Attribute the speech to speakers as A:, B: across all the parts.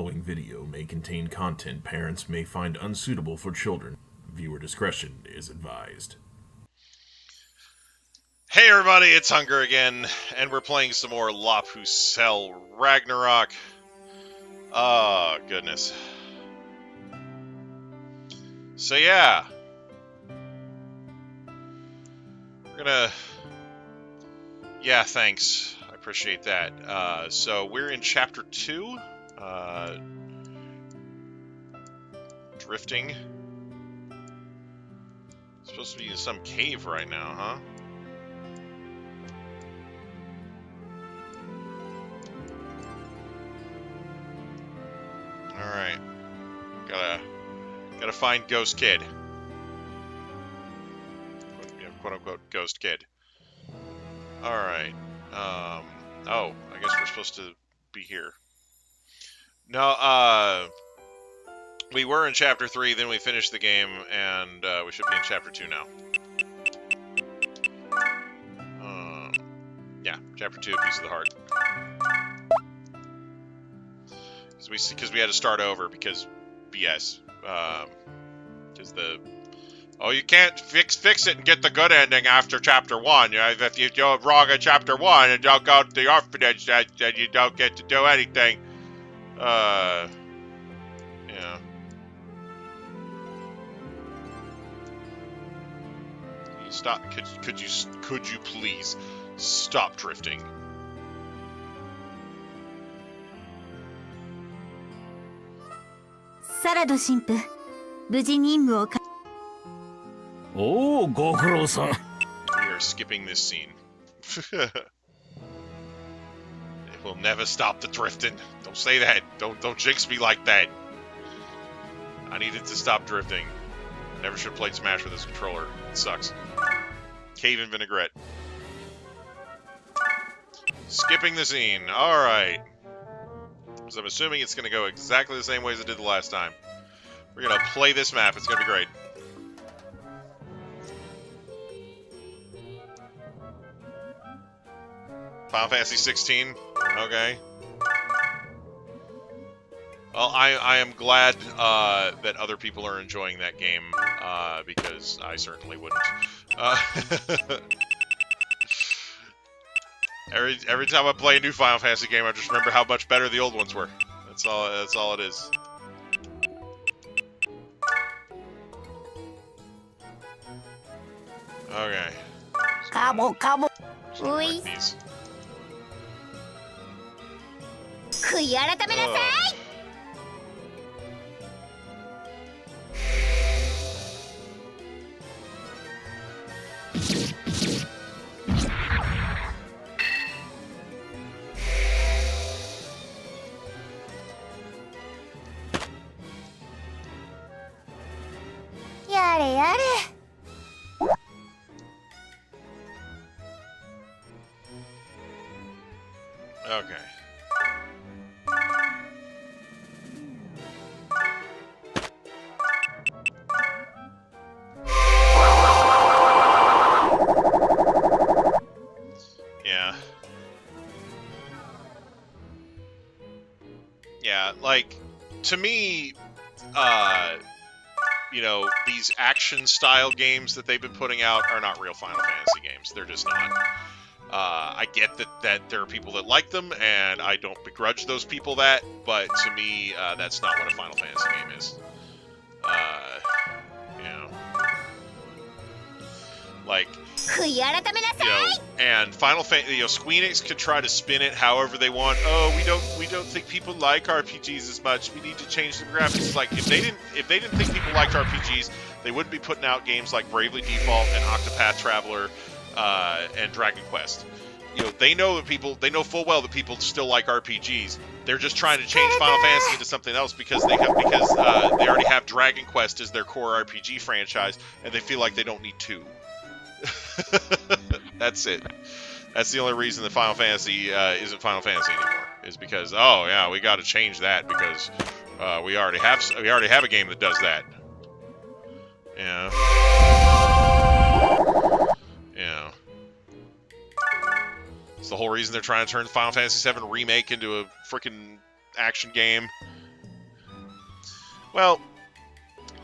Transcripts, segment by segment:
A: following video may contain content parents may find unsuitable for children. Viewer discretion is advised.
B: Hey everybody, it's Hunger again, and we're playing some more Pucelle Ragnarok. Oh, goodness. So yeah. We're gonna... Yeah, thanks. I appreciate that. So we're in Chapter 2. Drifting. Supposed to be in some cave right now, huh? Alright. Gotta find Ghost Kid. Quote unquote Ghost Kid. Alright. Oh, I guess we're supposed to be here. No, we were in Chapter 3, then we finished the game, and we should be in Chapter 2 now. Yeah, Chapter 2, Piece of the Heart. Because we had to start over, because BS. Because you can't fix it and get the good ending after Chapter 1. If you do it wrong in Chapter 1 and don't go to the orphanage, then you don't get to do anything. Yeah. Stop. Could you please stop drifting?
A: Oh, ご苦労さん.
B: We are skipping this scene. It will never stop the drifting. Don't say that. Don't jinx me like that. I needed to stop drifting. Never should have played Smash with this controller. It sucks. Cave and vinaigrette. Skipping the scene. Alright. So I'm assuming it's going to go exactly the same way as it did the last time. We're going to play this map. It's going to be great. Final Fantasy 16. Okay. Well, I am glad that other people are enjoying that game, because I certainly wouldn't. Every time I play a new Final Fantasy game, I just remember how much better the old ones were. That's all it is. Okay.
C: Cabo.
B: Like these. Okay. Yeah. Yeah, like, to me, these action-style games that they've been putting out are not real Final Fantasy games. They're just not. I get that there are people that like them, and I don't begrudge those people that, but to me, that's not what a Final Fantasy game is. Like, and Final Fantasy, Square Enix could try to spin it however they want. Oh, we don't think people like RPGs as much. We need to change the graphics. It's like, if they didn't think people liked RPGs, they wouldn't be putting out games like Bravely Default and Octopath Traveler and Dragon Quest. They know full well that people still like RPGs. They're just trying to change Final Fantasy into something else because they already have Dragon Quest as their core RPG franchise, and they feel like they don't need two. That's it. That's the only reason that Final Fantasy isn't Final Fantasy anymore. Is because, oh yeah, we got to change that because we already have a game that does that. Yeah. Yeah. It's the whole reason they're trying to turn Final Fantasy VII Remake into a freaking action game. Well,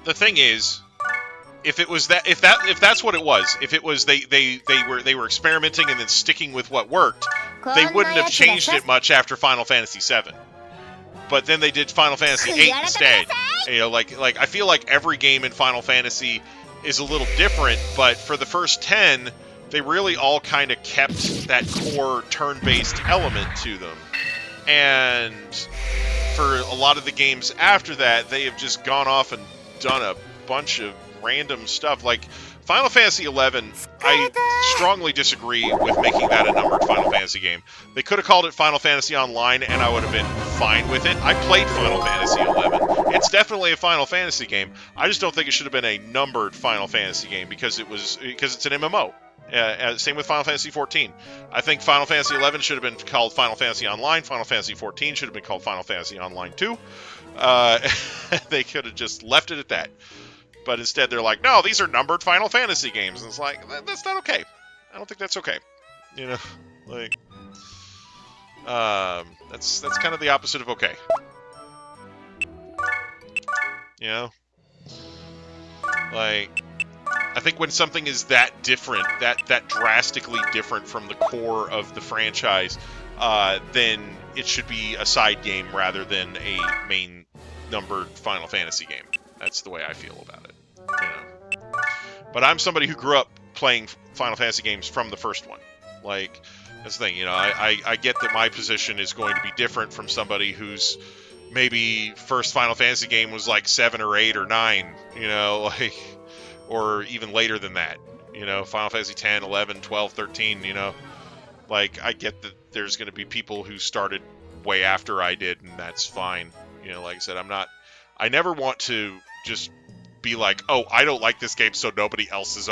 B: the thing is, if it was that, if that's what it was, if it was they were experimenting and then sticking with what worked, they wouldn't have changed it much after Final Fantasy VII. But then they did Final Fantasy VIII instead. You know, like I feel like every game in Final Fantasy is a little different, but for the first 10, they really all kind of kept that core turn-based element to them. And for a lot of the games after that, they have just gone off and done a bunch of random stuff. Like Final Fantasy XI, I strongly disagree with making that a numbered Final Fantasy game. They could have called it Final Fantasy Online, and I would have been fine with it. I played Final Fantasy XI. It's definitely a Final Fantasy game. I just don't think it should have been a numbered Final Fantasy game because it's an MMO. Same with Final Fantasy XIV. I think Final Fantasy XI should have been called Final Fantasy Online. Final Fantasy XIV should have been called Final Fantasy Online 2. They could have just left it at that. But instead they're like, no, these are numbered Final Fantasy games. And it's like, that's not okay. I don't think that's okay. You know, like, that's kind of the opposite of okay. You know? Like, I think when something is that different, that drastically different from the core of the franchise, then it should be a side game rather than a main numbered Final Fantasy game. That's the way I feel about it. You know? But I'm somebody who grew up playing Final Fantasy games from the first one. Like, that's the thing, you know, I get that my position is going to be different from somebody whose maybe first Final Fantasy game was like 7 or 8 or 9, you know, like, or even later than that, you know, Final Fantasy 10, 11, 12, 13, you know, like, I get that there's going to be people who started way after I did, and that's fine. You know, like I said, I never want to just be like, oh, I don't like this game, so nobody else is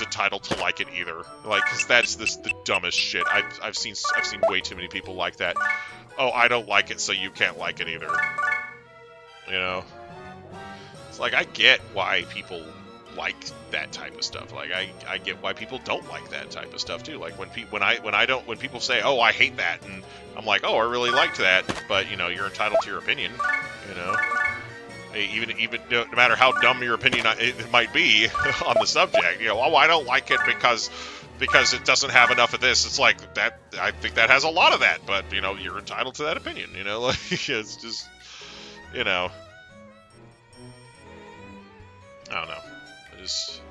B: entitled to like it either. Like, because that's the dumbest shit. I've seen way too many people like that. Oh, I don't like it, so you can't like it either. You know, it's like, I get why people like that type of stuff. Like, I get why people don't like that type of stuff too. Like when people say, oh, I hate that, and I'm like, oh, I really liked that, but you know, you're entitled to your opinion. You know. Even no matter how dumb your opinion it might be on the subject, you know, oh, I don't like it because it doesn't have enough of this. It's like that. I think that has a lot of that, but you know, you're entitled to that opinion. You know, like it's just, you know, I don't know. I just.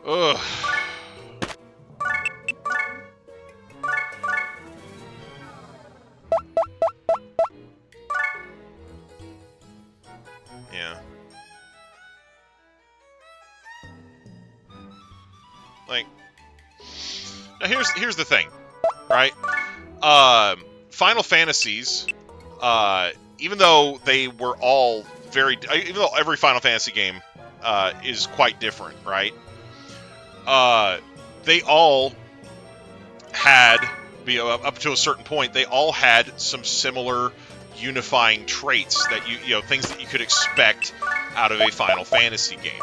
B: Ugh. Yeah. Like, now here's the thing, right? Final Fantasies, even though they were all even though every Final Fantasy game is quite different, right? They all had, up to a certain point, they all had some similar unifying traits that you know, things that you could expect out of a Final Fantasy game.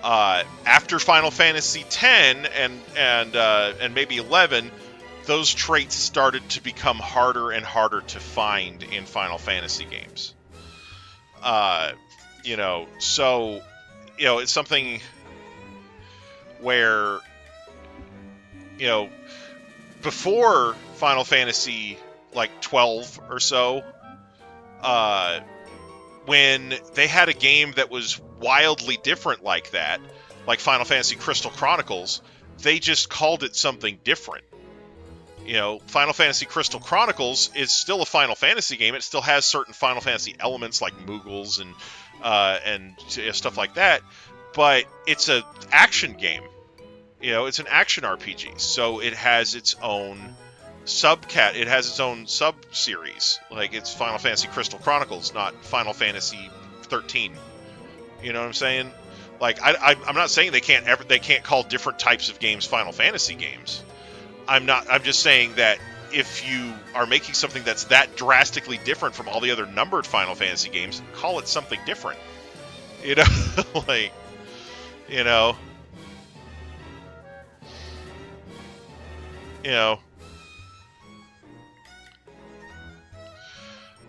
B: After Final Fantasy X and maybe 11, those traits started to become harder and harder to find in Final Fantasy games. You know, so you know, it's something where, you know, before Final Fantasy like 12 or so, when they had a game that was wildly different like that, like Final Fantasy Crystal Chronicles, they just called it something different. You know, Final Fantasy Crystal Chronicles is still a Final Fantasy game. It still has certain Final Fantasy elements like Moogles and stuff like that, but it's an action game. You know, it's an action RPG, so it has its own it has its own sub-series. Like, it's Final Fantasy Crystal Chronicles, not Final Fantasy 13. You know what I'm saying? Like, I'm not saying they can't call different types of games Final Fantasy games. I'm just saying that if you are making something that's that drastically different from all the other numbered Final Fantasy games, call it something different. You know, like, you know. You know,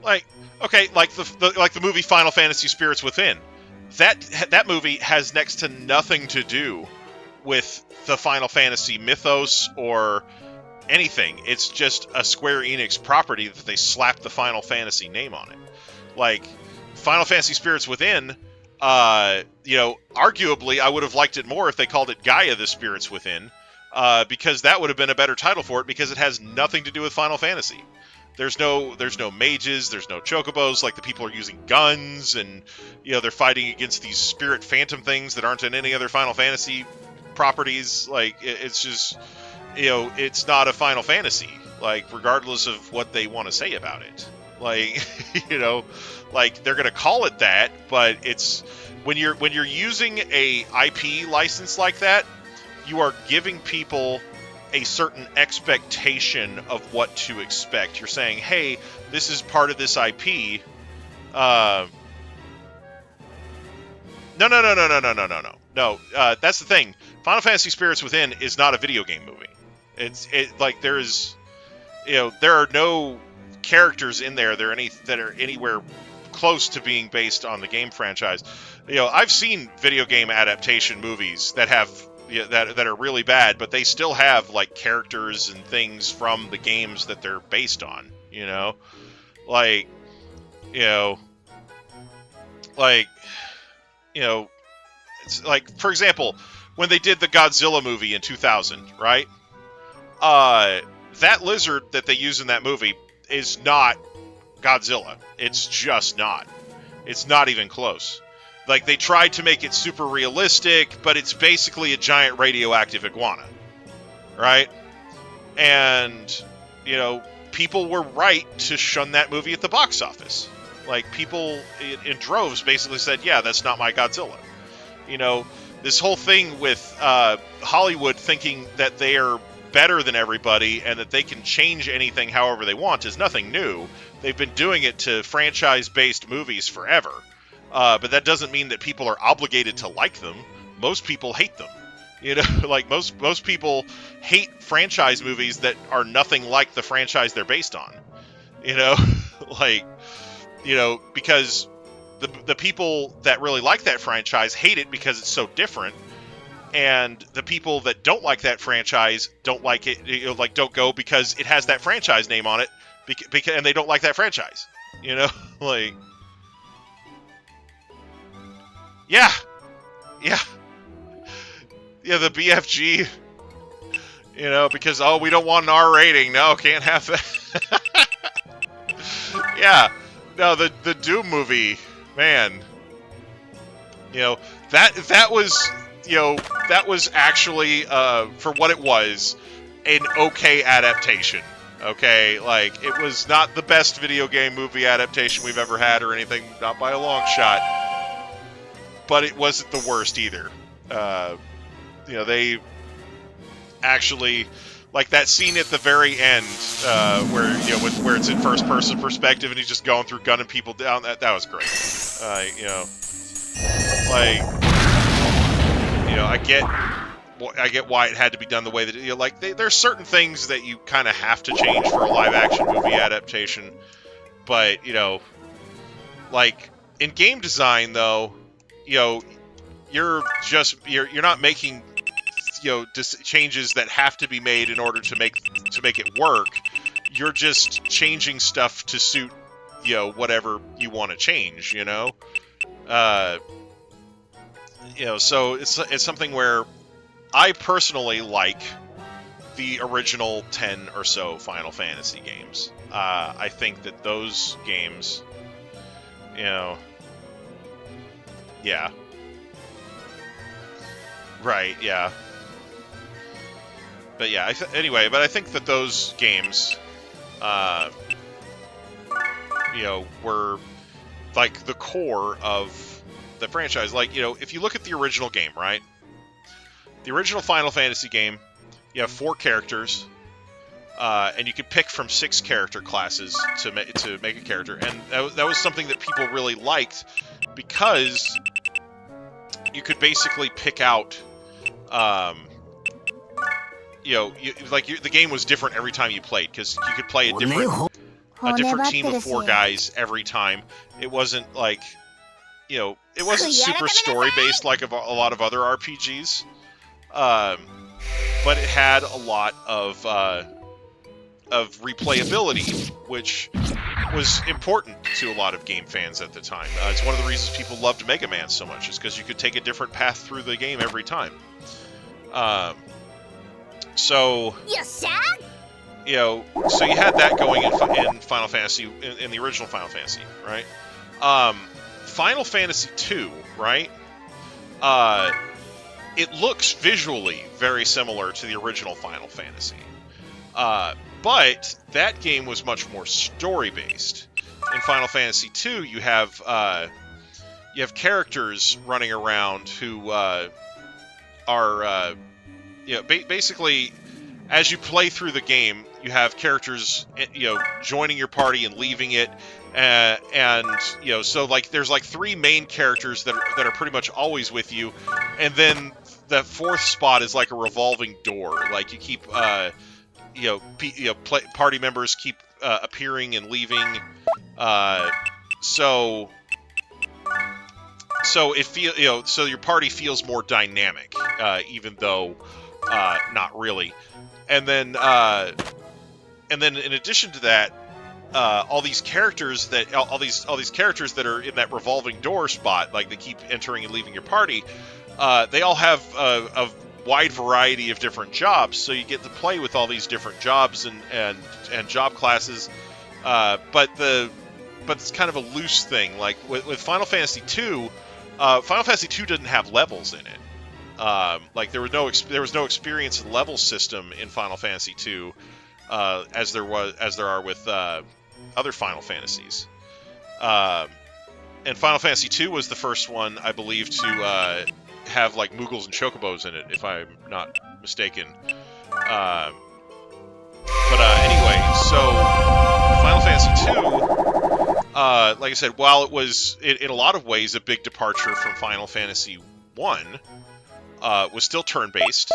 B: like, okay, like the movie Final Fantasy Spirits Within. That movie has next to nothing to do with the Final Fantasy mythos or anything. It's just a Square Enix property that they slapped the Final Fantasy name on it. Like, Final Fantasy Spirits Within, arguably I would have liked it more if they called it Gaia the Spirits Within, because that would have been a better title for it, because it has nothing to do with Final Fantasy. There's no mages, there's no chocobos, like the people are using guns, and they're fighting against these spirit phantom things that aren't in any other Final Fantasy properties. Like, it's just, it's not a Final Fantasy, like, regardless of what they want to say about it. Like, like, they're gonna call it that, but it's when you're using a IP license like that, you are giving people a certain expectation of what to expect. You're saying, hey, this is part of this IP. No. That's the thing. Final Fantasy Spirits Within is not a video game movie. There are no characters in there that are anywhere close to being based on the game franchise. I've seen video game adaptation movies that have that are really bad, but they still have like characters and things from the games that they're based on. It's like, for example, when they did the Godzilla movie in 2000, right? That lizard that they use in that movie is not Godzilla. It's just not. It's not even close. Like, they tried to make it super realistic, but it's basically a giant radioactive iguana, right? And, people were right to shun that movie at the box office. Like, people in droves basically said, yeah, that's not my Godzilla. This whole thing with Hollywood thinking that they are better than everybody and that they can change anything however they want is nothing new. They've been doing it to franchise-based movies forever. But that doesn't mean that people are obligated to like them. Most people hate them. Like most people hate franchise movies that are nothing like the franchise they're based on. Because the people that really like that franchise hate it because it's so different. And the people that don't like that franchise don't like it, don't go because it has that franchise name on it, and they don't like that franchise. Like, yeah, the BFG, because, oh, we don't want an R rating. No, can't have that. Yeah, no, the Doom movie, man. That was actually, for what it was, an okay adaptation. Okay, like, it was not the best video game movie adaptation we've ever had or anything, not by a long shot. But it wasn't the worst either. They actually, like that scene at the very end, where it's in first person perspective and he's just going through gunning people down. That was great. I get why it had to be done the way that there's certain things that you kind of have to change for a live action movie adaptation, but like in game design though, you're not making changes that have to be made in order to make it work. You're just changing stuff to suit whatever you want to change. So it's something where I personally like the original 10 or so Final Fantasy games. I think that those games, yeah. Right, yeah. But yeah, I think that those games, were like the core of the franchise. Like, if you look at the original game, right? The original Final Fantasy game, you have 4 characters, and you could pick from 6 character classes to make a character, and that was something that people really liked because you could basically pick out the game was different every time you played, because you could play a different team of 4 guys every time. It wasn't like, it wasn't super story based like a lot of other RPGs, but it had a lot of replayability, which was important to a lot of game fans at the time. It's one of the reasons people loved Mega Man so much, is because you could take a different path through the game every time. So you had that going in Final Fantasy, in the original Final Fantasy, right? Final Fantasy II, right? It looks visually very similar to the original Final Fantasy. But that game was much more story-based. In Final Fantasy II, you have characters running around who are basically, as you play through the game, you have characters joining your party and leaving it, and so like there's like 3 main characters that are pretty much always with you, and then the 4th spot is like a revolving door. Like you keep party members keep appearing and leaving, so it so your party feels more dynamic, even though not really. And then in addition to that, all these characters that are in that revolving door spot, like they keep entering and leaving your party, they all have a wide variety of different jobs, so you get to play with all these different jobs and job classes, but it's kind of a loose thing. Like with Final Fantasy II, Final Fantasy II didn't have levels in it. Like there was no experience and level system in Final Fantasy II, as there are with other Final Fantasies. And Final Fantasy II was the first one, I believe, to have like Moogles and Chocobos in it, if I'm not mistaken. But anyway, so Final Fantasy II, like I said, while it was in a lot of ways a big departure from Final Fantasy I, was still turn-based,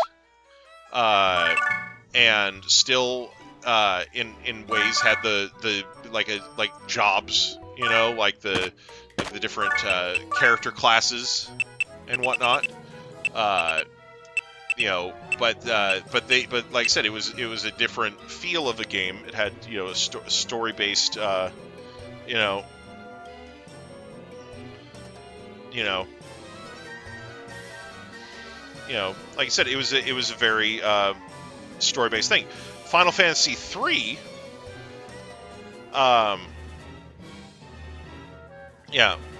B: and still in ways had the jobs, like the different character classes and whatnot, but like I said, it was a different feel of the game. It had a story based, like I said, it was a very story based thing. Final Fantasy III,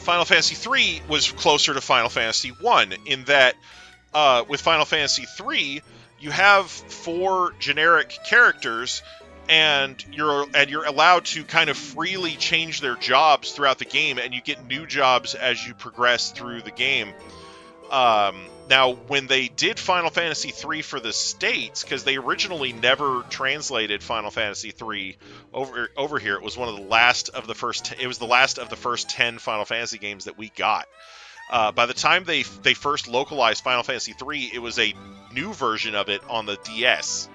B: Final Fantasy III was closer to Final Fantasy I in that, with Final Fantasy III, you have 4 generic characters, and you're allowed to kind of freely change their jobs throughout the game, and you get new jobs as you progress through the game. Now, when they did Final Fantasy III for the States, because they originally never translated Final Fantasy III over here, it was one of the last of the first. It was the last of the first 10 Final Fantasy games that we got. By the time they first localized Final Fantasy III, it was a new version of it on the DS,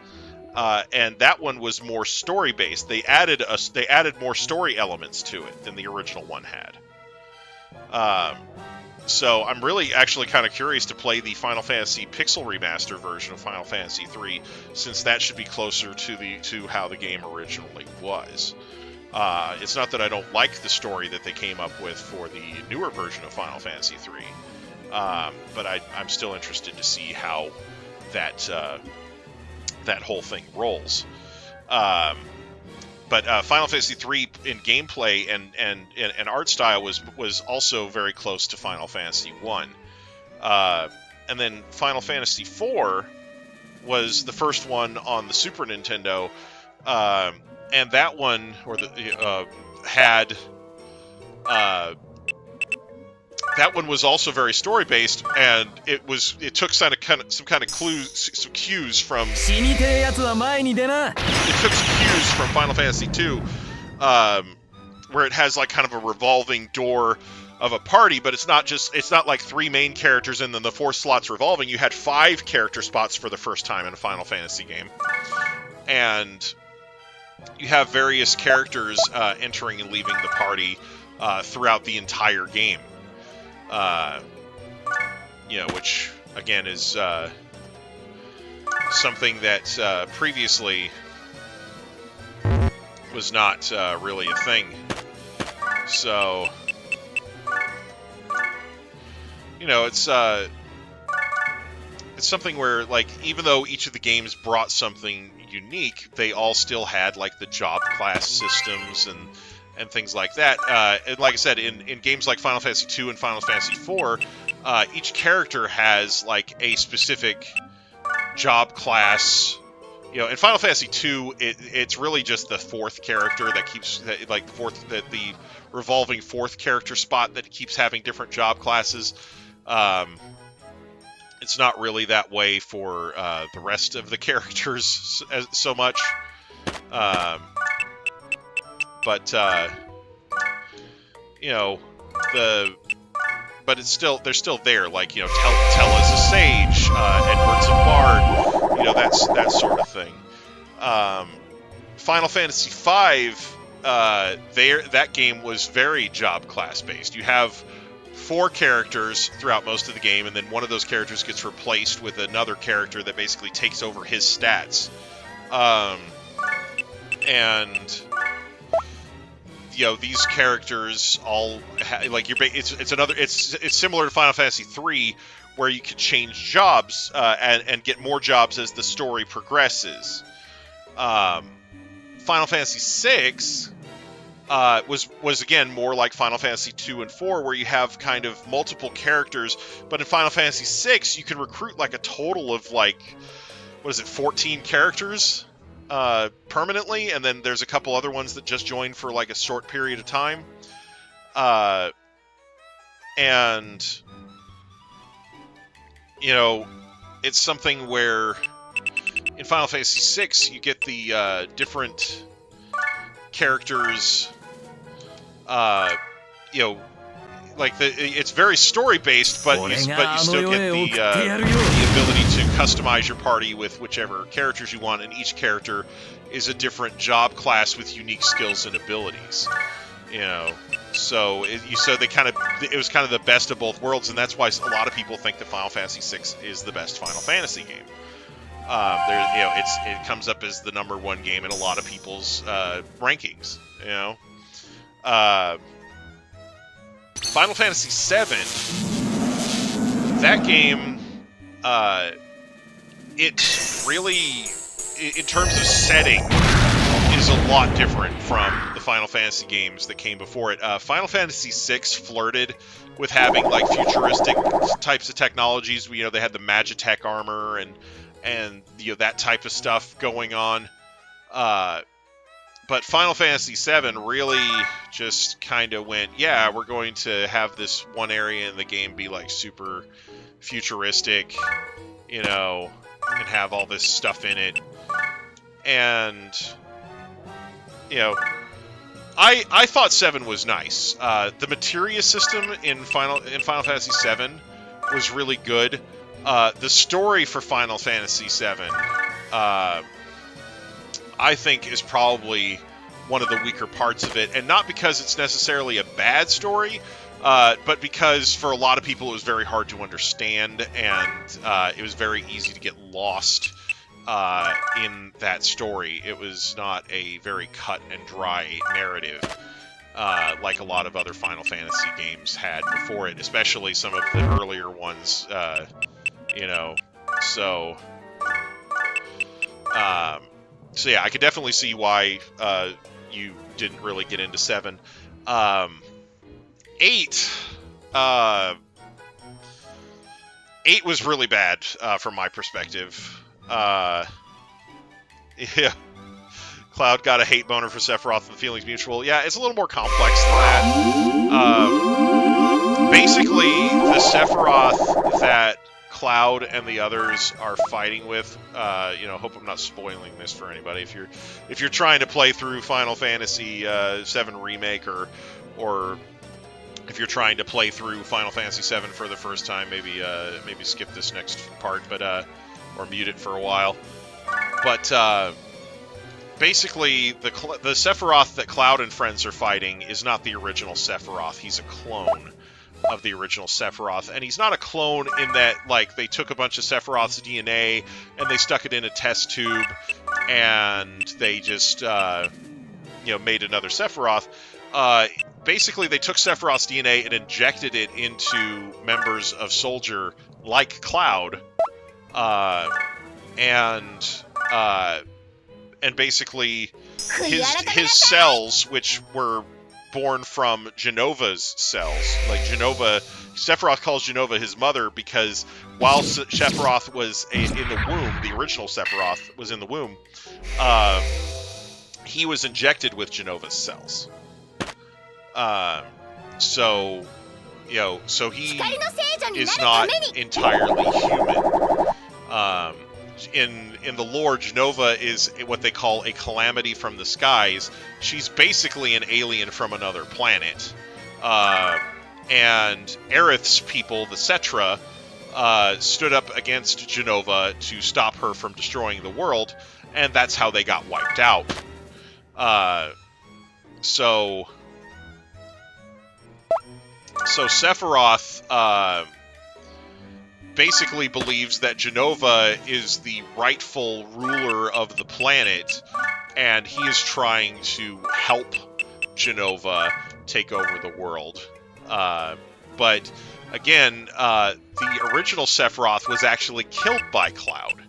B: and that one was more story based. They added more story elements to it than the original one had. So I'm really actually kind of curious to play the Final Fantasy Pixel Remaster version of Final Fantasy III, since that should be closer to how the game originally was. It's not that I don't like the story that they came up with for the newer version of Final Fantasy III, but I'm still interested to see how that whole thing rolls. But Final Fantasy III in gameplay and art style was also very close to Final Fantasy I. And then Final Fantasy IV was the first one on the Super Nintendo, and that one had that one was also very story based, and it took some cues from Final Fantasy II, where it has like kind of a revolving door of a party, but it's not like 3 main characters and then the 4 slots revolving. You had 5 character spots for the first time in a Final Fantasy game. And you have various characters entering and leaving the party throughout the entire game. Which, again, is something that previously was not really a thing. So, it's something where, like, even though each of the games brought something unique, they all still had, like, the job class systems and things like that. And like I said, in games like Final Fantasy II and Final Fantasy IV, each character has, like, a specific job class. In Final Fantasy II, it's really just the 4th character that keeps, the revolving 4th character spot that keeps having different job classes. It's not really that way for the rest of the characters so much. But it's still, they're still there. Like, Tella's a sage, Edward's a bard, that sort of thing. Final Fantasy V, that game was very job class based. You have 4 characters throughout most of the game, and then one of those characters gets replaced with another character that basically takes over his stats. These characters all it's similar to Final Fantasy III, where you can change jobs and get more jobs as the story progresses. Final Fantasy VI was again more like Final Fantasy 2 and 4, where you have kind of multiple characters, but in Final Fantasy 6 you can recruit like a total of 14 characters permanently, and then there's a couple other ones that just join for like a short period of time. It's something where in Final Fantasy VI you get the different characters. It's very story based, but you still get the ability to customize your party with whichever characters you want, and each character is a different job class with unique skills and abilities. So it was kind of the best of both worlds, and that's why a lot of people think that Final Fantasy VI is the best Final Fantasy game. It comes up as the number 1 game in a lot of people's rankings. Final Fantasy VII, that game, it really, in terms of setting, is a lot different from the Final Fantasy games that came before it. Final Fantasy VI flirted with having like futuristic types of technologies. They had the Magitech armor and that type of stuff going on. But Final Fantasy VII really just kind of went, yeah, we're going to have this one area in the game be like super futuristic, and have all this stuff in it. And, I thought 7 was nice. The materia system in Final Fantasy 7 was really good. The story for Final Fantasy 7, I think, is probably one of the weaker parts of it, and not because it's necessarily a bad story, but because for a lot of people it was very hard to understand, and it was very easy to get lost in that story. It was not a very cut and dry narrative like a lot of other Final Fantasy games had before it, especially some of the earlier ones, So yeah, I could definitely see why you didn't really get into 7. 8 was really bad from my perspective. Yeah, Cloud got a hate boner for Sephiroth and the feeling's mutual. Yeah, it's a little more complex than that. Basically, the Sephiroth that Cloud and the others are fighting with, hope I'm not spoiling this for anybody. If you're trying to play through Final Fantasy 7 Remake or if you're trying to play through Final Fantasy VII for the first time, maybe skip this next part, but or mute it for a while. But basically, the Sephiroth that Cloud and friends are fighting is not the original Sephiroth. He's a clone of the original Sephiroth, and he's not a clone in that, like, they took a bunch of Sephiroth's DNA and they stuck it in a test tube and they just made another Sephiroth. Basically, they took Sephiroth's DNA and injected it into members of Soldier, like Cloud, and basically his cells, which were born from Genova's cells. Like Sephiroth calls Genova his mother because while Sephiroth was in the womb, the original Sephiroth was in the womb, he was injected with Genova's cells. So he is not entirely human. In the lore, Genova is what they call a calamity from the skies. She's basically an alien from another planet. And Aerith's people, the Cetra, stood up against Genova to stop her from destroying the world, and that's how they got wiped out. So Sephiroth basically believes that Genova is the rightful ruler of the planet, and he is trying to help Genova take over the world. But again, the original Sephiroth was actually killed by Cloud.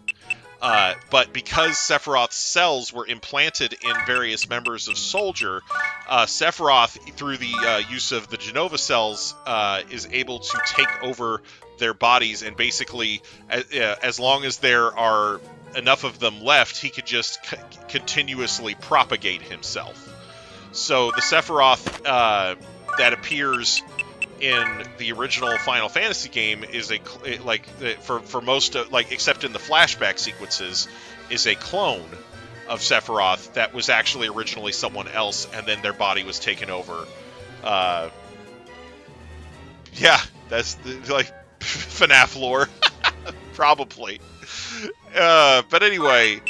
B: But because Sephiroth's cells were implanted in various members of Soldier, Sephiroth, through the use of the Genova cells, is able to take over their bodies, and basically, as long as there are enough of them left, he could just continuously propagate himself. So the Sephiroth that appears in the original Final Fantasy game is for most of, except in the flashback sequences, is a clone of Sephiroth that was actually originally someone else, and then their body was taken over. That's FNAF lore, probably. But anyway,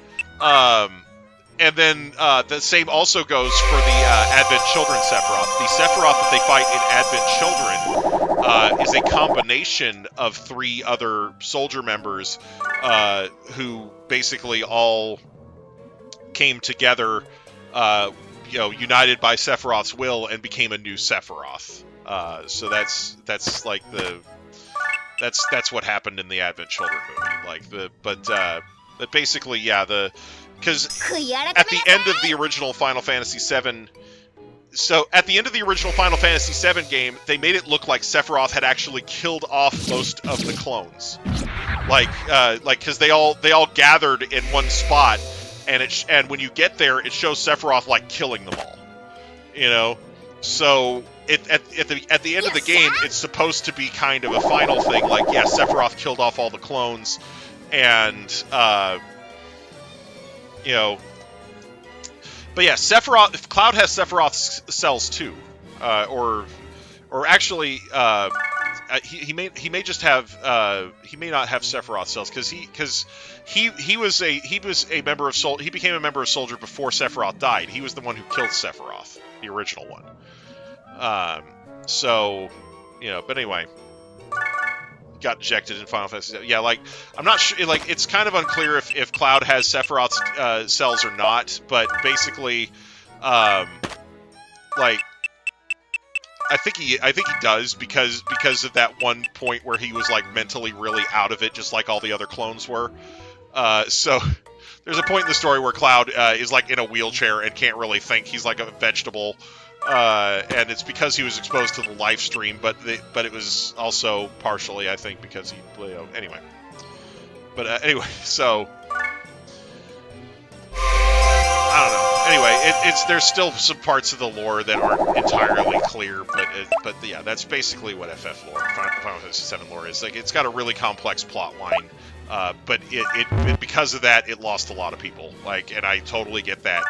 B: and then the same also goes for the Advent Children Sephiroth. The Sephiroth that they fight in Advent Children is a combination of 3 other Soldier members who basically all came together, united by Sephiroth's will, and became a new Sephiroth. So that's like that's what happened in the Advent Children movie. But basically, because at the end of the original Final Fantasy VII, at the end of the original Final Fantasy VII game, they made it look like Sephiroth had actually killed off most of the clones, because they all gathered in one spot, and when you get there, it shows Sephiroth killing them all, So at the end of the game, it's supposed to be kind of a final thing, Sephiroth killed off all the clones, and but yeah, Sephiroth. Cloud has Sephiroth's cells too, or actually, he may just have he may not have Sephiroth cells because he was a member of He became a member of Soldier before Sephiroth died. He was the one who killed Sephiroth, the original one. But anyway, got ejected in Final Fantasy. Yeah, I'm not sure. It's kind of unclear if Cloud has Sephiroth's cells or not. But basically, I think he does because of that one point where he was mentally really out of it, just like all the other clones were. So there's a point in the story where Cloud is in a wheelchair and can't really think. He's like a vegetable. And it's because he was exposed to the live stream, but it was also partially, I think, because he, anyway. But anyway, so I don't know. Anyway, there's still some parts of the lore that aren't entirely clear, but yeah, that's basically what FF lore, Final Fantasy VII lore is. It's got a really complex plot line, but it because of that, it lost a lot of people. And I totally get that,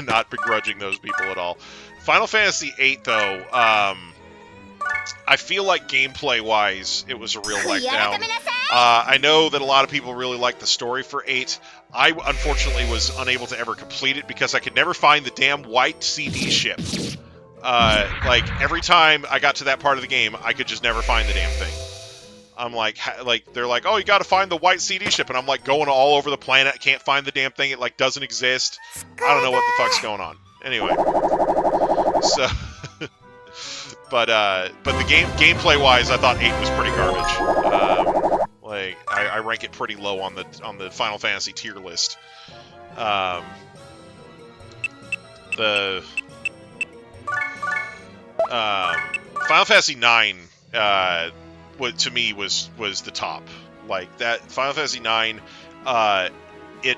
B: not begrudging those people at all. Final Fantasy VIII, though, I feel like gameplay-wise, it was a real letdown. I know that a lot of people really like the story for 8. I, unfortunately, was unable to ever complete it because I could never find the damn white CD ship. Like, every time I got to that part of the game, I could just never find the damn thing. I'm like, they're like, oh, you gotta find the white CD ship, and I'm like going all over the planet, can't find the damn thing, it like doesn't exist. I don't know what the fuck's going on. Anyway, so, but the gameplay wise, I thought 8 was pretty garbage. Like, I rank it pretty low on the Final Fantasy tier list. The Final Fantasy 9. What to me was the top. Like that Final Fantasy 9, it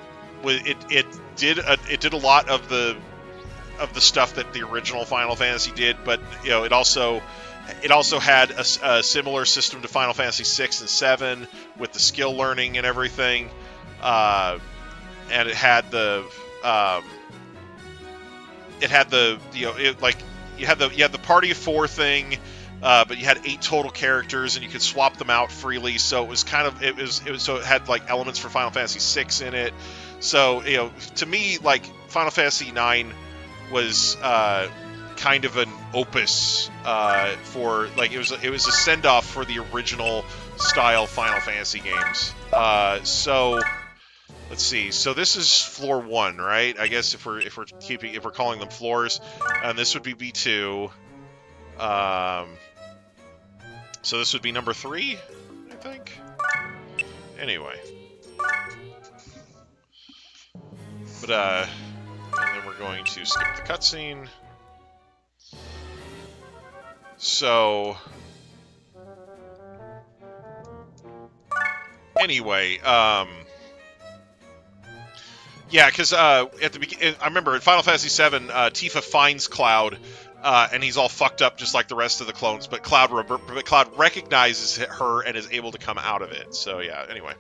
B: did a lot of the stuff that the original Final Fantasy did, but you know it also had a similar system to Final Fantasy 6 and 7 with the skill learning and everything, and it had the you had the party of 4 thing. But you had 8 total characters, and you could swap them out freely. So it was so it had like elements for Final Fantasy 6 in it. So you know, to me, like Final Fantasy 9 was kind of an opus for like it was a send off for the original style Final Fantasy games. So let's see. So this is floor 1, right? I guess if we're calling them floors, and this would be B2. So this would be number 3, I think. Anyway. But, and then we're going to skip the cutscene. So... Anyway, yeah, because, at the beginning, I remember in Final Fantasy VII, Tifa finds Cloud, and he's all fucked up just like the rest of the clones, but Cloud recognizes her and is able to come out of it. So yeah, anyway.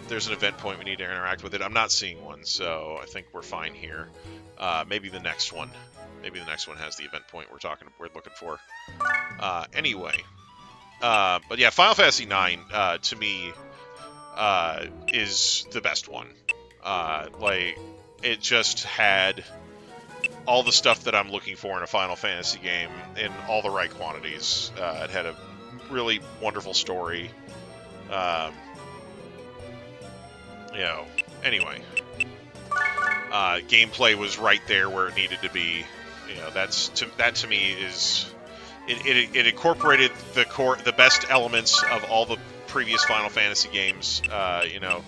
B: There's an event point we need to interact with it. I'm not seeing one, so I think we're fine here. Maybe the next one. Maybe the next one has the event point we're looking for. Anyway. But yeah, Final Fantasy IX, to me, is the best one. Like, it just had all the stuff that I'm looking for in a Final Fantasy game in all the right quantities. It had a really wonderful story. You know, anyway. Gameplay was right there where it needed to be. You know, that to me is... It incorporated the best elements of all the previous Final Fantasy games, you know,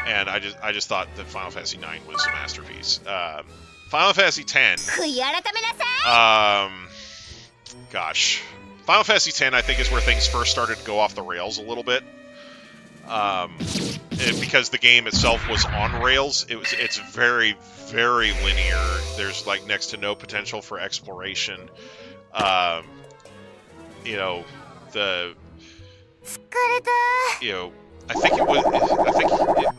B: and I just thought that Final Fantasy IX was a masterpiece. Final Fantasy X. Gosh, Final Fantasy X I think is where things first started to go off the rails a little bit. Because the game itself was on rails, it's very, very linear. There's like next to no potential for exploration. You know,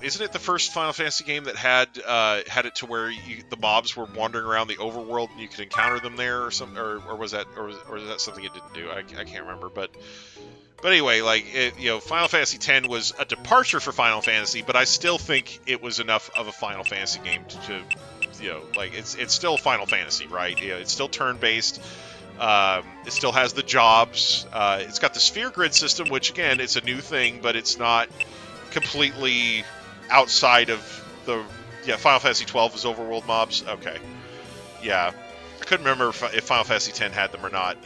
B: isn't it the first Final Fantasy game that had it to where the mobs were wandering around the overworld and you could encounter them there or something, or was that something it didn't do? I can't remember, but anyway, like Final Fantasy X was a departure for Final Fantasy, but I still think it was enough of a Final Fantasy game to like it's still Final Fantasy, right? It's still turn-based. It still has the jobs. It's got the sphere grid system, which again, it's a new thing, but it's not completely outside of the... Yeah, Final Fantasy XII was overworld mobs. Okay. Yeah. I couldn't remember if Final Fantasy X had them or not.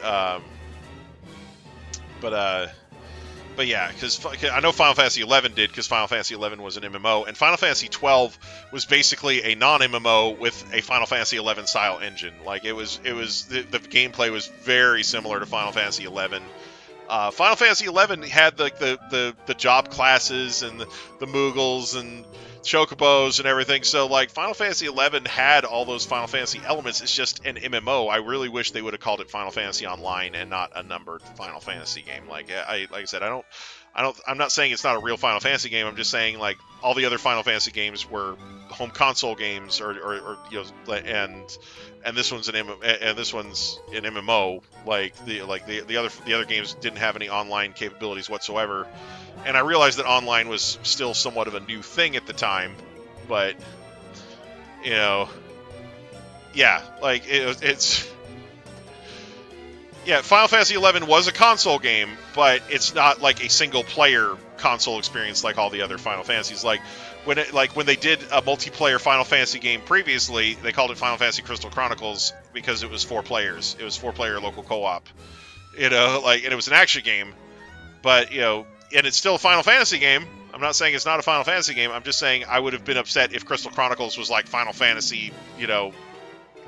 B: But yeah, because I know Final Fantasy XI did, because Final Fantasy XI was an MMO, and Final Fantasy XII was basically a non-MMO with a Final Fantasy XI style engine. Like the gameplay was very similar to Final Fantasy XI. Final Fantasy XI had like the job classes and the Moogles and Chocobos and everything. So like Final Fantasy XI had all those Final Fantasy elements. It's just an MMO. I really wish they would have called it Final Fantasy Online and not a numbered Final Fantasy game. Like I said, I'm not saying it's not a real Final Fantasy game. I'm just saying like all the other Final Fantasy games were home console games, or you know, and this one's an MMO. Like the other games didn't have any online capabilities whatsoever. And I realized that online was still somewhat of a new thing at the time, but you know, yeah, like it's. Yeah, Final Fantasy XI was a console game, but it's not like a single-player console experience like all the other Final Fantasies. Like when they did a multiplayer Final Fantasy game previously, they called it Final Fantasy Crystal Chronicles because it was 4 players. It was 4-player local co-op. You know, like, and it was an action game, but you know, and it's still a Final Fantasy game. I'm not saying it's not a Final Fantasy game. I'm just saying I would have been upset if Crystal Chronicles was like Final Fantasy, you know,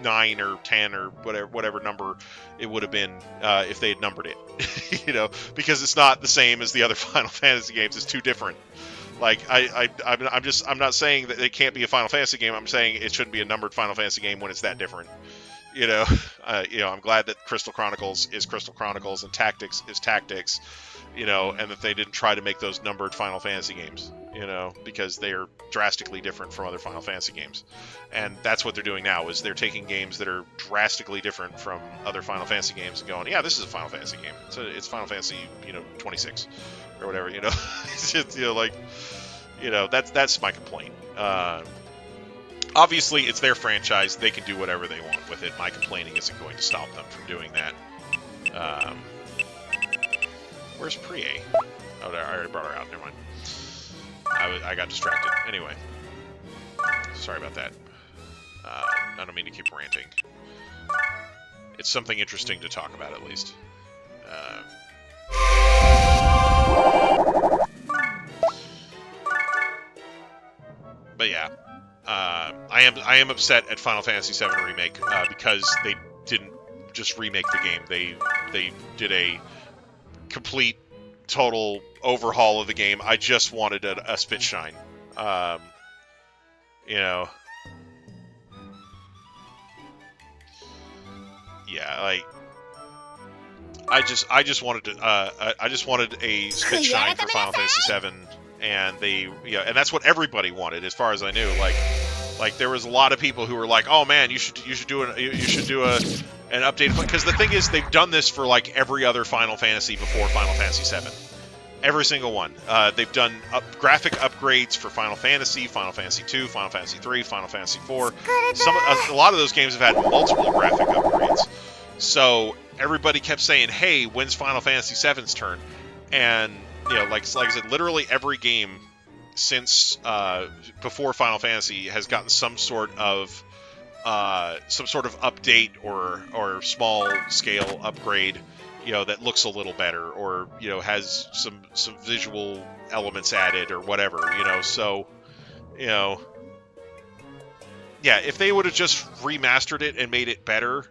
B: 9 or 10 or whatever number it would have been if they had numbered it. You know, because it's not the same as the other Final Fantasy games. It's too different. Like I'm not saying that it can't be a Final Fantasy game. I'm saying it shouldn't be a numbered Final Fantasy game when it's that different. You know, I'm glad that Crystal Chronicles is Crystal Chronicles and Tactics is Tactics. You know, and that they didn't try to make those numbered Final Fantasy games, you know, because they are drastically different from other Final Fantasy games. And that's what they're doing now, is they're taking games that are drastically different from other Final Fantasy games and going, yeah, this is a Final Fantasy game. It's Final Fantasy, 26 or whatever, you know. It's just, that's my complaint. Obviously, it's their franchise. They can do whatever they want with it. My complaining isn't going to stop them from doing that. Where's Prier? Oh, I already brought her out. Never mind. I got distracted. Anyway. Sorry about that. I don't mean to keep ranting. It's something interesting to talk about, at least. But yeah. I am upset at Final Fantasy VII Remake because they didn't just remake the game. They did a complete, total overhaul of the game. I just wanted a spit shine. Yeah, like I just wanted a spit shine for Final Fantasy VII, and and that's what everybody wanted, as far as I knew. Like there was a lot of people who were like, "Oh man, you should do an update," because the thing is, they've done this for like every other Final Fantasy before Final Fantasy VII. Every single one. They've done graphic upgrades for Final Fantasy, Final Fantasy II, Final Fantasy III, Final Fantasy IV. A lot of those games have had multiple graphic upgrades. So everybody kept saying, "Hey, when's Final Fantasy VII's turn?" And like I said, literally every game since before Final Fantasy has gotten some sort of update or small scale upgrade, that looks a little better, or has some visual elements added or whatever, so yeah, if they would have just remastered it and made it better,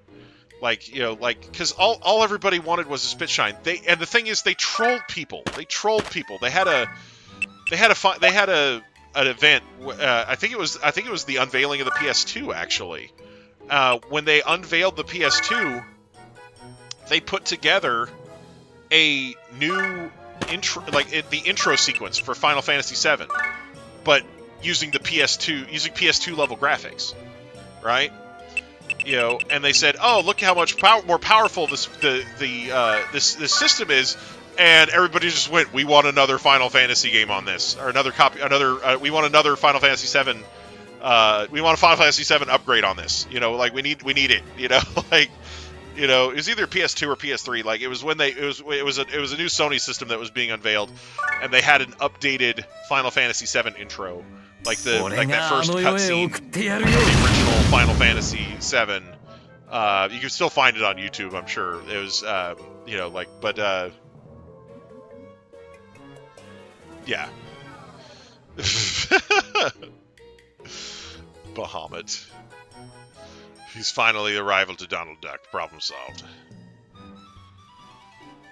B: because all everybody wanted was a spit shine. And the thing is, they trolled people. They had an event. I think it was the unveiling of the PS2, actually. When they unveiled the PS2, they put together a new intro, the intro sequence for Final Fantasy VII, but using PS2 level graphics, right? And they said, "Oh, look how much more powerful this system is." And everybody just went, "We want another Final Fantasy game on this, or we want another Final Fantasy VII. We want a Final Fantasy VII upgrade on this. We need it. It was either PS2 or PS3. Like, it was when it was a new Sony system that was being unveiled, and they had an updated Final Fantasy VII intro, like that first cutscene of the original Final Fantasy VII. You can still find it on YouTube, I'm sure. It was yeah. Bahamut. He's finally the rival to Donald Duck. Problem solved.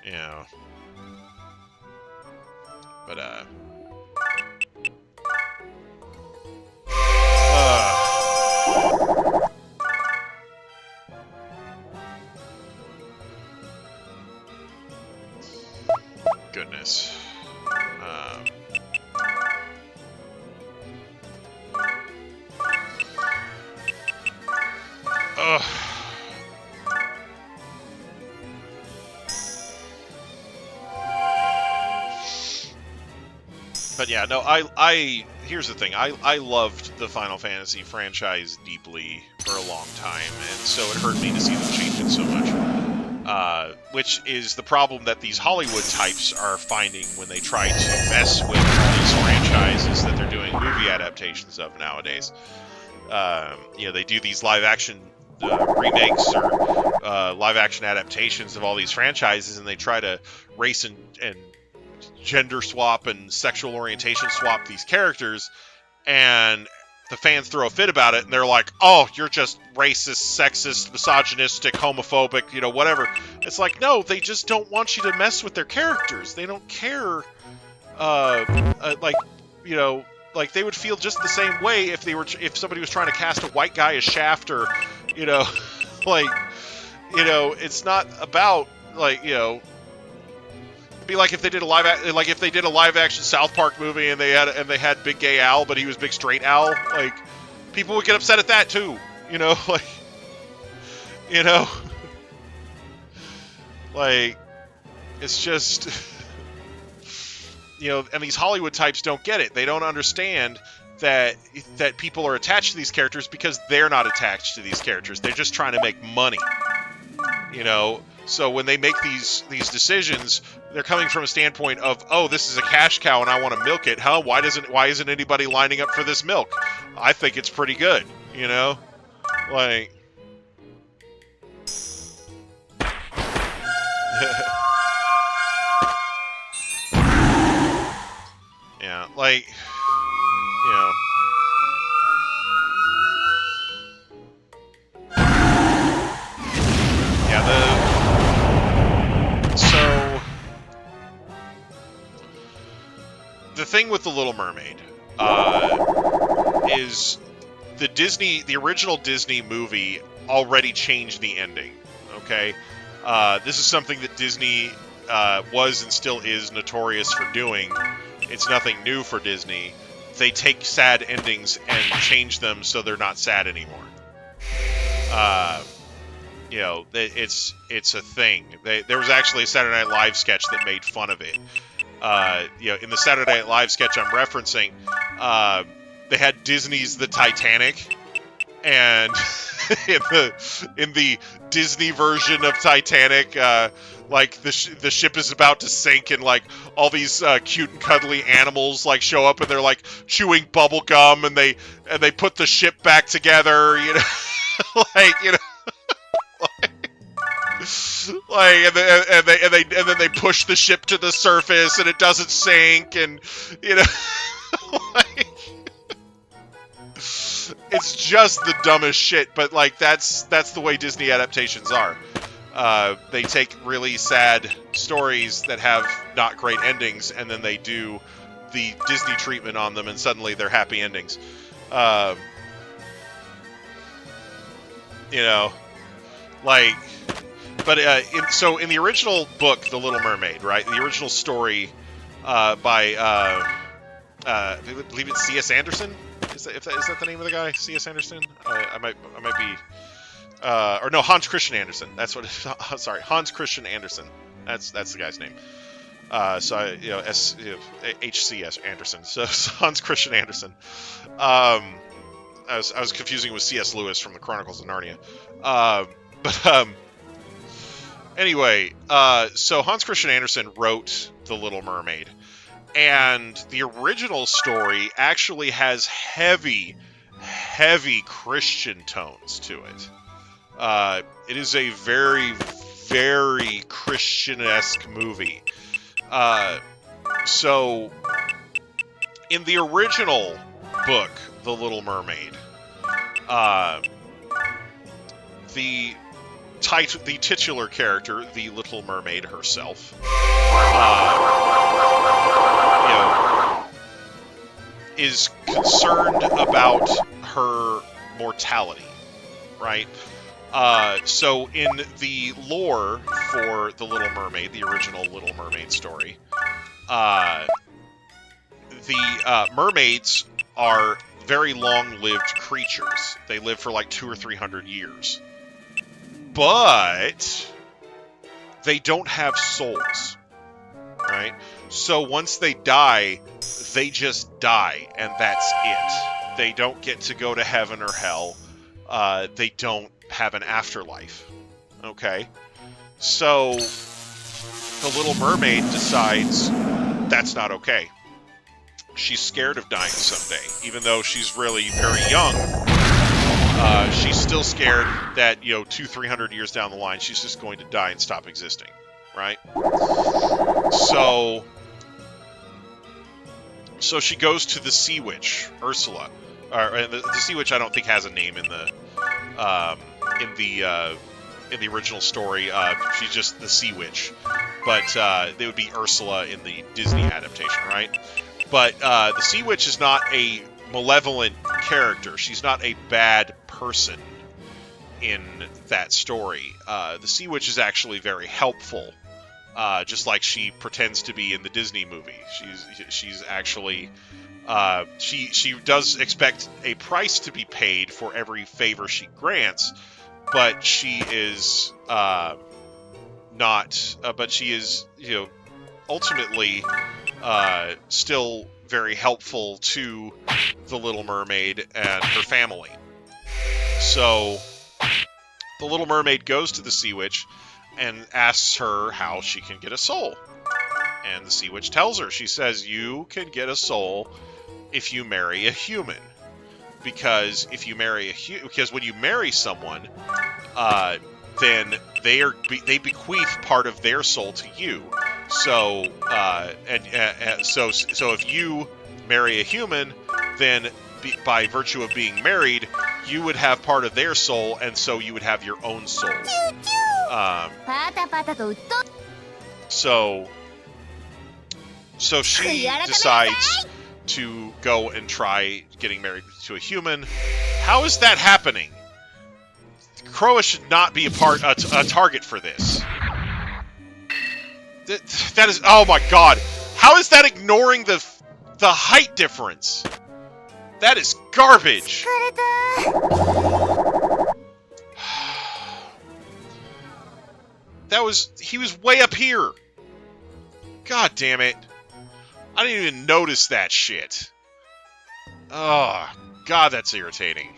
B: Yeah. But, goodness. Ugh. But yeah, no, here's the thing. I loved the Final Fantasy franchise deeply for a long time, and so it hurt me to see them change it so much. Which is the problem that these Hollywood types are finding when they try to mess with all these franchises that they're doing movie adaptations of nowadays. They do these live-action remakes or live-action adaptations of all these franchises, and they try to race and gender swap and sexual orientation swap these characters, and the fans throw a fit about it, and they're like, oh, you're just racist, sexist, misogynistic, homophobic, whatever. It's like, no, they just don't want you to mess with their characters. They don't care, like they would feel just the same way if somebody was trying to cast a white guy as Shaft, or, it's not about, be like if they did a live action South Park movie and they had Big Gay Al, but he was Big Straight Al. Like, people would get upset at that too. It's just, and these Hollywood types don't get it. They don't understand that people are attached to these characters because they're not attached to these characters. They're just trying to make money. So when they make these decisions, they're coming from a standpoint of, oh, this is a cash cow and I want to milk it. Huh? Why isn't anybody lining up for this milk? I think it's pretty good, Like, yeah, like, the thing with The Little Mermaid is the original Disney movie already changed the ending. Okay, this is something that Disney was and still is notorious for doing. It's nothing new for Disney. They take sad endings and change them so they're not sad anymore. It's a thing. There was actually a Saturday Night Live sketch that made fun of it. In the Saturday Night Live sketch I'm referencing, they had Disney's The Titanic, and in the Disney version of Titanic, the ship is about to sink, and like all these cute and cuddly animals like show up, and they're like chewing bubble gum, and they put the ship back together, and then they push the ship to the surface and it doesn't sink, and it's just the dumbest shit. But like that's the way Disney adaptations are. They take really sad stories that have not great endings, and then they do the Disney treatment on them, and suddenly they're happy endings. But in the original book, The Little Mermaid, right? The original story by I believe it's C.S. Anderson. Is that the name of the guy? C.S. Anderson? I might be. Or no, Hans Christian Andersen. That's what. Sorry, Hans Christian Andersen. That's the guy's name. H.C.S. Anderson. So Hans Christian Andersen. I was confusing with C.S. Lewis from the Chronicles of Narnia. Anyway, so Hans Christian Andersen wrote The Little Mermaid, and the original story actually has heavy Christian tones to it. It is a very, very Christian-esque movie. So, in the original book, The Little Mermaid, the titular character, the Little Mermaid herself, is concerned about her mortality, right? So in the lore for The Little Mermaid, the original Little Mermaid story, the mermaids are very long-lived creatures. They live for like 200 or 300 years. but they don't have souls, right? So once they die, they just die, and that's it. They don't get to go to heaven or hell. They don't have an afterlife. Okay? So the Little Mermaid decides that's not okay. She's scared of dying someday, even though she's really very young. She's still scared that, 200-300 years down the line, she's just going to die and stop existing, right? So she goes to the Sea Witch, Ursula. The Sea Witch, I don't think has a name in the original story. She's just the Sea Witch, but they would be Ursula in the Disney adaptation, right? But the Sea Witch is not a malevolent character. She's not a bad person in that story. The Sea Witch is actually very helpful, just like she pretends to be in the Disney movie. She's actually she does expect a price to be paid for every favor she grants, but she is not. But she is ultimately still very helpful to the Little Mermaid and her family. So the Little Mermaid goes to the Sea Witch and asks her how she can get a soul. And the Sea Witch tells her, she says, you can get a soul if you marry a human. Because because when you marry someone, then they bequeath part of their soul to you. So so if you marry a human, then by virtue of being married, you would have part of their soul, and so you would have your own soul. So she decides to go and try getting married to a human. How is that happening? Croa should not be a target for this. That is, oh my god! How is that ignoring the height difference? That is garbage. He was way up here. God damn it! I didn't even notice that shit. Oh god, that's irritating.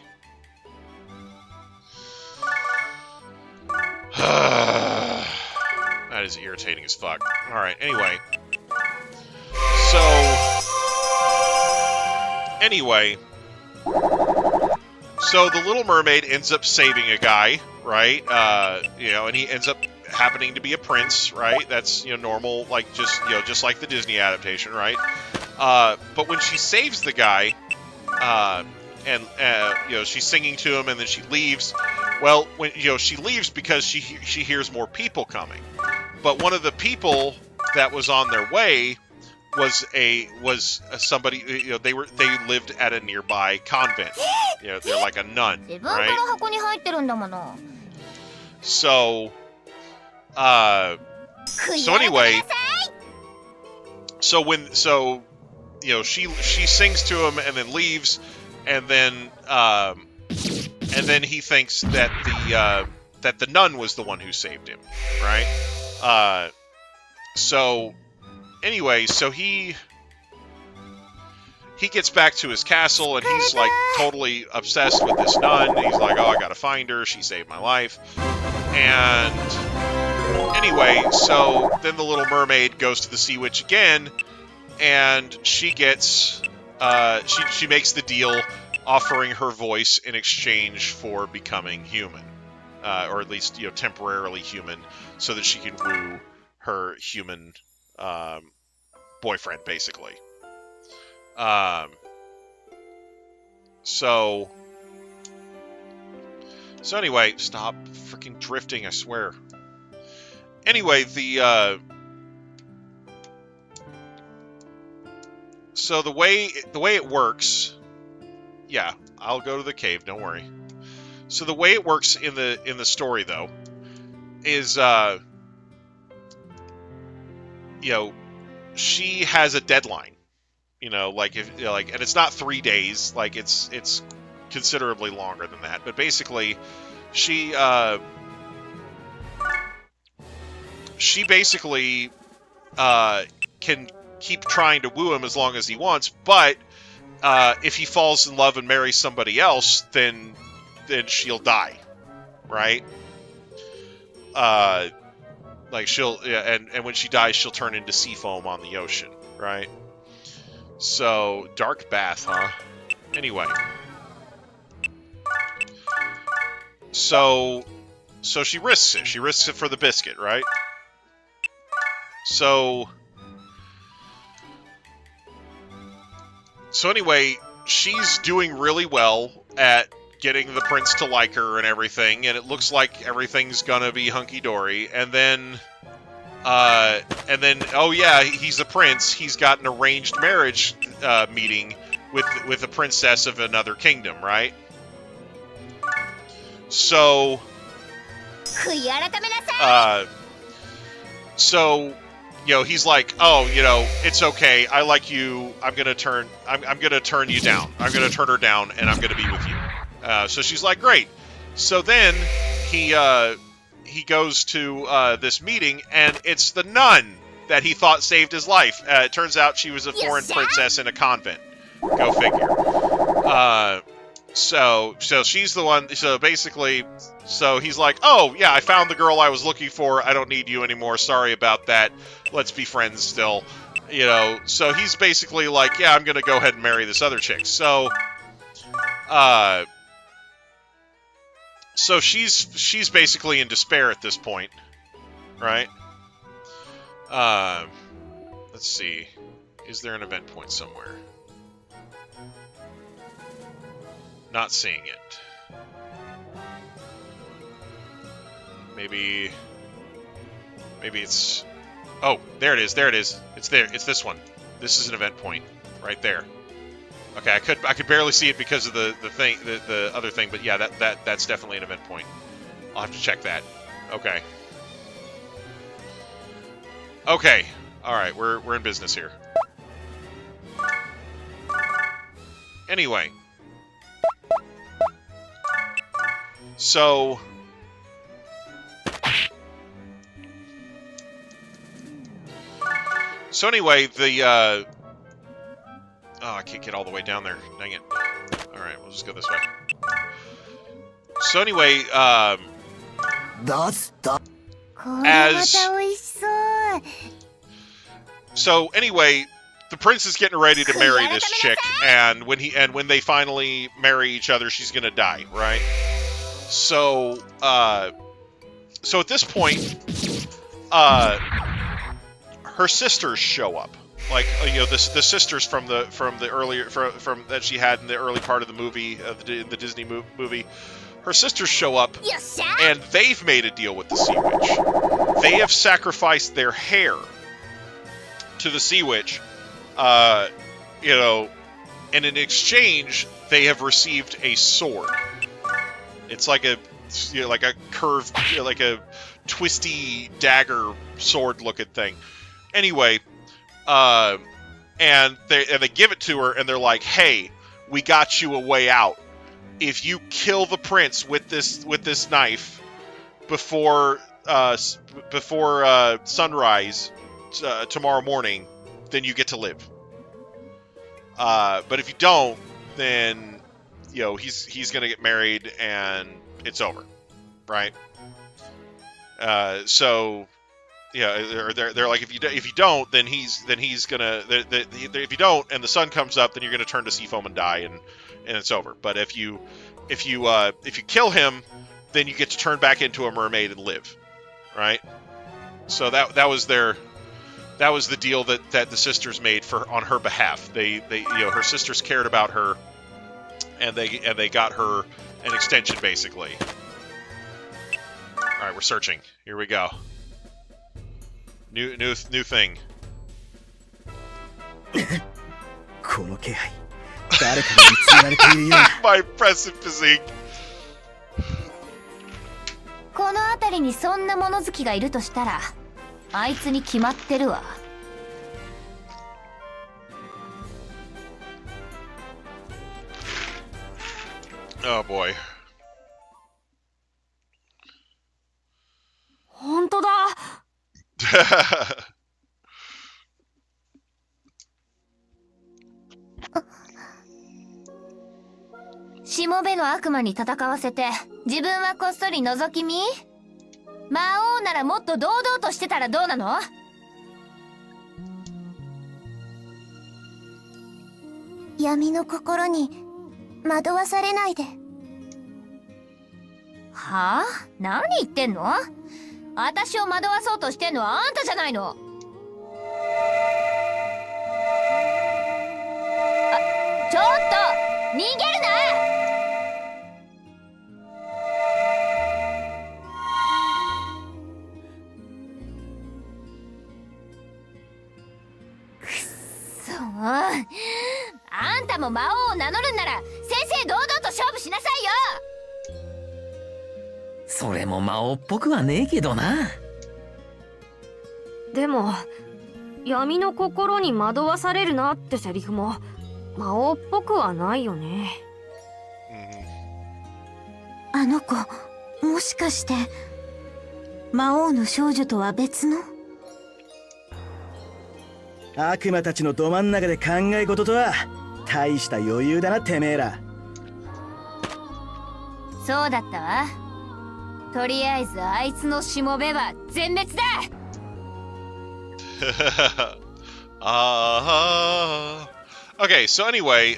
B: That is irritating as fuck. Alright, anyway. So the Little Mermaid ends up saving a guy, right? And he ends up happening to be a prince, right? That's, normal, like, just like the Disney adaptation, right? But when she saves the guy, and she's singing to him, and then she leaves. Well, when she leaves because she hears more people coming, but one of the people that was on their way was somebody. They lived at a nearby convent. They're like a nun, right? So anyway, she sings to him and then leaves, and then he thinks that the nun was the one who saved him, right? So he gets back to his castle, and he's like totally obsessed with this nun. He's like, oh, I gotta find her. She saved my life. And anyway, so then the Little Mermaid goes to the Sea Witch again, and she gets she makes the deal, offering her voice in exchange for becoming human, or at least temporarily human, so that she can woo her human boyfriend, basically. So anyway, stop freaking drifting, I swear. Anyway, so the way it works, yeah, I'll go to the cave, don't worry. So the way it works in the story, though, is she has a deadline. And it's not 3 days, like it's considerably longer than that. But basically, she she basically can keep trying to woo him as long as he wants, but if he falls in love and marries somebody else, then she'll die, right? Like and when she dies, she'll turn into sea foam on the ocean, right? So dark bath, huh? Anyway, so she risks it. She risks it for the biscuit, right? So anyway, she's doing really well at getting the prince to like her and everything, and it looks like everything's gonna be hunky-dory, and then, oh yeah, he's the prince, he's got an arranged marriage, meeting with a princess of another kingdom, right? So, he's like, oh, it's okay. I like you. I'm gonna turn you down. I'm gonna turn her down, and I'm gonna be with you. So she's like, great. So then he goes to this meeting, and it's the nun that he thought saved his life. It turns out she was a foreign princess in a convent. Go figure. So she's the one. So basically, he's like, oh yeah, I found the girl I was looking for. I don't need you anymore. Sorry about that. Let's be friends still. So he's basically like, yeah, I'm gonna go ahead and marry this other chick. So she's basically in despair at this point, right? Let's see. Is there an event point somewhere? Not seeing it. Maybe it's... Oh, there it is. It's there. It's this one. This is an event point. Right there. Okay, I could barely see it because of the thing, the other thing, but yeah, that's definitely an event point. I'll have to check that. Okay. Okay. Alright, we're in business here. Anyway. So anyway, the oh, I can't get all the way down there. Dang it. Alright, we'll just go this way. So anyway, the prince is getting ready to marry this chick, and when they finally marry each other, she's gonna die, right? So at this point, her sisters show up. Like, the sisters from the earlier from that she had in the early part of the movie, the Disney movie. Her sisters show up, and they've made a deal with the Sea Witch. They have sacrificed their hair to the Sea Witch, and in exchange, they have received a sword. It's like a curved, like a twisty dagger sword looking thing. Anyway, and they give it to her, and they're like, "Hey, we got you a way out. If you kill the prince with this knife before sunrise tomorrow morning, then you get to live. But if you don't, then he's gonna get married and it's over, right?" They're like, if you don't, then he's gonna. If you don't, and the sun comes up, then you're gonna turn to sea foam and die, and it's over. But if you kill him, then you get to turn back into a mermaid and live, right? So that was the deal that the sisters made on her behalf. They her sisters cared about her, and they got her an extension basically. All right, we're searching. Here we go. New thing. My impressive physique.
C: この辺りにそんな物好きがいるとしたら、あいつに決まってるわ。
B: Oh boy.
C: 本当だ。しもべの悪魔に戦わせて自分はこっそり覗き見。魔王ならもっと堂々としてたらどうなの？
D: 闇の心に惑わされないで。
C: はあ？何言ってんの？私を惑わそうとしてんのはあんたじゃないの。ちょっと逃げるな！あんたも魔王を名乗るんなら正々堂々と勝負しなさいよ。
E: それも魔王っぽくはねえけどな。
F: でも闇の心に惑わされるなってセリフも魔王っぽくはないよね。
D: あの子、もしかして魔王の少女とは別の？
G: 悪魔たちのど真ん中で考え事とは大した余裕だな、てめえら。
C: そうだったわ。とりあえずあいつのしもべは全滅だ。
B: Okay, so anyway,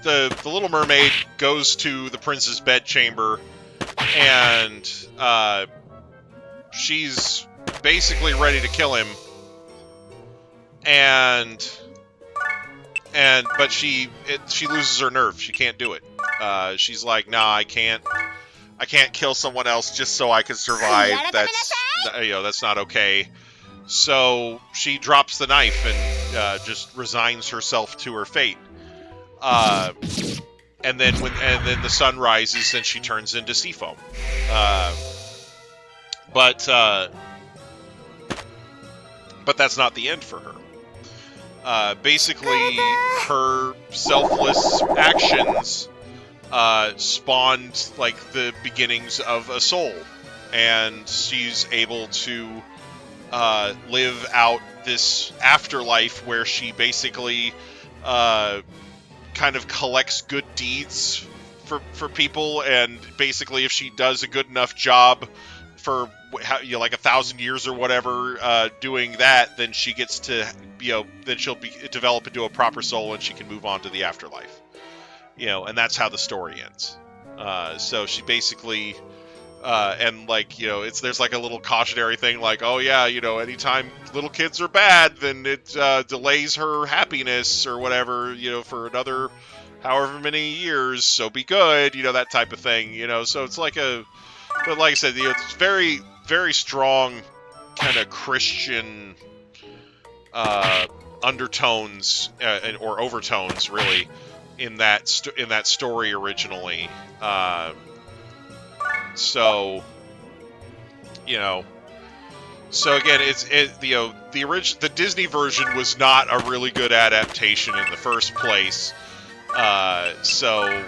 B: the Little Mermaid goes to the prince's bedchamber, and she's basically ready to kill him, but she loses her nerve. She can't do it. She's like, nah, I can't kill someone else just so I can survive. That's not okay. So she drops the knife and just resigns herself to her fate. And then the sun rises and she turns into sea foam. But that's not the end for her. Basically, her selfless actions spawned like the beginnings of a soul, and she's able to live out this afterlife where she basically kind of collects good deeds for people, and basically if she does a good enough job for like 1,000 years or whatever doing that, then she gets to then she'll develop into a proper soul and she can move on to the afterlife, and that's how the story ends. So she basically and like there's like a little cautionary thing like, oh yeah, anytime little kids are bad, then it delays her happiness or whatever, for another however many years, so be good, that type of thing, so it's like but like I said, it's very, very strong kind of Christian undertones or overtones, really, in that story originally. So again, the Disney version was not a really good adaptation in the first place. So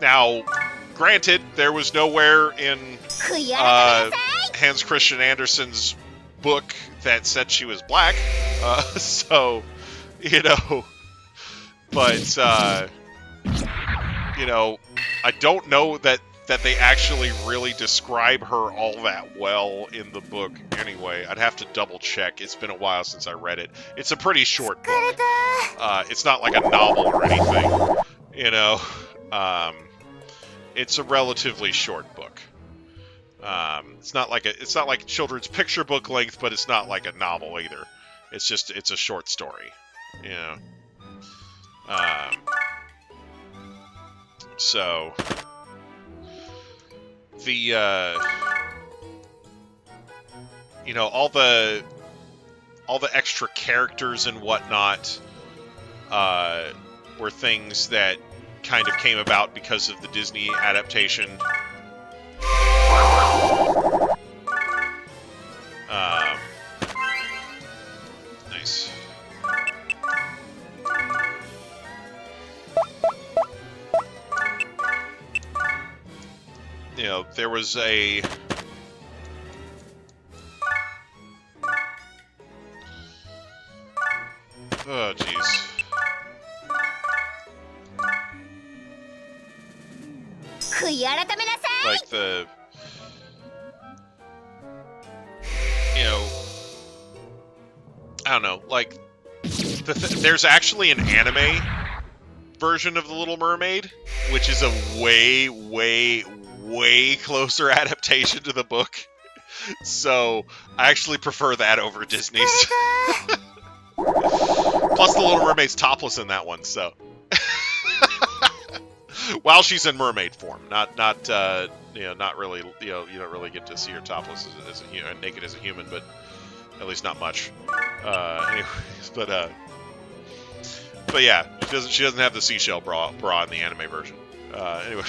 B: now, granted, there was nowhere in Hans Christian Andersen's book that said she was black, so but I don't know that they actually really describe her all that well in the book anyway. I'd have to double check. It's been a while since I read it. It's a pretty short book. It's not like a novel or anything, it's a relatively short book. It's not like children's picture book length, but it's not like a novel either. It's a short story, so the all the extra characters and whatnot were things that kind of came about because of the Disney adaptation. Nice. there was a... Oh, jeez. Like the... You know... I don't know, like... there's actually an anime version of The Little Mermaid, which is a way, way, way closer adaptation to the book. So, I actually prefer that over Disney's. Plus, The Little Mermaid's topless in that one, so... While she's in mermaid form, not you know, not really, you know, you don't really get to see her topless as a naked as a human, but at least not much. Anyways, but yeah, she doesn't have the seashell bra in the anime version. Anyway.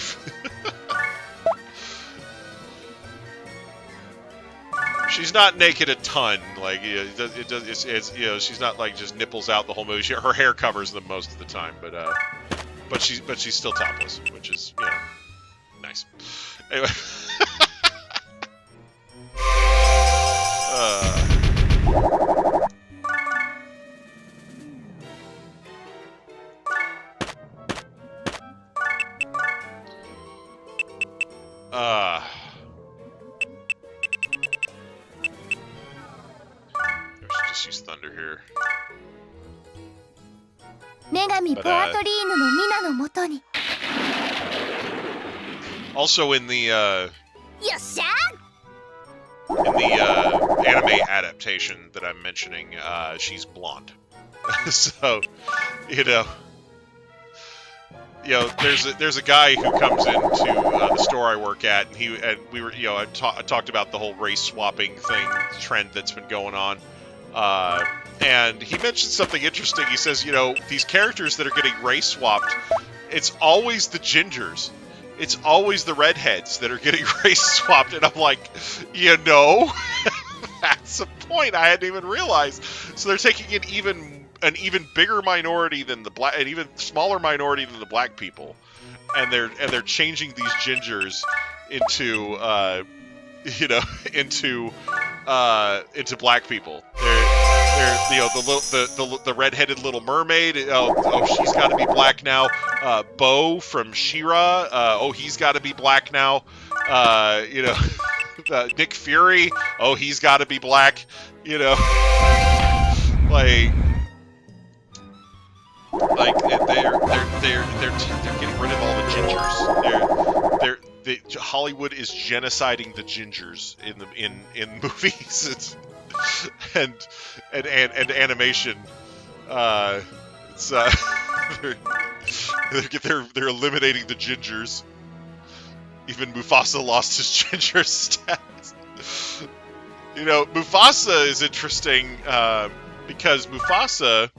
B: She's not naked a ton, like, you know, it's you know, she's not like just nipples out the whole movie. Her hair covers them most of the time, but she's still topless, which is, you know, nice. Anyway. I should just use thunder here. Also in the anime adaptation that I'm mentioning, she's blonde. So, you know, there's a guy who comes into the store I work at, and we were, you know, I talked about the whole race swapping trend that's been going on. And he mentioned something interesting. He says, you know, these characters that are getting race swapped, it's always the gingers. It's always the redheads that are getting race swapped. And I'm like, you know, that's the point. I hadn't even realized. So they're taking an even bigger minority than the black, an even smaller minority than the black people. And they're changing these gingers into, you know, into black people. They're you know, the redheaded Little Mermaid. Oh, she's got to be black now. Bo from She-Ra. Oh, he's got to be black now. You know, Nick Fury. Oh, he's got to be black. You know, like they're getting rid of all the gingers. Hollywood is genociding the gingers in movies and animation. It's they're eliminating the gingers. Even Mufasa lost his ginger status. You know, Mufasa is interesting because Mufasa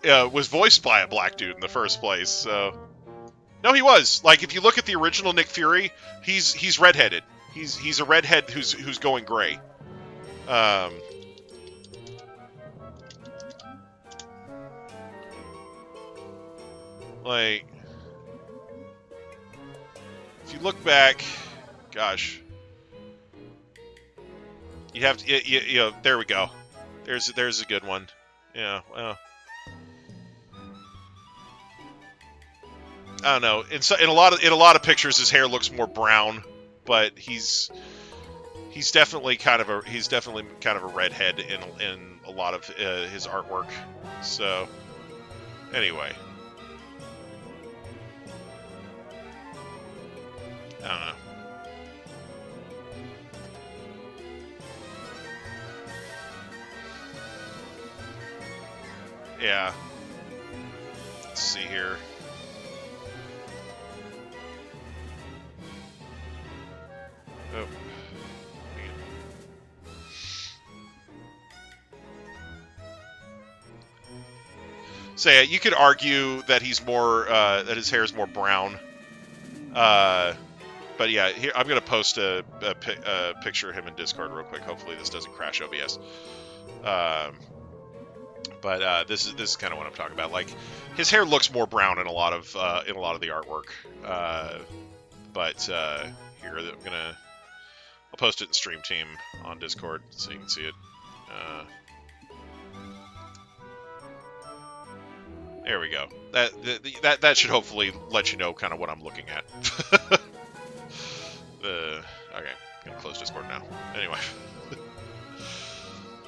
B: was voiced by a black dude in the first place. So. No, he was. Like, if you look at the original Nick Fury, he's redheaded. He's a redhead who's going gray. Like, if you look back, gosh, you have to, you know, there we go. There's a good one. Yeah, well. I don't know. In a lot of pictures, his hair looks more brown, but he's definitely kind of a redhead in a lot of his artwork. So anyway, I don't know. Yeah. Let's see here. Oh. So yeah, you could argue that he's more that his hair is more brown. But yeah, here I'm gonna post a picture of him in Discord real quick. Hopefully this doesn't crash OBS. But this is kind of what I'm talking about. Like, his hair looks more brown in a lot of the artwork. But here, I'll post it in Stream Team on Discord so you can see it. There we go. That should hopefully let you know kind of what I'm looking at. Okay, I'm gonna close Discord now. Anyway.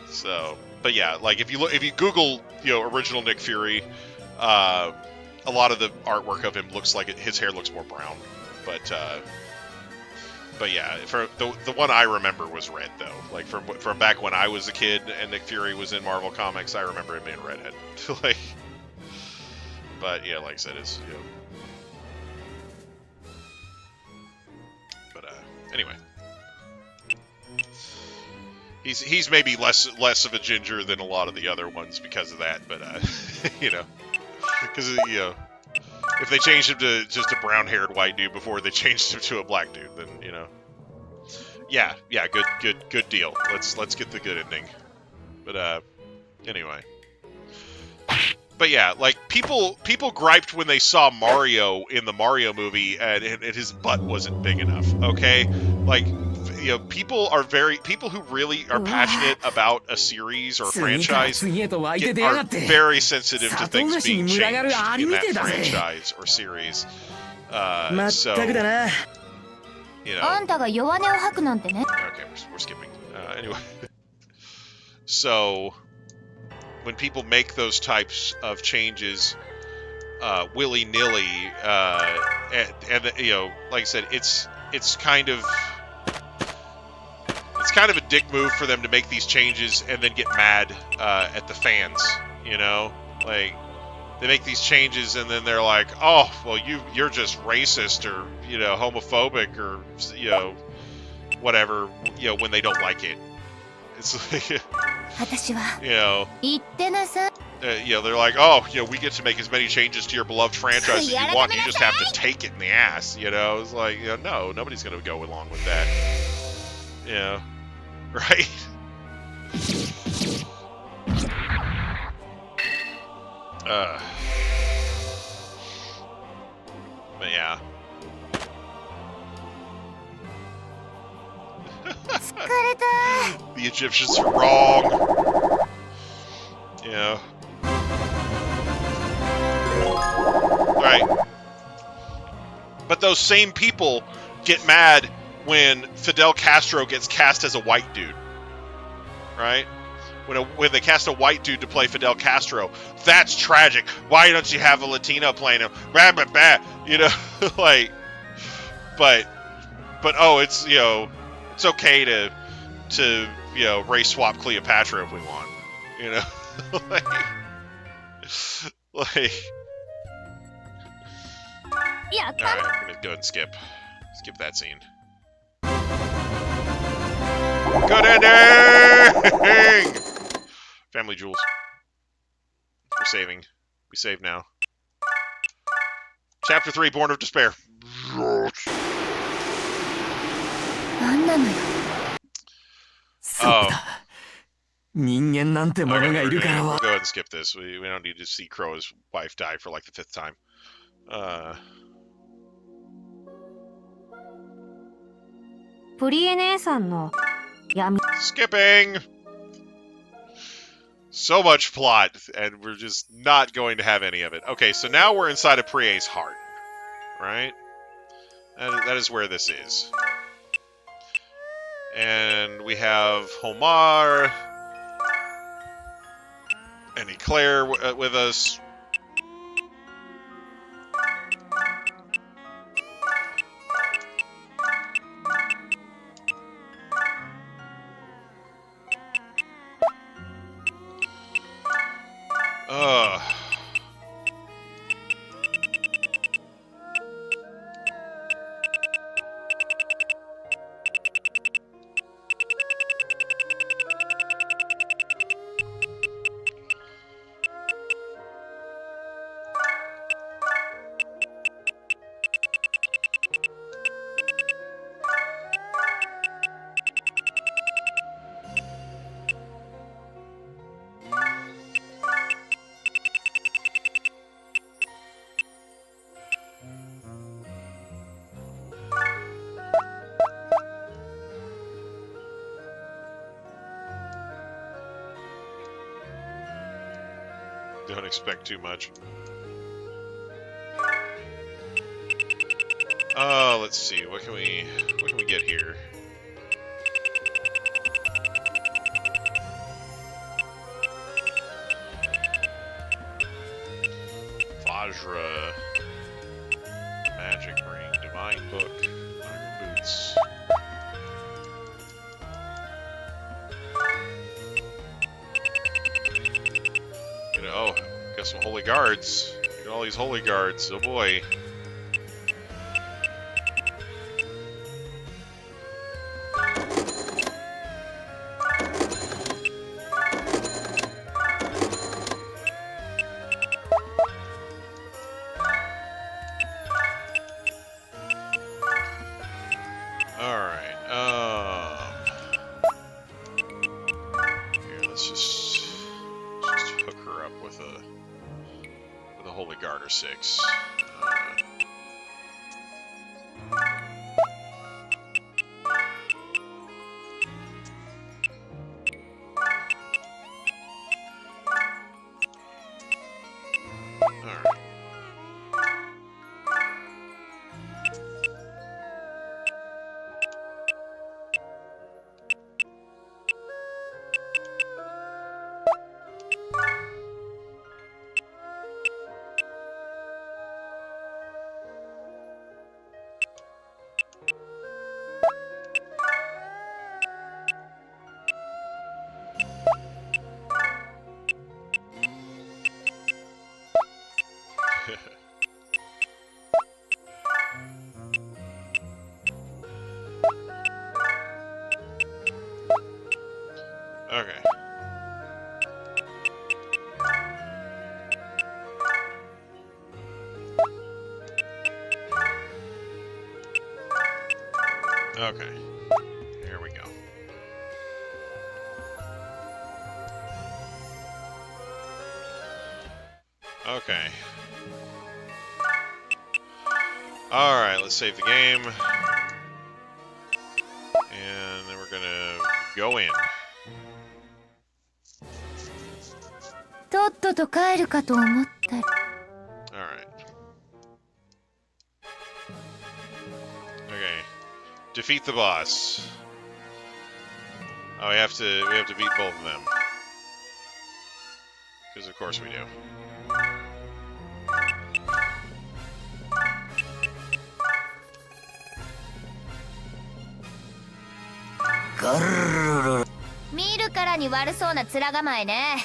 B: So, but yeah, like if you Google, original Nick Fury, a lot of the artwork of him looks like his hair looks more brown, but yeah, for the one I remember was red though. Like from back when I was a kid and Nick Fury was in Marvel Comics, I remember him being redhead. Like, but yeah, like I said, it's but anyway. He's maybe less of a ginger than a lot of the other ones because of that, but because if they changed him to just a brown-haired white dude before they changed him to a black dude, then yeah, good deal. Let's get the good ending. But anyway, but yeah, like people griped when they saw Mario in the Mario movie and his butt wasn't big enough. Okay, like. People who really are passionate about a series or a franchise are very sensitive to things being changed in that franchise or series. So, okay, we're skipping. Anyway, so when people make those types of changes willy-nilly, and like I said, it's kind of a dick move for them to make these changes and then get mad at the fans, like they make these changes and then they're like, oh, well, you're just racist or homophobic or whatever, when they don't like it. It's like, they're like, oh, we get to make as many changes to your beloved franchise as you want. You just have to take it in the ass, It's like, no, nobody's gonna go along with that. Right? But yeah. The Egyptians are wrong. Yeah. Right. But those same people get mad when Fidel Castro gets cast as a white dude, right? When they cast a white dude to play Fidel Castro, that's tragic. Why don't you have a Latino playing him? Like, but oh, it's it's okay to race swap Cleopatra if we want, like.
C: Yeah.
B: All right, I'm gonna go and skip that scene. Good ending! Family jewels. We're saving. We save now. Chapter 3, Born of Despair. Oh. Okay, we'll go ahead and skip this. We don't need to see Crowa's wife die for like the 5th time. Skipping! So much plot, and we're just not going to have any of it. Okay, so now we're inside of Prier's heart. Right? That is where this is. And we have Homar and Eclair with us. Don't expect too much. Let's see. What can we get here? Vajra, Magic Ring, Divine Book, Iron Boots. Oh, got some Holy Guards. Got all these Holy Guards. Oh boy. Okay. Okay. Here we go. Okay. Alright, let's save the game. And then we're gonna go in.
C: とっとと帰るかと思ったら。
B: Alright. Okay. Defeat the boss. Oh, we have to beat both of them. Because of course we do.
E: Grrrr.
C: 見るからに悪そうな面構えね。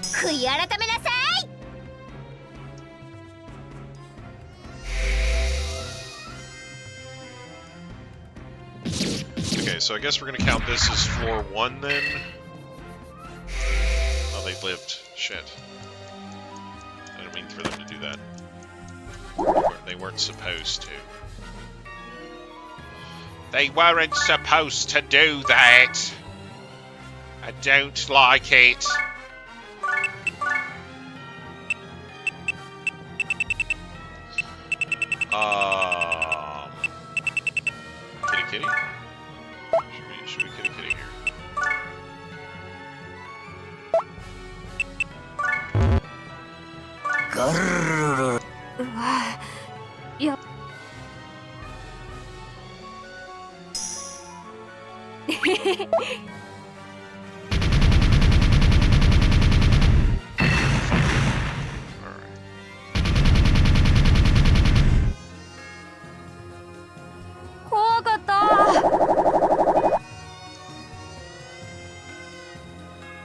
C: 悔い改めなさい。
B: Okay, so I guess we're gonna count this as floor 1 then. Oh, they lived. Shit. I didn't mean for them to do that. They weren't supposed to. They weren't supposed to do that. I don't like it. Kitty kitty? Should we kitty kitty here?
E: Grrrr.
F: うわいや怖かった。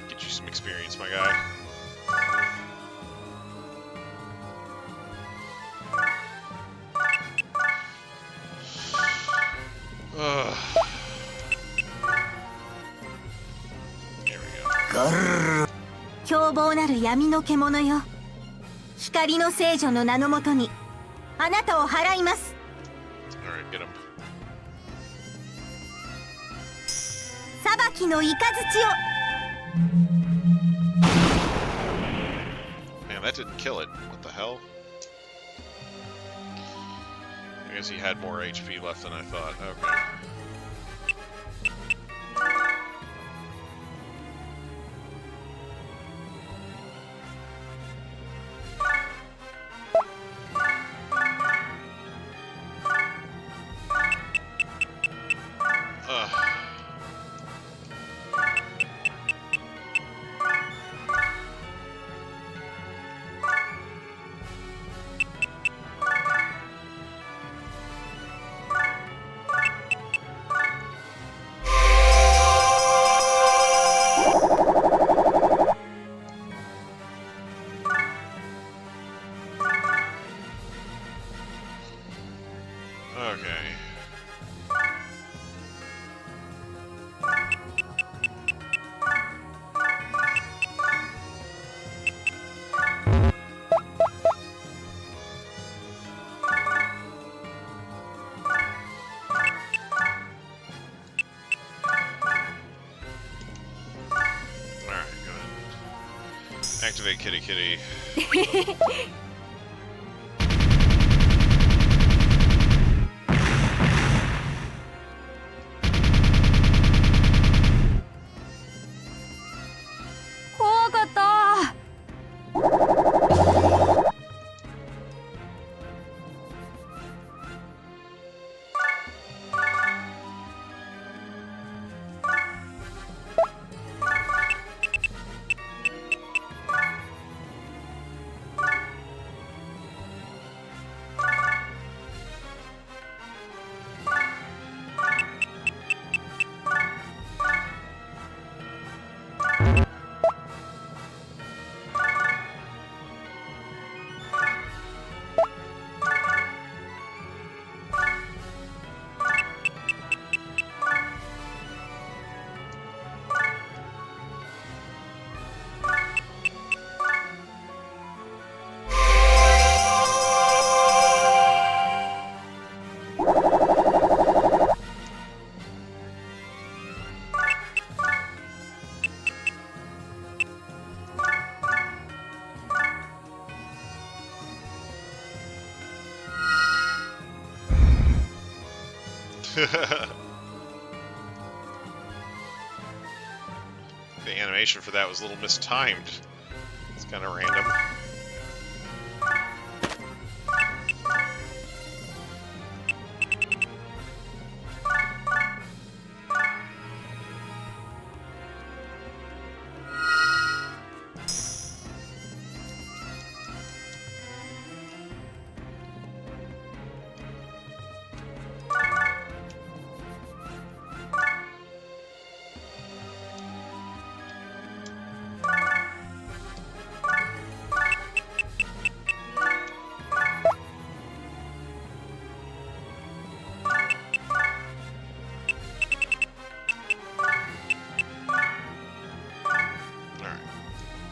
B: Get you some experience, my guy. There we go.
E: Grrrr.
D: 凶暴なる闇の獣よ、光の聖女の名のもとにあなたを払います。
B: Alright, get him.
D: 裁きの雷を。
B: Man, that didn't kill it. What the hell? I guess he had more HP left than I thought. Okay. Okay. Alright, go ahead. Activate Kitty Kitty.
F: 怖かった。The animation for that was a little mistimed. It's kind of random. Alright.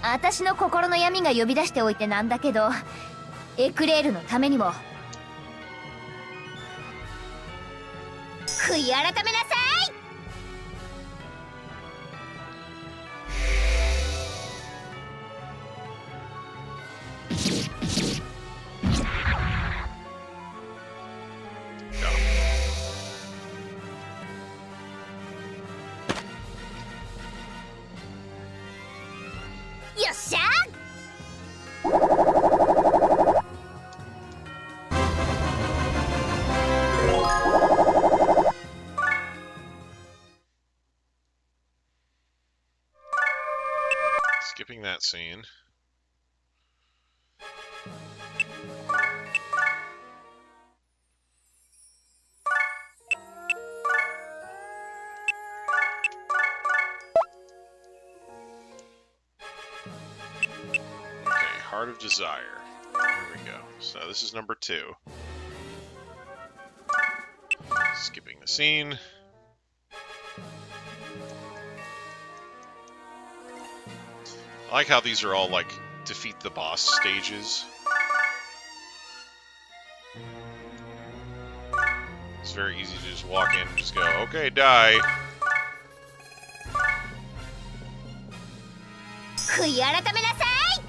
C: 私の心の闇が呼び出しておいてなんだけど、エクレールのためにも悔い改めなさい。よっしゃ
B: Skipping that scene. Okay, Heart of Desire. Here we go. So this is number 2. Skipping the scene. I like how these are all like defeat the boss stages. It's very easy to just walk in and just go, okay, die.
C: 悔い改めなさい。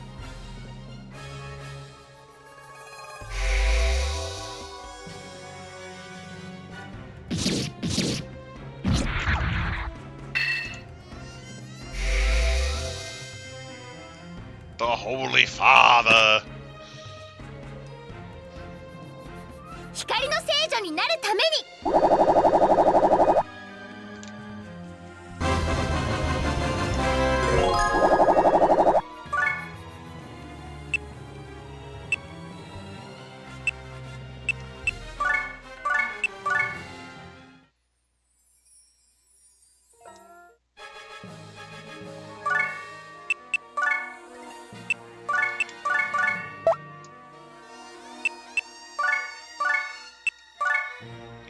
B: The Holy Father.
C: 光の聖女になるために。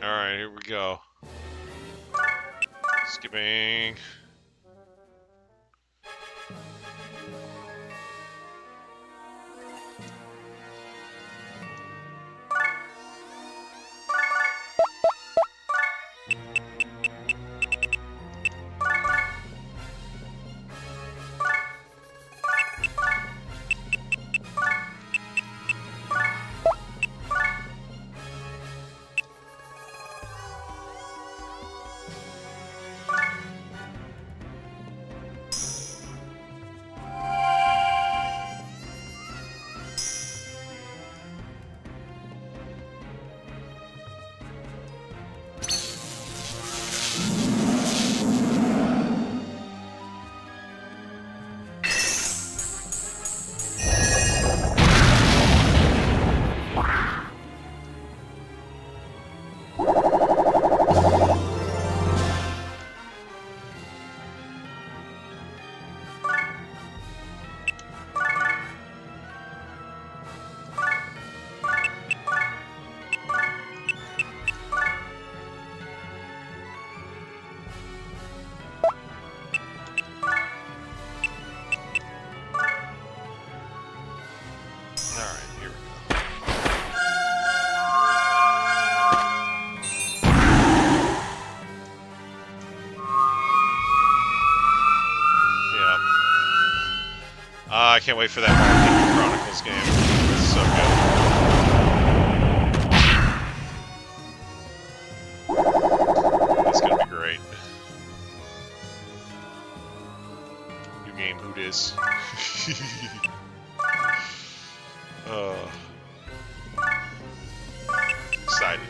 B: Alright, here we go. Skipping. I can't wait for that Marvel Chronicles game. It's so good. It's gonna be great. New game, who dis? Excited.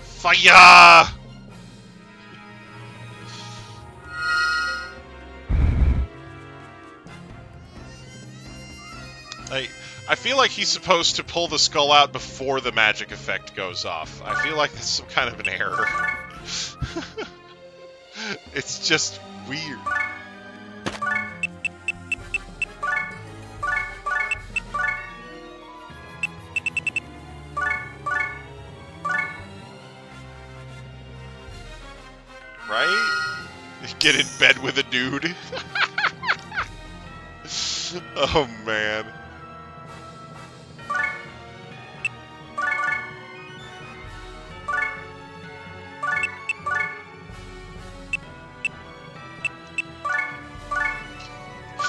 B: Fire! I feel like he's supposed to pull the skull out before the magic effect goes off. I feel like that's some kind of an error. It's just weird. Right? Get in bed with a dude. Oh man.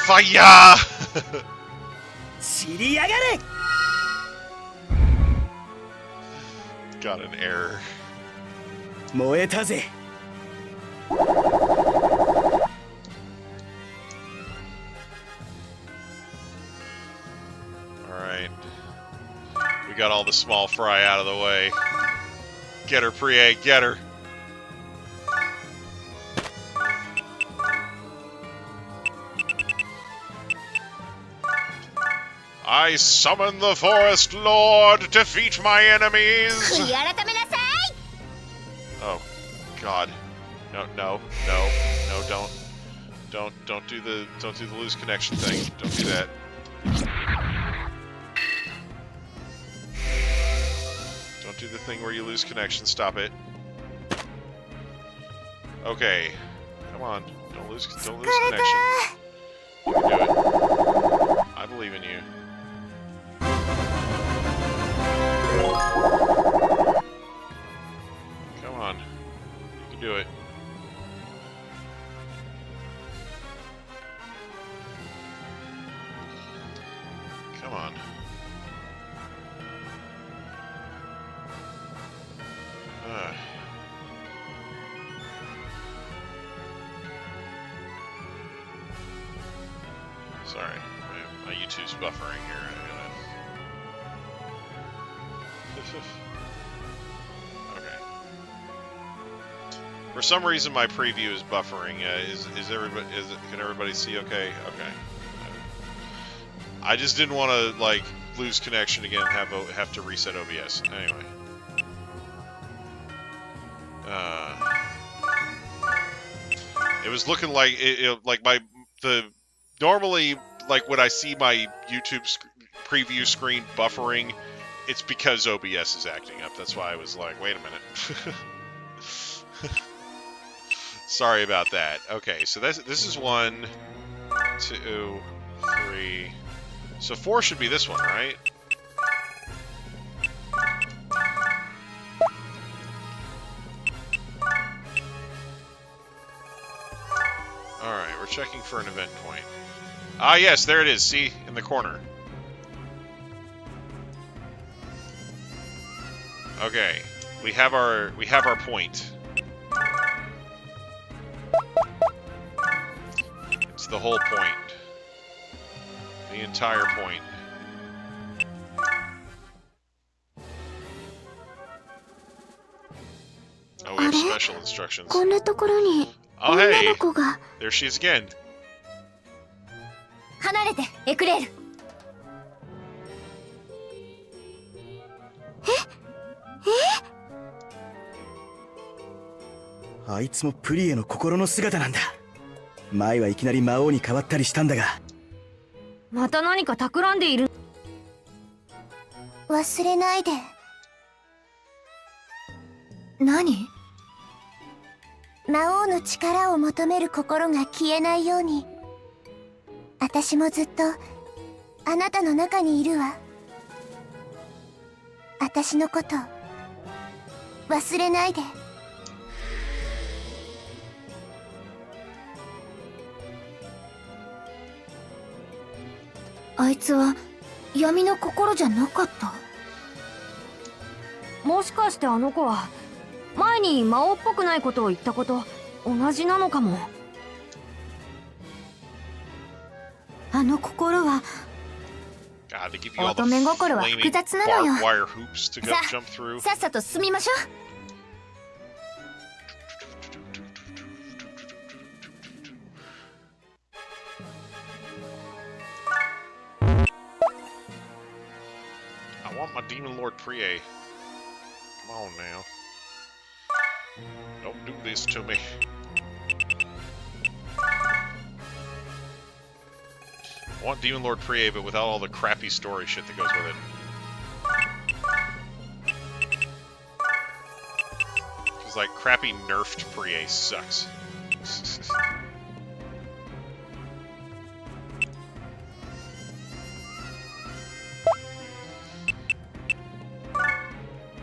B: Fire!
G: 散りやがれ
B: Got an error.
G: 燃えたぜ
B: Alright. We got all the small fry out of the way. Get her, Prier, get her. I summon the Forest Lord, defeat my enemies!
C: 悔い改めなさい
B: Oh, God. No, don't do the loose connection thing. Don't do that. Don't do the thing where you lose connection. Stop it. Okay. Come on. Don't lose connection. You can do it. I believe in you. Come on. You can do it. Come on. Sorry, my YouTube's buffering here. Okay. For some reason, my preview is buffering. Can everybody see? Okay. Okay. I just didn't want to like lose connection again and have to reset OBS. Anyway. It was looking like normally, like when I see my YouTube preview screen buffering, it's because OBS is acting up. That's why I was like, wait a minute. Sorry about that. Okay, so this is 1, 2, 3. So 4 should be this one, right? Alright, we're checking for an event point. Ah, yes, there it is. See? In the corner. Okay. We have our point. It's the whole point. The entire point. Oh, we have special instructions.
D: こんなところに
B: Oh,
D: 女
B: hey!
D: の子が
B: There she is again.
C: 離れてエクレール。
G: あいつもプリエの心の姿なんだ。前はいきなり魔王に変わったりしたんだが。
F: また何か企んでいる。
D: 忘れないで。
C: 何？
D: 魔王の力を求める心が消えないように。私もずっとあなたの中にいるわ。私のこと忘れないで。
C: あいつは闇の心じゃなかった？
F: もしかしてあの子は前に魔王っぽくないことを言ったこと同じなのかも。
D: あの心は
B: God, they give you all the
C: 乙女心は
B: flaming
C: 複雑なのよ。
B: barbed wire hoops to go
C: さ
B: jump through.
C: さっさと進みましょう。
B: I want my Demon Lord Prier. Come on now. Don't do this to me. I want Demon Lord Prier, but without all the crappy story shit that goes with it. Because, like, crappy nerfed Prier sucks.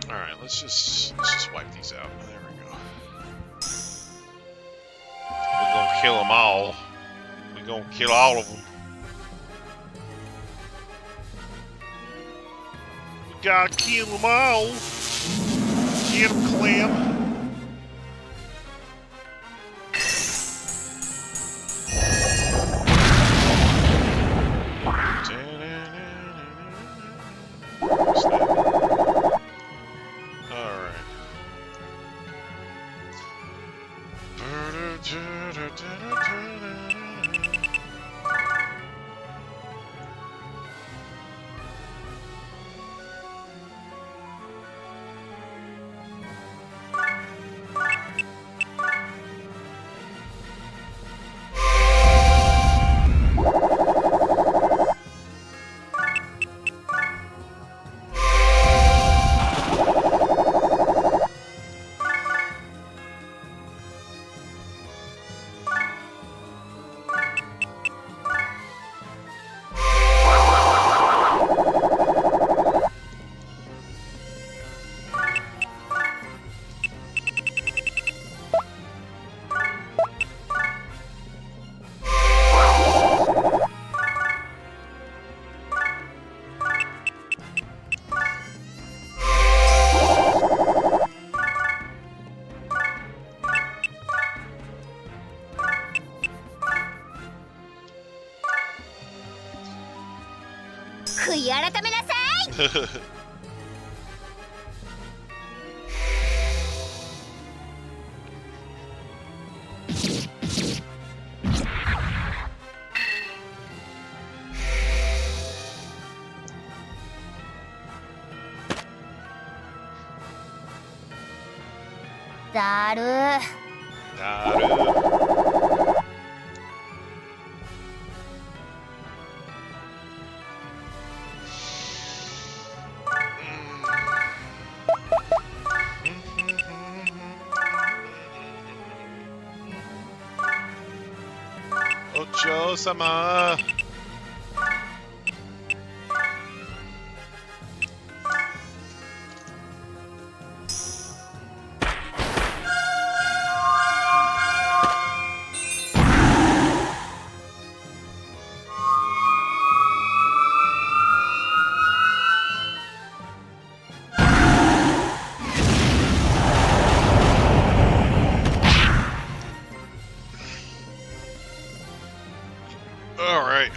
B: Alright, let's just wipe these out. There we go. We're gonna kill them all. We're gonna kill all of them. We gotta kill them all. Get them, Clem.
C: だるー。
B: だる。様。All right.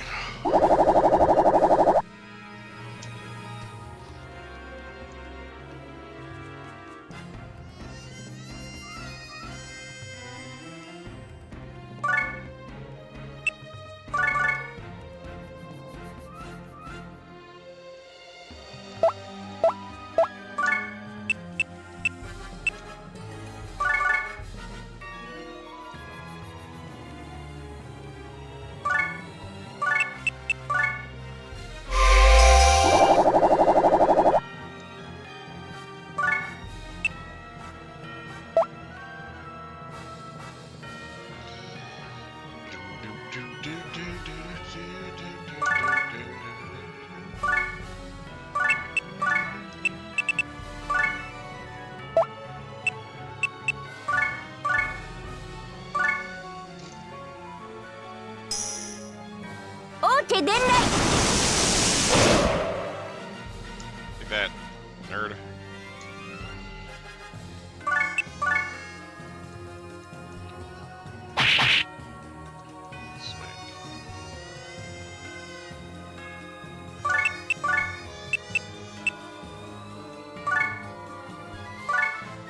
F: OK 伝来。
B: Take that, nerd. Smack.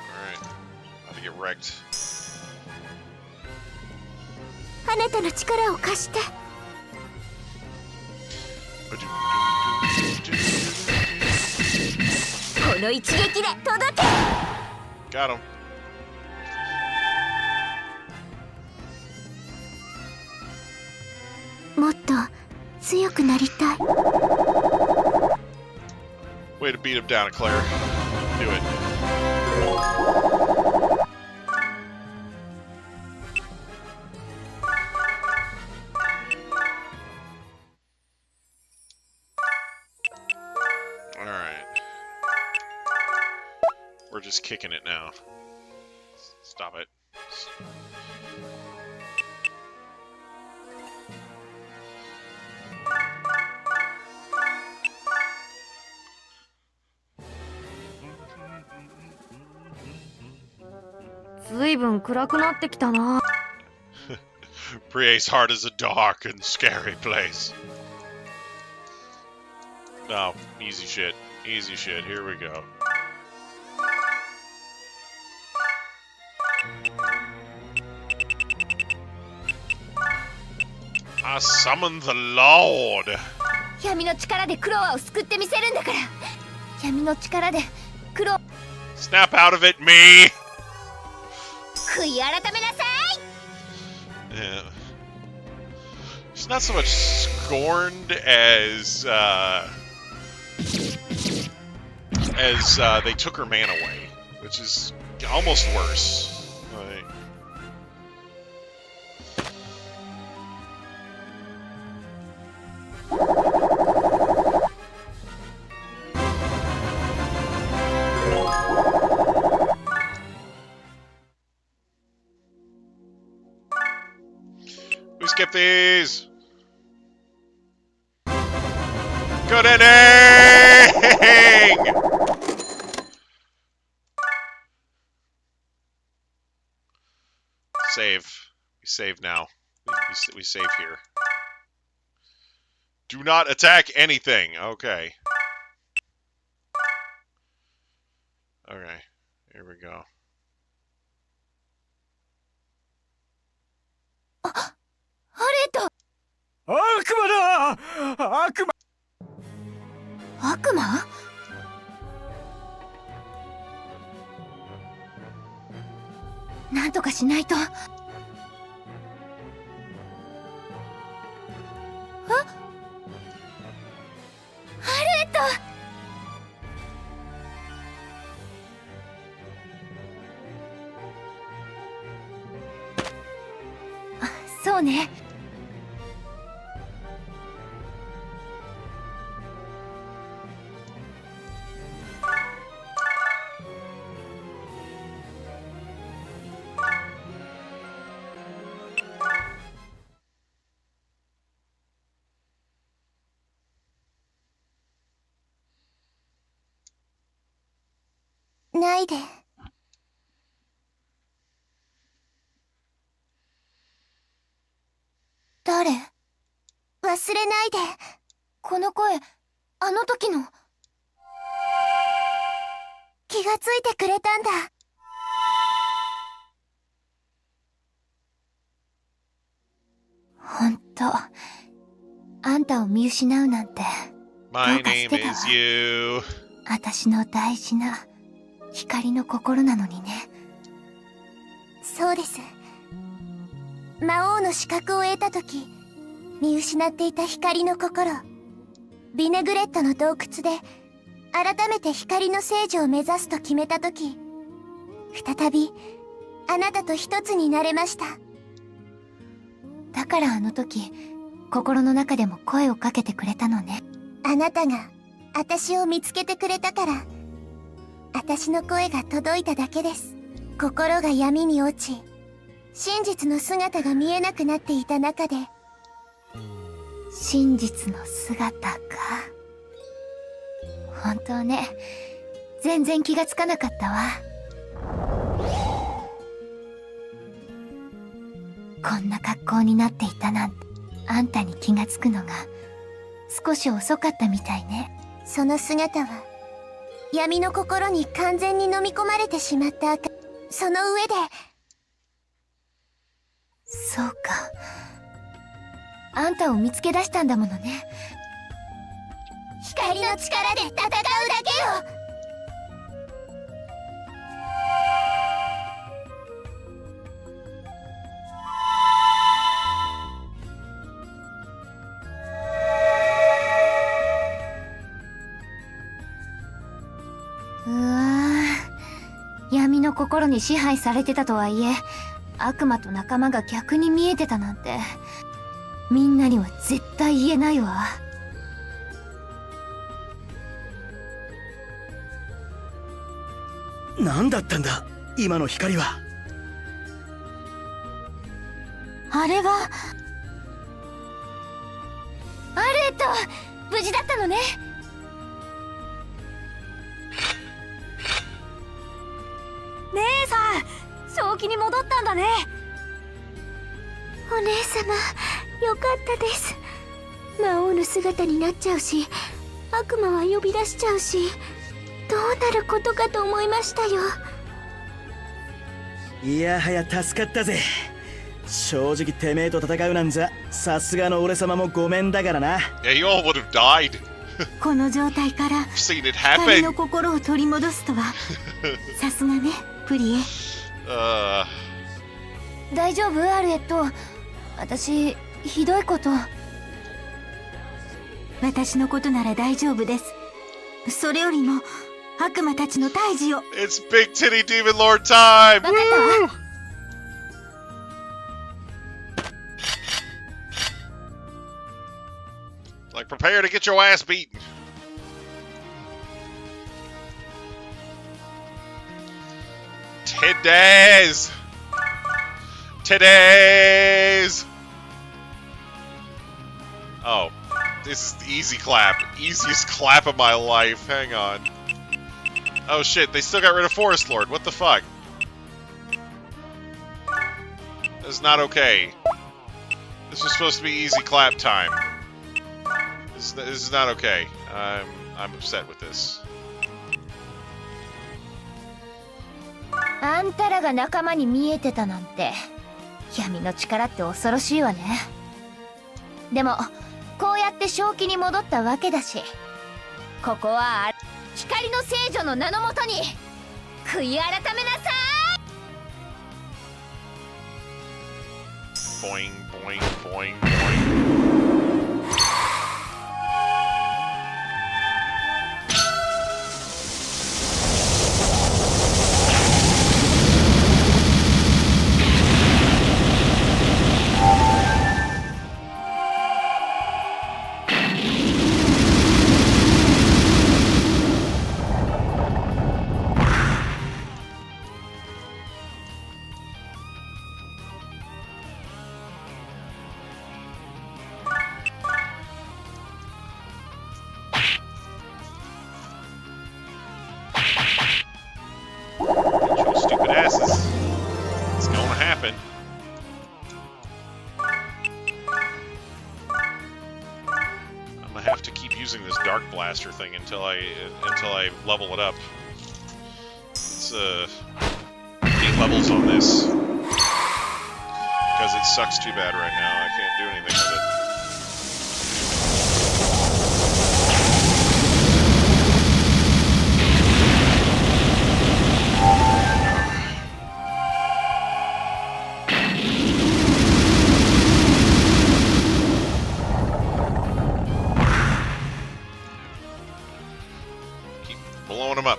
B: Alright. About to get wrecked.
D: あなたの力を貸して。この一撃で届け。
B: Got him.
D: もっと強くなりたい。
B: Way to beat him down, Claire. Do it. Alright. We're just kicking it now. Stop it. Prier's heart is a dark and scary place. No, easy shit. Easy shit. Here we go. I summon the Lord.
C: 闇の力でクロワを救ってみせるんだから。闇の力でクロ。
B: Snap out of it, me.
C: 悔い改めなさい。
B: Yeah. She's not so much scorned as they took her man away, which is almost worse. Like, we skip these. Good ending! Save. We save now. We save here. Do not attack anything. Okay. Okay. Here we go.
C: あれと
G: 悪魔だ。悪魔。
C: 悪魔？なんとかしないと。あ？ハレット。そうね。
D: ないで。
C: 誰？
D: 忘れないで。
C: この声、あの時の。
D: 気がついてくれたんだ。
C: ほんと、あんたを見失うなんて。
B: My
C: どうかし
B: name
C: てたわ。
B: is you.
C: 私の大事な光の心なのにね。
D: そうです。魔王の資格を得た時、見失っていた光の心、ビネグレットの洞窟で改めて光の聖女を目指すと決めた時、再びあなたと一つになれました。
C: だからあの時、心の中でも声をかけてくれたのね。
D: あなたが私を見つけてくれたから、私の声が届いただけです。心が闇に落ち、真実の姿が見えなくなっていた中で。
C: 真実の姿か。本当ね、全然気がつかなかったわ。こんな格好になっていたなんて、あんたに気がつくのが少し遅かったみたいね。
D: その姿は闇の心に完全に飲み込まれてしまった赤。その上で。
C: そうか、あんたを見つけ出したんだものね。
D: 光の力で戦うだけよ。
C: うわぁ、闇の心に支配されてたとはいえ、悪魔と仲間が逆に見えてたなんて、みんなには絶対言えないわ。
G: 何だったんだ今の光は。
C: あれはアルエット、無事だったのね。
F: 姉さん、正気に戻ったんだね。
D: お姉様、よかったです。魔王の姿になっちゃうし、悪魔は呼び出しちゃうし、どうなることかと思いましたよ。
G: いやはや助かったぜ。正直てめえと戦うなんざ、さすがの俺様もごめんだからな。
B: Yeah, you all would have died.
D: この状態から
B: Seen it
D: 光
B: happen.
D: の心を取り戻すとはさすがね、プリエ。
C: 大丈夫アルエット、私ひどいこと。
D: 私のことなら大丈夫です。それよりも悪魔たちの退治を。
B: It's Big Titty Demon Lord time.
C: 分かったわ。
B: Like, prepare to get your ass beaten. Today's. Oh, this is the easy clap. Easiest clap of my life. Hang on. Oh shit, they still got rid of Forest Lord. What the fuck? This is not okay. This was supposed to be easy clap time. This is not okay. I'm upset with this.
C: あんたらが仲間に見えてたなんて、闇の力って恐ろしいわね。でもこうやって正気に戻ったわけだし、ここは光の聖女の名のもとに悔い改めなさい。
B: Boing, boing, boing, boing. master thing until I level it up. It's 8 levels on this because it sucks too bad right now. I can't do anything with it. Blowing them up.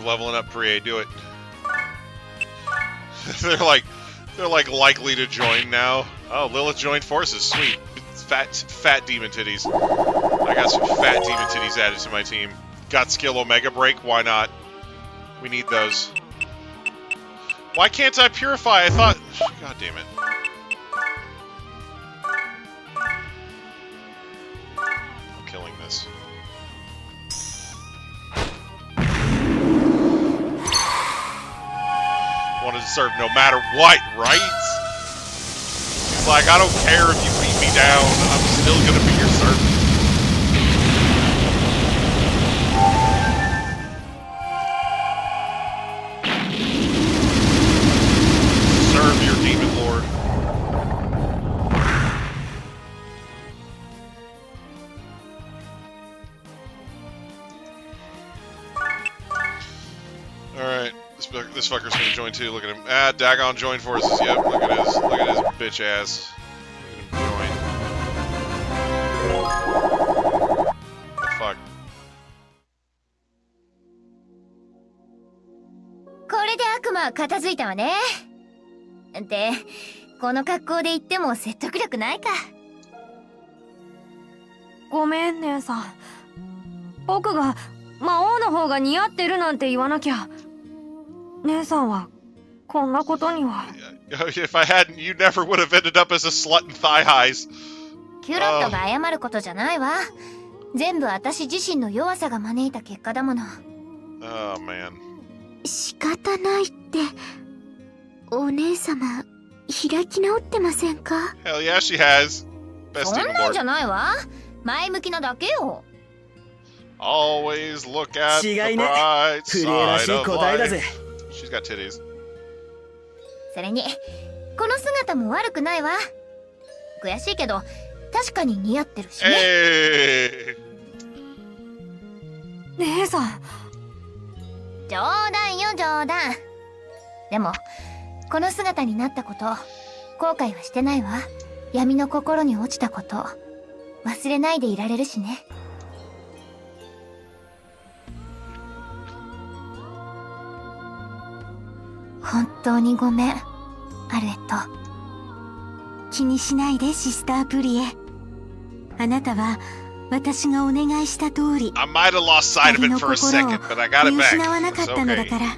B: Leveling up Prier, do it. they're like likely to join now. Oh, Lilith joined forces. Sweet. Fat demon titties. I got some fat demon titties added to my team. Got skill Omega Break, why not? We need those. Why can't I purify? I thought, god damn it. I'm killing this. Wanted to serve no matter what, right? He's like, I don't care if you beat me down, I'm still gonna be your servant. Serve your demon lord. Alright. This fucker's gonna join too. Look at him. Ah, Dagon joined forces. Yep. Look at his bitch ass. Look at him join. The fuck.
C: これで悪魔は片付いたわね。で、この格好で言っても説得力ないか。
F: ごめん姉さん。僕が魔王の方が似合ってるなんて言わなきゃ。姉さんはこんなことには。
B: If I hadn't, you never would have ended up as a slut in thigh highs.
C: キュロットが謝ることじゃないわ。全部私自身の弱さが招いた結果だもの。
B: Oh man.
D: 仕方ないって。お姉様、開き直ってませんか？
B: Hell yeah, she has. Best
C: そん
B: demon
C: なんじゃ
B: lord.
C: ないわ。前向きなだけよ。
B: Always look at the
G: 違いね。
B: bright
G: プリエらし
B: side
G: い
B: of
G: 答えだぜ。
B: life. She's got titties.
C: それに、この姿も悪くないわ。悔しいけど、確かに似合ってるしね。
B: Hey.
F: 姉さん。
C: 冗談よ、冗談。でも、この姿になったこと、後悔はしてないわ。闇の心に落ちたこと、忘れないでいられるしね。本当にごめん、アルエット。
D: 気にしないで、シスタープリエ。あなたは私がお願いした通り、
B: I might have lost sight of it for a second, but I got it
D: 見
B: back.
D: 失わなか
B: It's
D: ったのだ
B: okay.
D: から。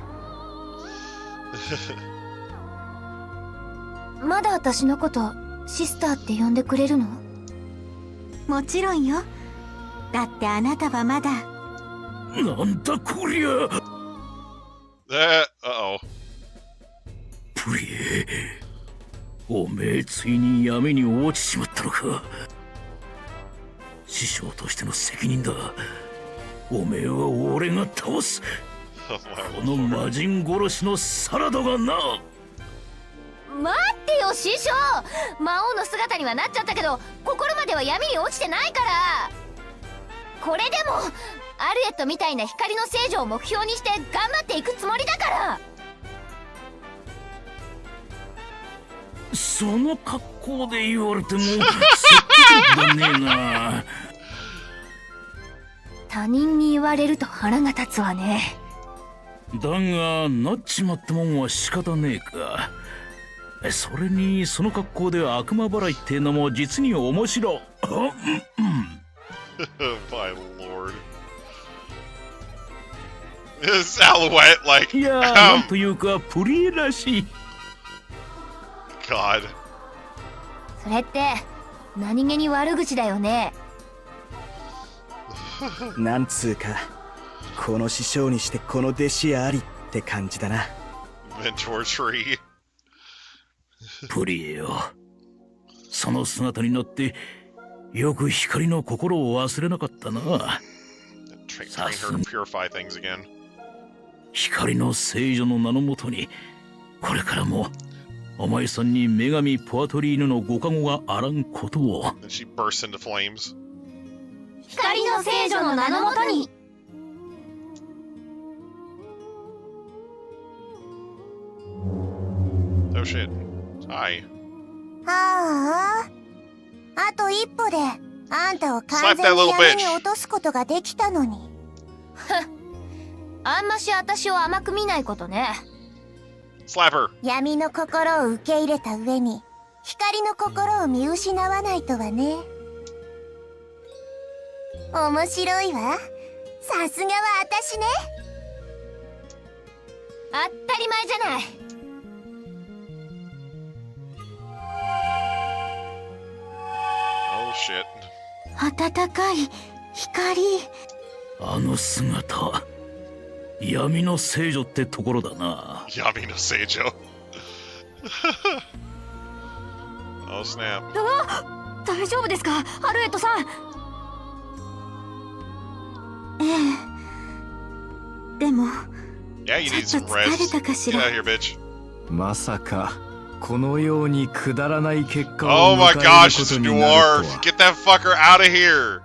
C: まだ私のことシスターって呼んでくれるの？
D: もちろんよ。だってあなたはまだ。
E: なんだこりゃ。
B: Uh-oh.
E: プリエ、おめえついに闇に落ちちまったのか。師匠としての責任だ。おめえは俺が倒す。この魔人殺しのサラダがな。
C: 待っててよ師匠。魔王の姿にはなっちゃったけど心までは闇に落ちてないから。これでもアルエットみたいな光の聖女を目標にして頑張っていくつもりだから。
E: その格好で言われても説得力がねえな。
C: 他人に言われると腹が立つわね。
E: だがなっちまったもんは仕方ねえか。それにその格好で悪魔払いってのも実に面白。
B: My lord. This Alouette, like,
E: いやなんというかプリエらしい。
B: God.
C: それって何気に悪口だよね。
G: なんつうかこの師匠にしてこの弟子ありって感じだな。
B: Mentor tree.
E: プリエよ、その姿になってよく光の心を忘れなかったな。
B: Train her to purify things again.
E: 光の聖女の名のもとにこれからもお前さんに女神ポアトリーヌのご加護があらんことを。
B: And she bursts into flames.
C: 光の聖女の名のもとに。
B: Oh shit. Hi.
D: ああ、あと一歩であんたを完
B: Slap
D: 全
B: that
D: に
B: little
D: 闇に
B: bitch.
D: 落とすことができたのに。
C: あんまし私を甘く見ないことね。
B: Slap her.
D: 闇の心を受け入れた上に光の心を見失わないとはね。面白いわ。さすがは私ね。
C: 当たり前じゃない。
B: Oh shit.
D: 暖かい光。
E: あの姿、闇の聖女ってところだな。
B: Yami no Seijo. Oh snap.
F: 大丈夫ですかアルエットさん。
D: ええ。でも
B: Yeah, you need some
D: ちょっと疲れ
B: rest.
D: たかし
B: Get
D: ら。
B: out of here, bitch.
H: まさかこのようにくだらない結果
B: Oh
H: を迎
B: my
H: える
B: gosh,
H: こ
B: it's
H: と
B: a
H: にな
B: dwarf.
H: るとは。
B: Get that fucker out of here.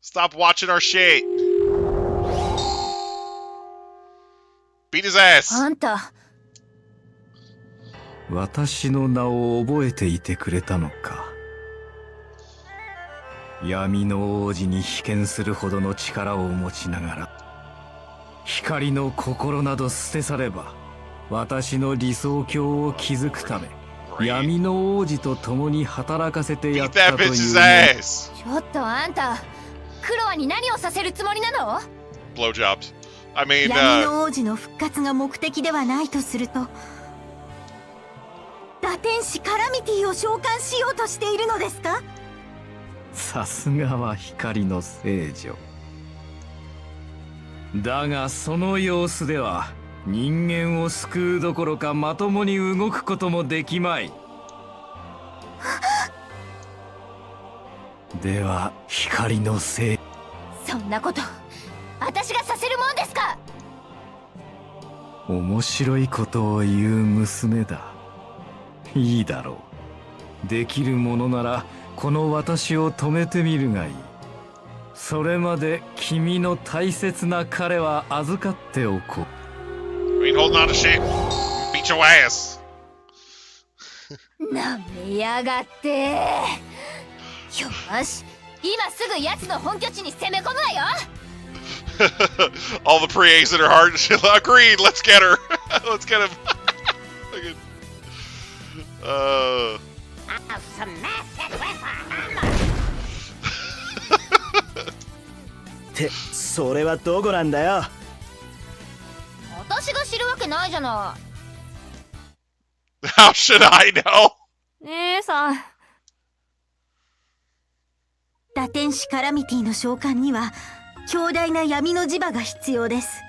B: Stop watching our shit. Beat his ass.
C: あんた
H: 私の名を覚えていてくれたのか。闇の王子に被験するほどの力を持ちながら光の心など捨て去れば私の理想郷を築くため闇の王子と共に働かせてや
B: Beat
H: った
B: that
H: という
B: bitch's
H: ね。
B: ass.
C: ちょっとあんたクロワに何をさせるつもりなの？
B: Blowjobs. I mean,
D: 闇の王子の復活が目的ではないとすると、打天使カラミティを召喚しようとしているのですか？
H: さすがは光の聖女だが、その様子では人間を救うどころかまともに動くこともできまい。では光の聖
C: そんなこと私がさせるもんですか？
H: 面白いことを言う娘だ。いいだろう。できるものならこの私を止めてみるがいい。それまで君の大切な彼は預かっておこう。
B: I mean, holding on to shit. Beat your ass.
C: なめやがって。よし今すぐ奴の本拠地に攻め込むわよ。
B: All the Priers in her heart. Agreed. Let's get her. Let's get him. Fucking,
G: ってそれはどこなんだよ。
C: 私が知るわけないじゃない。
B: How should I know?
F: 姉さん。
D: 打天使カラミティの召喚には強大な闇の磁場が必要です。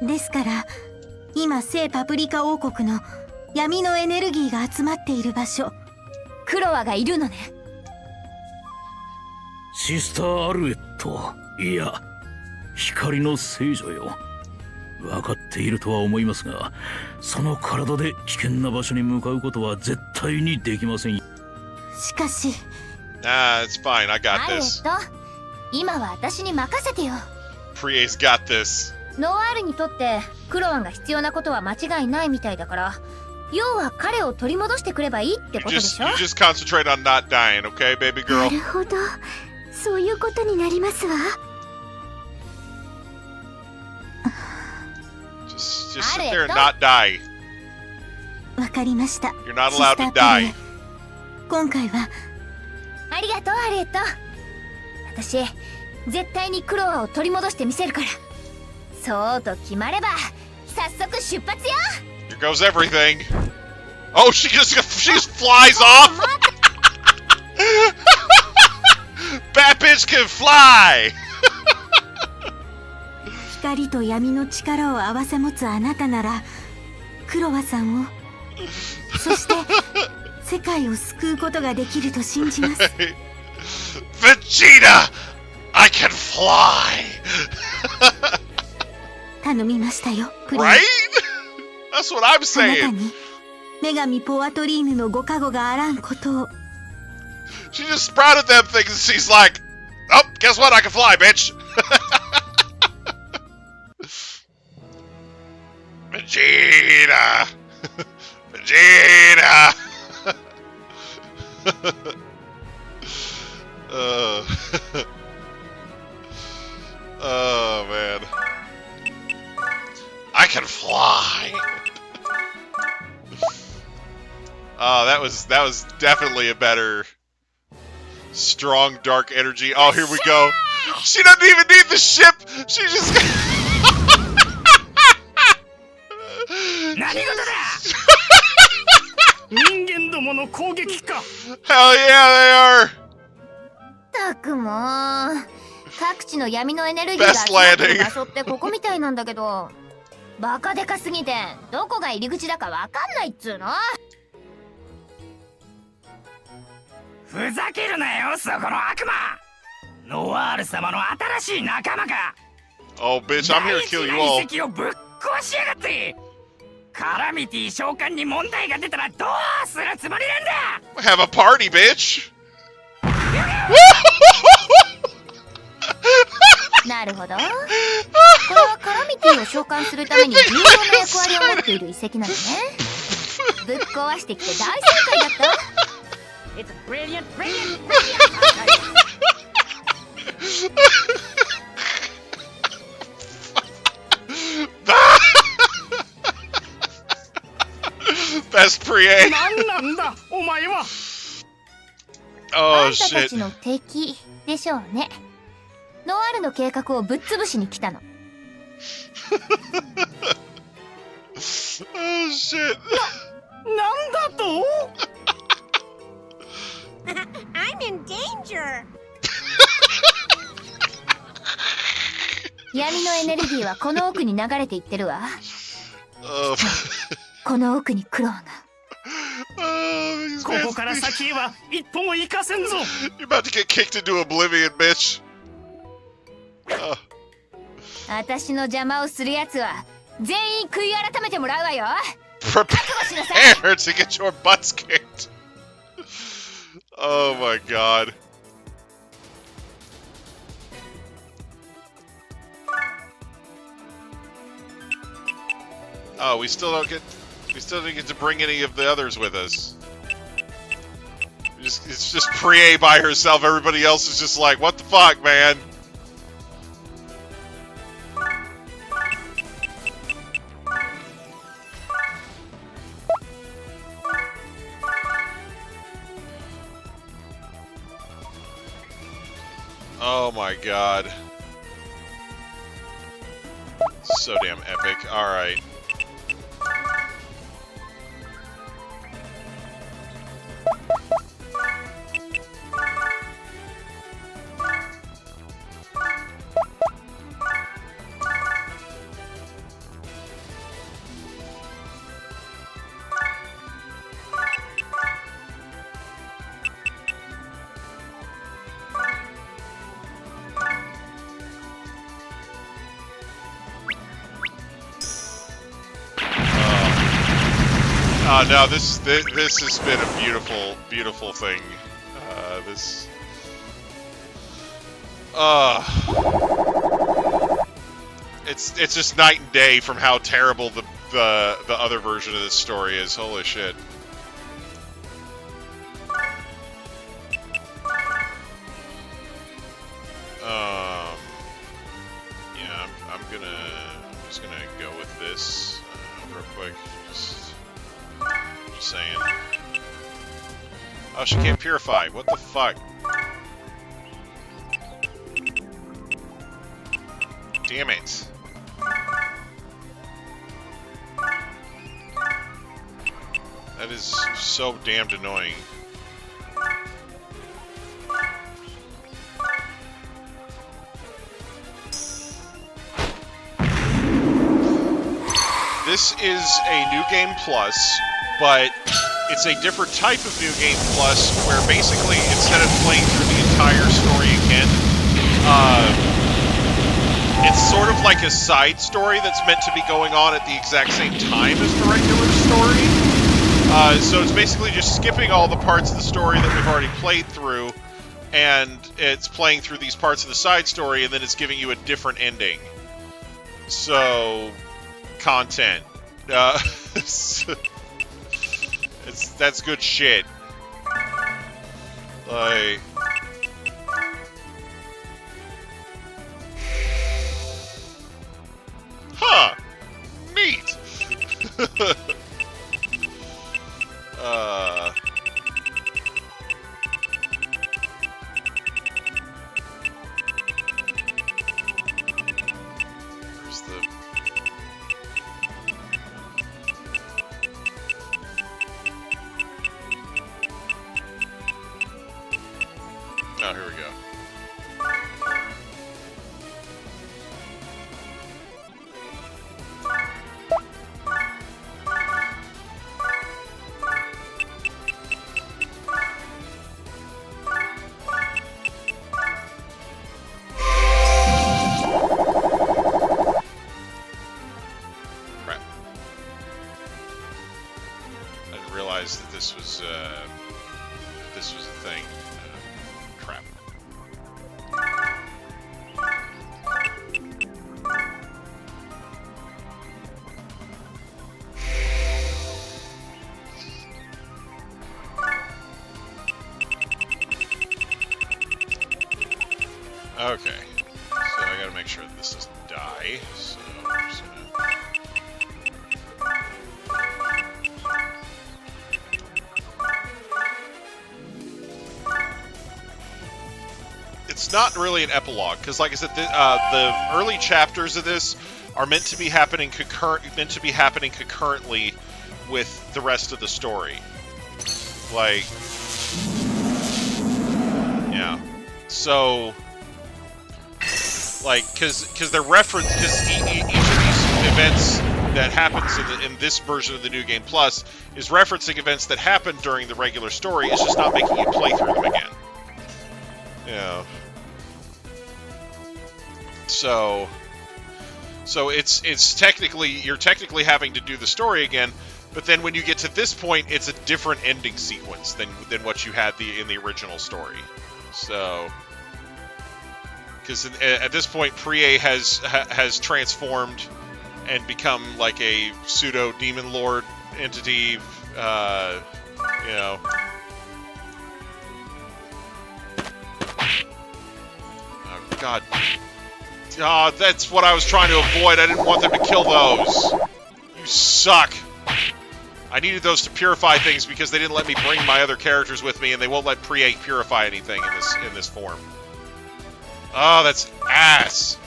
D: ですから今聖パプリカ王国の闇のエネルギーが集まっている場所、
C: クロワがいるのね。
E: シスター・アルエット、いや光の聖女よ。分かっているとは思いますが、その体で危険な場所に向かうことは絶対にできません。
D: しかし
B: It's fine. I got
C: アレ
B: this.
C: ット、今は私に任せてよ。
B: Prier's got this.
C: ノワールにとってクロワンが必要なことは間違いないみたいだから、要は彼を取り戻してくればいいってことでしょ。
B: You just concentrate on not dying, okay, baby
D: な
B: girl?
D: るほど、そういうことになりますわ。
B: Just sit there and not die.
D: わかりました。
B: You're not
D: シス
B: allowed
D: タ
B: to
D: ープリエ
B: die.
D: 今回は
C: ありがとうアレット。私絶対にクロワを取り戻してみせるから。そうと決まれば早速出発よ。
B: Here goes everything. Oh, she just flies off. Bad bitch can fly.
D: 光と闇の力を併せ持つあなたならクロワさんを、そして世界を救うことができると信じます。
B: Vegeta, I can fly.
D: 頼みましたよ、プリン。
B: Right? That's what I'm
D: あなた
B: saying.
D: に女神ポアトリーヌのご加護があらんことを。
B: She just sprouted them things and she's like, oh, guess what? I can fly, bitch. Vegeta. Vegeta. Oh man. I can fly. Oh, that was definitely a better strong dark energy. Oh, here we go. She doesn't even need the ship. She just
E: 何事だ人間どもの攻撃か。
B: Hell yeah, they are.
C: たくもう各地の闇のエネルギーが
B: Best
C: 集まってる
B: landing.
C: 場所ってここみたいなんだけど、バカでかすぎてどこが入り口だかわかんないっつうの。
E: ふざけるなよ、そこの悪魔。ノワール様の新しい仲間か。
B: Oh, bitch, I'm here to kill you all.
E: 大事な遺跡をぶっ壊しやがって。カラミティ召喚に問題が出たらどうするつもりなんだ。
B: Have a party, bitch.
C: なるほど。これはカラミティを召喚するために重要な役割を持っている遺跡なのね。ぶっ壊してきて大正解だった。
E: It's brilliant, brilliant, brilliant.
B: Best Prier.
E: 何なんだお前は。
B: Oh
C: あんたた
B: shit.
C: ちの敵でしょうね。ノワールの計画をぶっ潰しに来たの。
B: Oh shit.
E: なんだと
D: I'm in danger.
C: 闇のエネルギーはこの奥に流れていってるわ。
B: Oh.
C: この奥にクロワが。
B: Oh, these
E: ここから先へは一歩も行かせんぞ。
B: You're about to get kicked into oblivion, bitch. Oh.
C: 私の邪魔をするやつは全員悔い改めてもらうわよ。
B: Prepare to get your butts kicked. Oh my god. Oh, we still didn't get to bring any of the others with us. It's just Prier by herself. Everybody else is just like, what the fuck, man? Oh my god. So damn epic. Alright. No, this has been a beautiful, beautiful thing. It's just night and day from how terrible the other version of this story is. Holy shit. Yeah, I'm just gonna go with this real quick. Just saying. Oh, she can't purify. What the fuck? Damn it. That is so damned annoying. This is a New Game Plus, but it's a different type of New Game Plus where basically instead of playing through the entire story again, it's sort of like a side story that's meant to be going on at the exact same time as the regular story. So it's basically just skipping all the parts of the story that we've already played through, and it's playing through these parts of the side story, and then it's giving you a different ending. So, content. That's good shit. Like... Huh! Neat! Where's the... Oh, here we go. Crap. I didn't realize that this was a thing. Crap. Okay, so I gotta make sure that this doesn't die, so I'm just gonna... It's not really an epilogue, because like I said, the early chapters of this are meant to be happening concurrently with the rest of the story. Like, yeah. So, like, because they're referenced, because each of these events that happens in this version of the New Game Plus is referencing events that happened during the regular story. It's just not making you play through them again. Yeah. So it's technically, you're technically having to do the story again, but then when you get to this point, it's a different ending sequence than what you had in the original story. So, because at this point, Prier has transformed and become like a pseudo demon lord entity. You know. Oh God. Oh, that's what I was trying to avoid. I didn't want them to kill those. You suck. I needed those to purify things because they didn't let me bring my other characters with me, and they won't let Prier purify anything in this form. Oh, that's ass.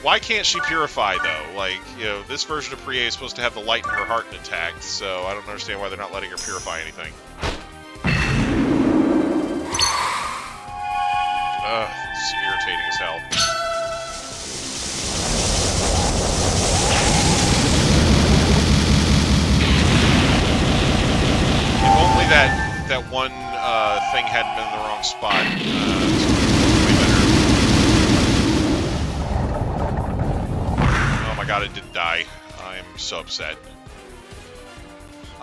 B: Why can't she purify, though? Like, you know, this version of Prier is supposed to have the light in her heart intact, so I don't understand why they're not letting her purify anything. Ugh, it's irritating as hell. If only that one thing hadn't been in the wrong spot. Way better. Oh my God, it didn't die. I'm so upset.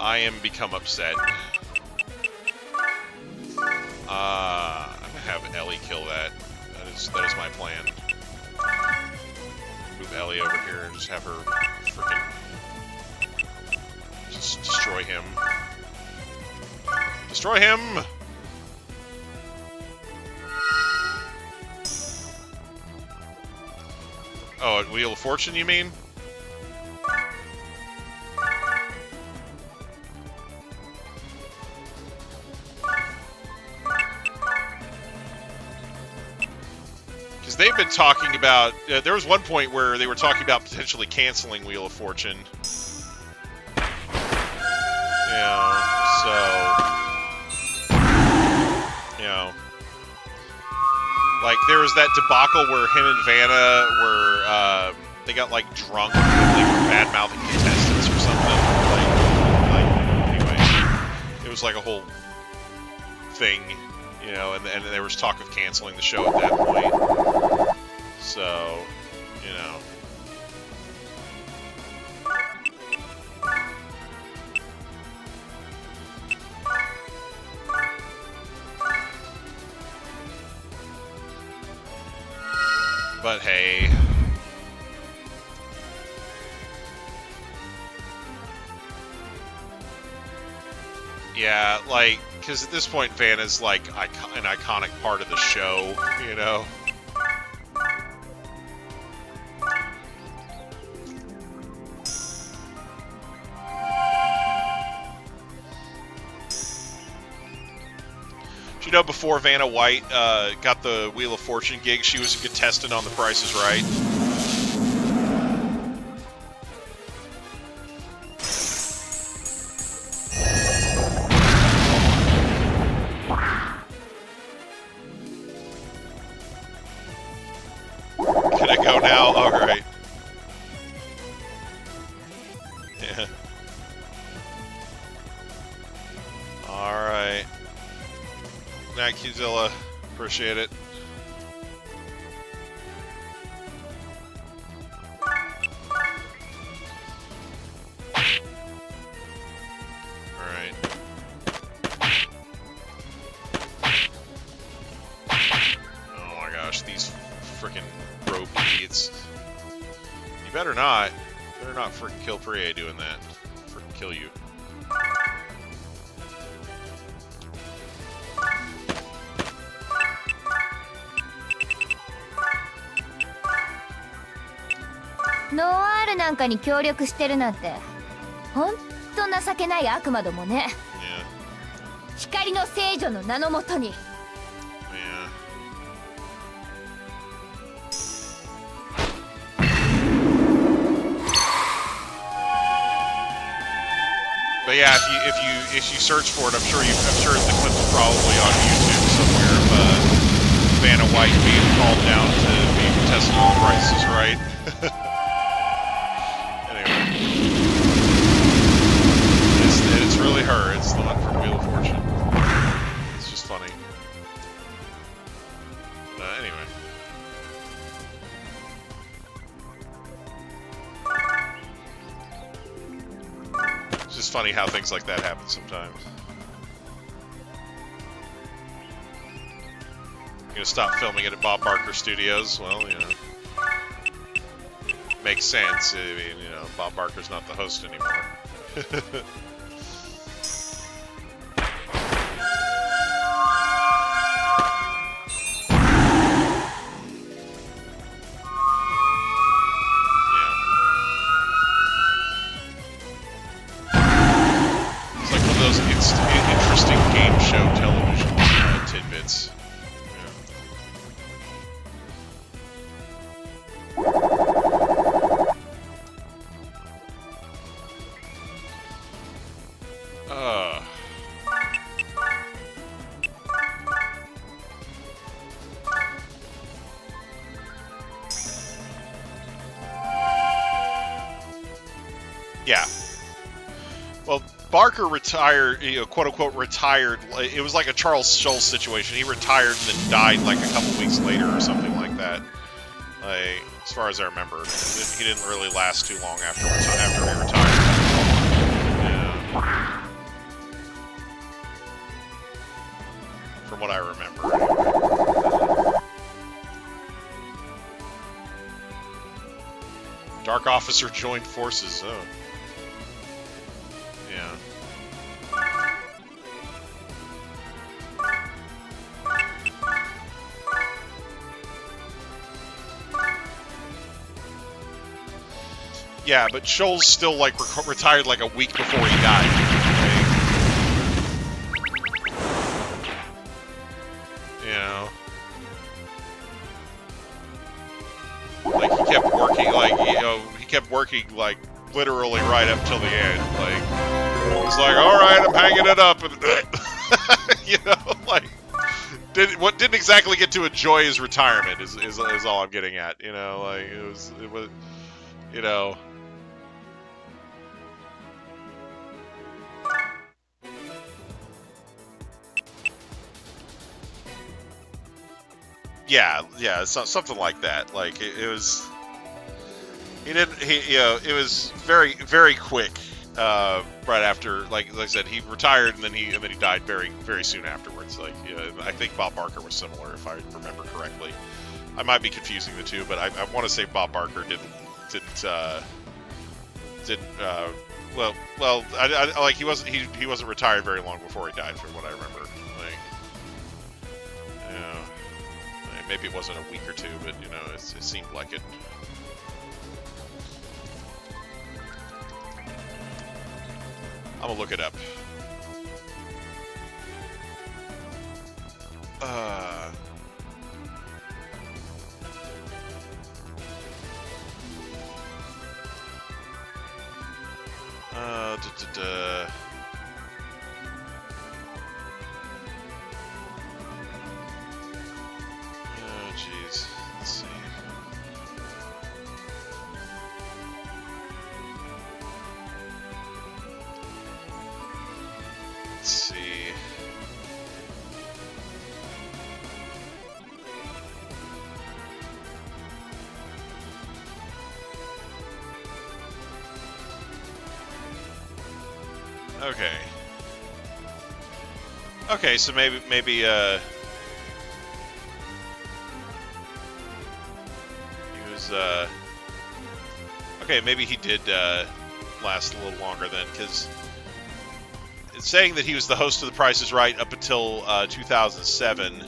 B: I am become upset. I'm gonna have Ellie kill that. That is my plan. Move Ellie over here and just have her freaking just destroy him. Destroy him! Oh, at Wheel of Fortune, you mean? Because they've been talking about... there was one point where they were talking about potentially canceling Wheel of Fortune. Yeah, so... You know... Like, there was that debacle where him and Vanna were, they got, like, drunk and they were bad-mouthing contestants or something. Anyway. It was like a whole thing, you know, and there was talk of canceling the show at that point. So, you know. But hey. Yeah, like, because at this point Vanna's like an iconic part of the show, you know? You know, before Vanna White got the Wheel of Fortune gig, she was a contestant on The Price is Right. Can I go now? All right. Yeah. All right. Night, Qzilla. Appreciate it. Alright. Oh my gosh, these frickin' rope idiots. You better not. Better not frickin' kill Prier doing that. Frickin' kill you.
C: ノワールなんかに協力してるなんてほんと情けない悪魔どもね。
B: Yeah.
C: 光の聖女の名のもとに。
B: Yeah. But yeah, if you search for it, I'm sure the clip is probably on YouTube somewhere of Vanna White being called down to be contestant on The Price is Right. It's really her. It's the one from Wheel of Fortune. It's just funny. Anyway. It's just funny how things like that happen sometimes. You're gonna stop filming it at Bob Barker Studios? Well, you know. Makes sense. I mean, you know, Bob Barker's not the host anymore. Interesting game show television tidbits. Yeah. Well, Barker retired, you know, quote unquote retired. It was like a Charles Schultz situation. He retired and then died like a couple weeks later or something like that. Like, as far as I remember, he didn't really last too long after he retired. Yeah. from what I remember. Dark Officer joined forces. Oh. Yeah. Yeah, but Shoal's still like retired like a week before he died. Like, you know, like he kept working, like he kept working like literally right up till the end. Like he's like, all right, I'm hanging it up, and you know, like didn't exactly get to enjoy his retirement is all I'm getting at. You know, like it was, you know. Yeah, something like that. Like it was, it was very, very quick. Right after, like I said, he retired and then he died very, very soon afterwards. Like, I think Bob Barker was similar, if I remember correctly. I might be confusing the two, but I want to say Bob Barker didn't. Well, like he wasn't retired very long before he died, from what I remember. Like, maybe it wasn't a week or two, but it seemed like it. I'm gonna look it up. Oh, jeez. Let's see. Let's see. Okay. Okay, so maybe he was okay, maybe he did last a little longer then, because it's saying that he was the host of The Price is Right up until 2007,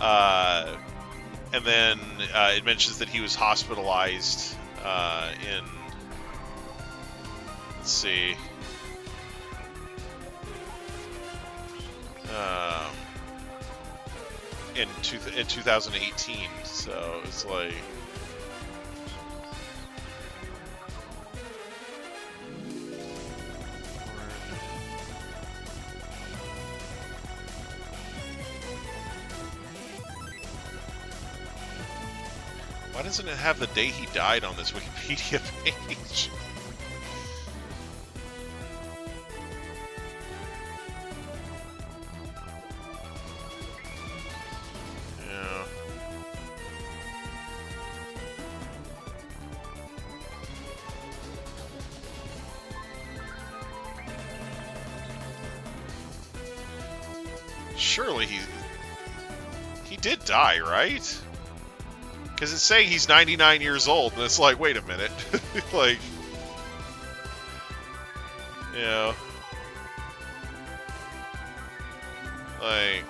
B: and then it mentions that he was hospitalized in, let's see, in 2018. So it's like, why doesn't it have the day he died on this Wikipedia page? Yeah. Surely he did die, right? Because it's saying he's 99 years old, and it's like, wait a minute. Like, like,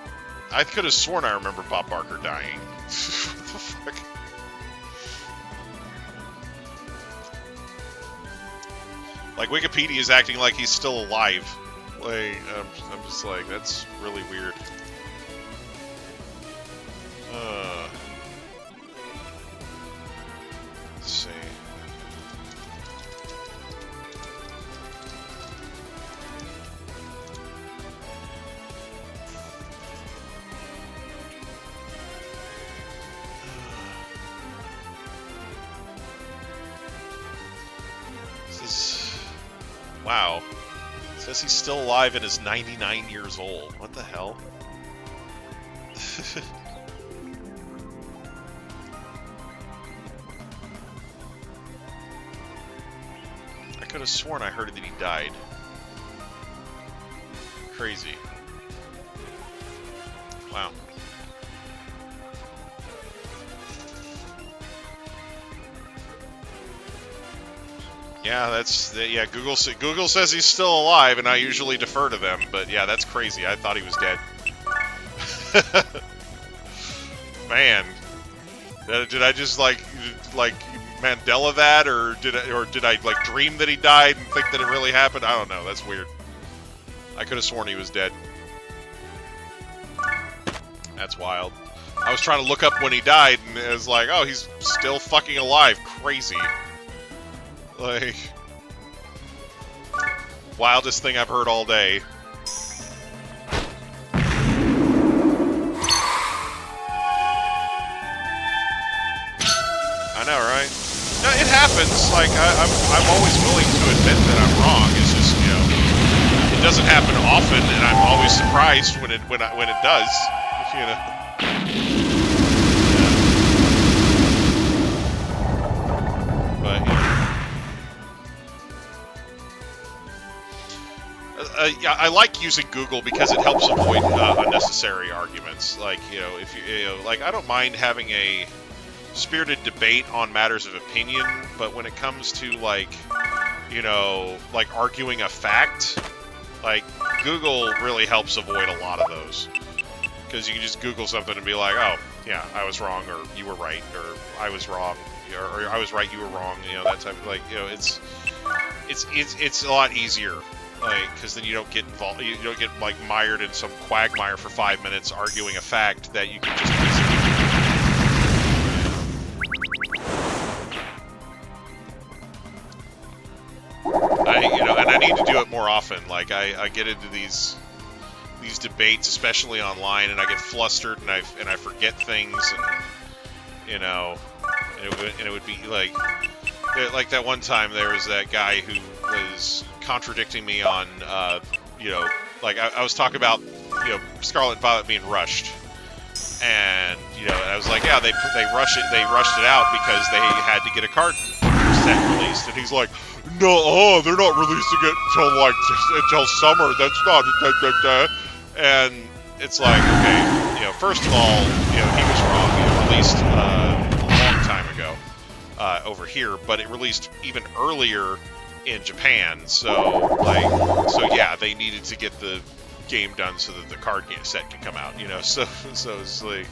B: I could have sworn I remember Bob Barker dying. What the fuck? Like, Wikipedia is acting like he's still alive. Like, I'm just like, that's really weird. Let's see. This is... Wow. It says he's still alive and is 99 years old. What the hell? I could have sworn I heard that he died. Crazy. Wow. Yeah, yeah. Google says he's still alive, and I usually defer to them. But yeah, that's crazy. I thought he was dead. Man, did I just like Mandela that, or did I like dream that he died and think that it really happened? I don't know. That's weird. I could have sworn he was dead. That's wild. I was trying to look up when he died, and it was like, oh, he's still fucking alive. Crazy. Like, wildest thing I've heard all day. I know, right? No, it happens. Like, I'm always willing to admit that I'm wrong. It's just, you know, it doesn't happen often, and I'm always surprised when it does. You know. But, you know. Yeah, I like using Google because it helps avoid unnecessary arguments. Like, you know, if you know, like, I don't mind having a spirited debate on matters of opinion, but when it comes to, like, you know, like arguing a fact, like, Google really helps avoid a lot of those. Because you can just Google something and be like, oh, yeah, I was wrong, or you were right, or I was wrong, or I was right, you were wrong, you know, that type of, like, you know, it's a lot easier, like, because then you don't get involved, you don't get, like, mired in some quagmire for 5 minutes arguing a fact that you can just easily... You know, and I need to do it more often. Like, I get into these debates, especially online, and I get flustered, and I forget things, and, you know, and it would be like that one time there was that guy who was contradicting me on, you know, like I was talking about, you know, Scarlet and Violet being rushed, and, you know, I was like, yeah, they rushed it out because they had to get a card set released, and he's like, no, they're not releasing it until summer. That's not and it's like, okay, you know, first of all, you know, he was wrong. It released a long time ago over here, but it released even earlier in Japan. So yeah, they needed to get the game done so that the card set can come out. You know, so it's like,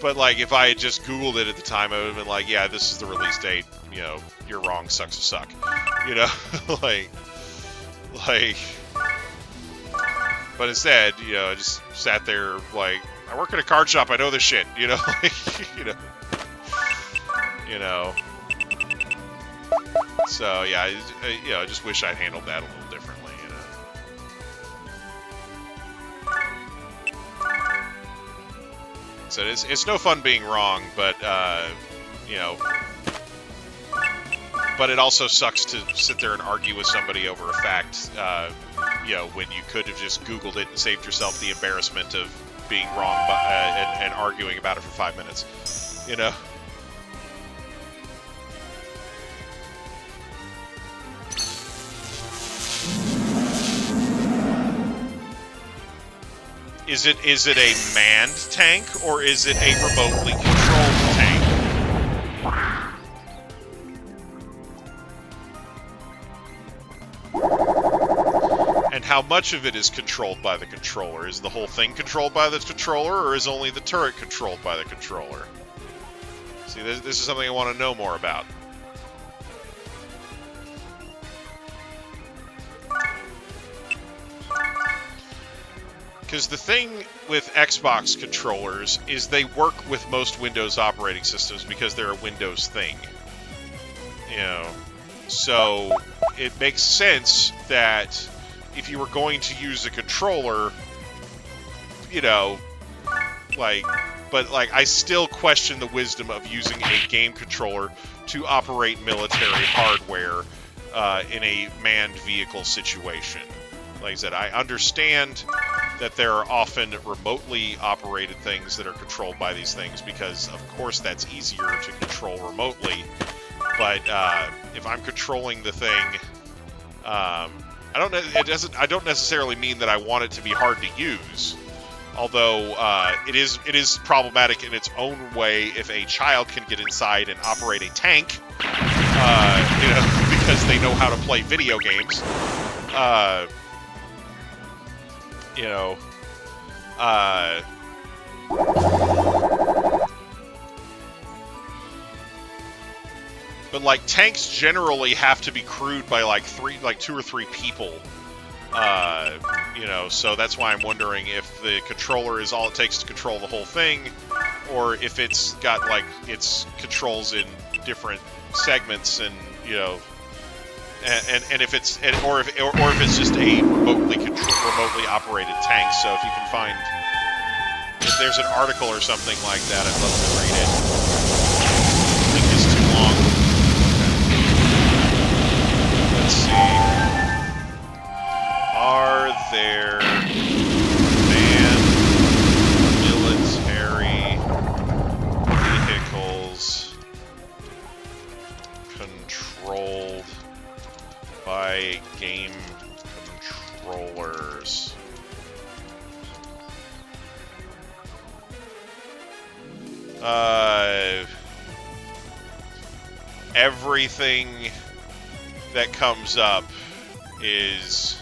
B: but like if I had just Googled it at the time, I would have been like, yeah, this is the release date. You know, you're wrong. Sucks to suck. You know, like. But instead, you know, I just sat there like, I work at a card shop. I know this shit. You know, like, you know. So yeah, you know, I just wish I'd handled that a little differently. You know. So it's no fun being wrong, but you know. But it also sucks to sit there and argue with somebody over a fact, you know, when you could have just Googled it and saved yourself the embarrassment of being wrong and arguing about it for 5 minutes, you know? Is it a manned tank, or is it a remotely controlled tank? And how much of it is controlled by the controller? Is the whole thing controlled by the controller, or is only the turret controlled by the controller? See, this is something I want to know more about. Because the thing with Xbox controllers is they work with most Windows operating systems because they're a Windows thing. You know, so it makes sense that if you were going to use a controller, you know, like, but like, I still question the wisdom of using a game controller to operate military hardware in a manned vehicle situation. Like I said, I understand that there are often remotely operated things that are controlled by these things because, of course, that's easier to control remotely. But if I'm controlling the thing, I don't necessarily mean that I want it to be hard to use. Although it is problematic in its own way if a child can get inside and operate a tank, because they know how to play video games. But like tanks generally have to be crewed by like 2 or 3 people. So that's why I'm wondering if the controller is all it takes to control the whole thing, or if it's got like its controls in different segments, and and if it's or if it's just a remotely operated tank. So if you can find, if there's an article or something like that, I'd love to read it. I think it's too long. Let's see. Are there manned military vehicles controlled by game controllers? Everything that comes up is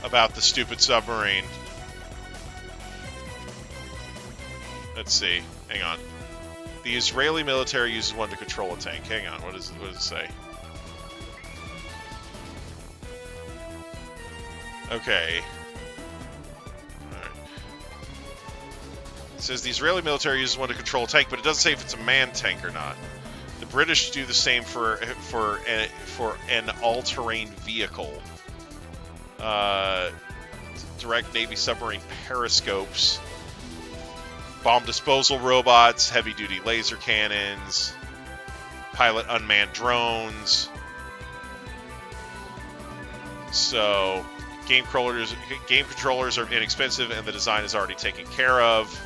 B: about the stupid submarine. Let's see. Hang on. The Israeli military uses one to control a tank. Hang on. What does it say? Okay. Alright. It says the Israeli military uses one to control a tank, but it doesn't say if it's a manned tank or not. The British do the same for an all-terrain vehicle. Direct Navy submarine periscopes, bomb disposal robots, heavy-duty laser cannons, pilot unmanned drones. So, game controllers are inexpensive, and the design is already taken care of.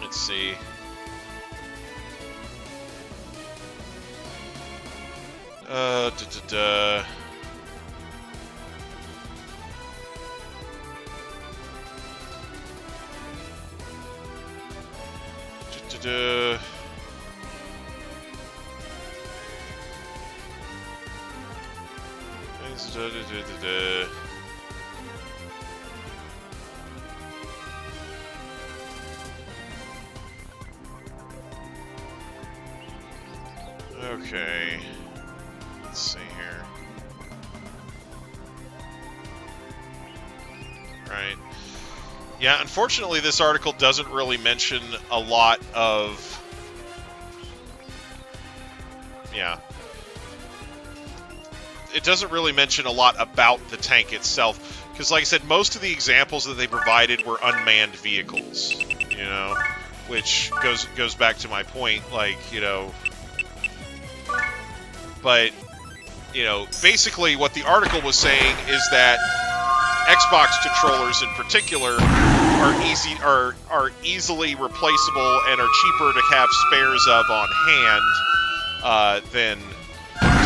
B: Let's see. Okay. Let's see here. Right. Yeah, unfortunately this article doesn't really mention a lot of... Yeah. It doesn't really mention a lot about the tank itself. Because like I said, most of the examples that they provided were unmanned vehicles. Which goes back to my point, like, But, basically what the article was saying is that Xbox controllers in particular are easily replaceable and are cheaper to have spares of on hand than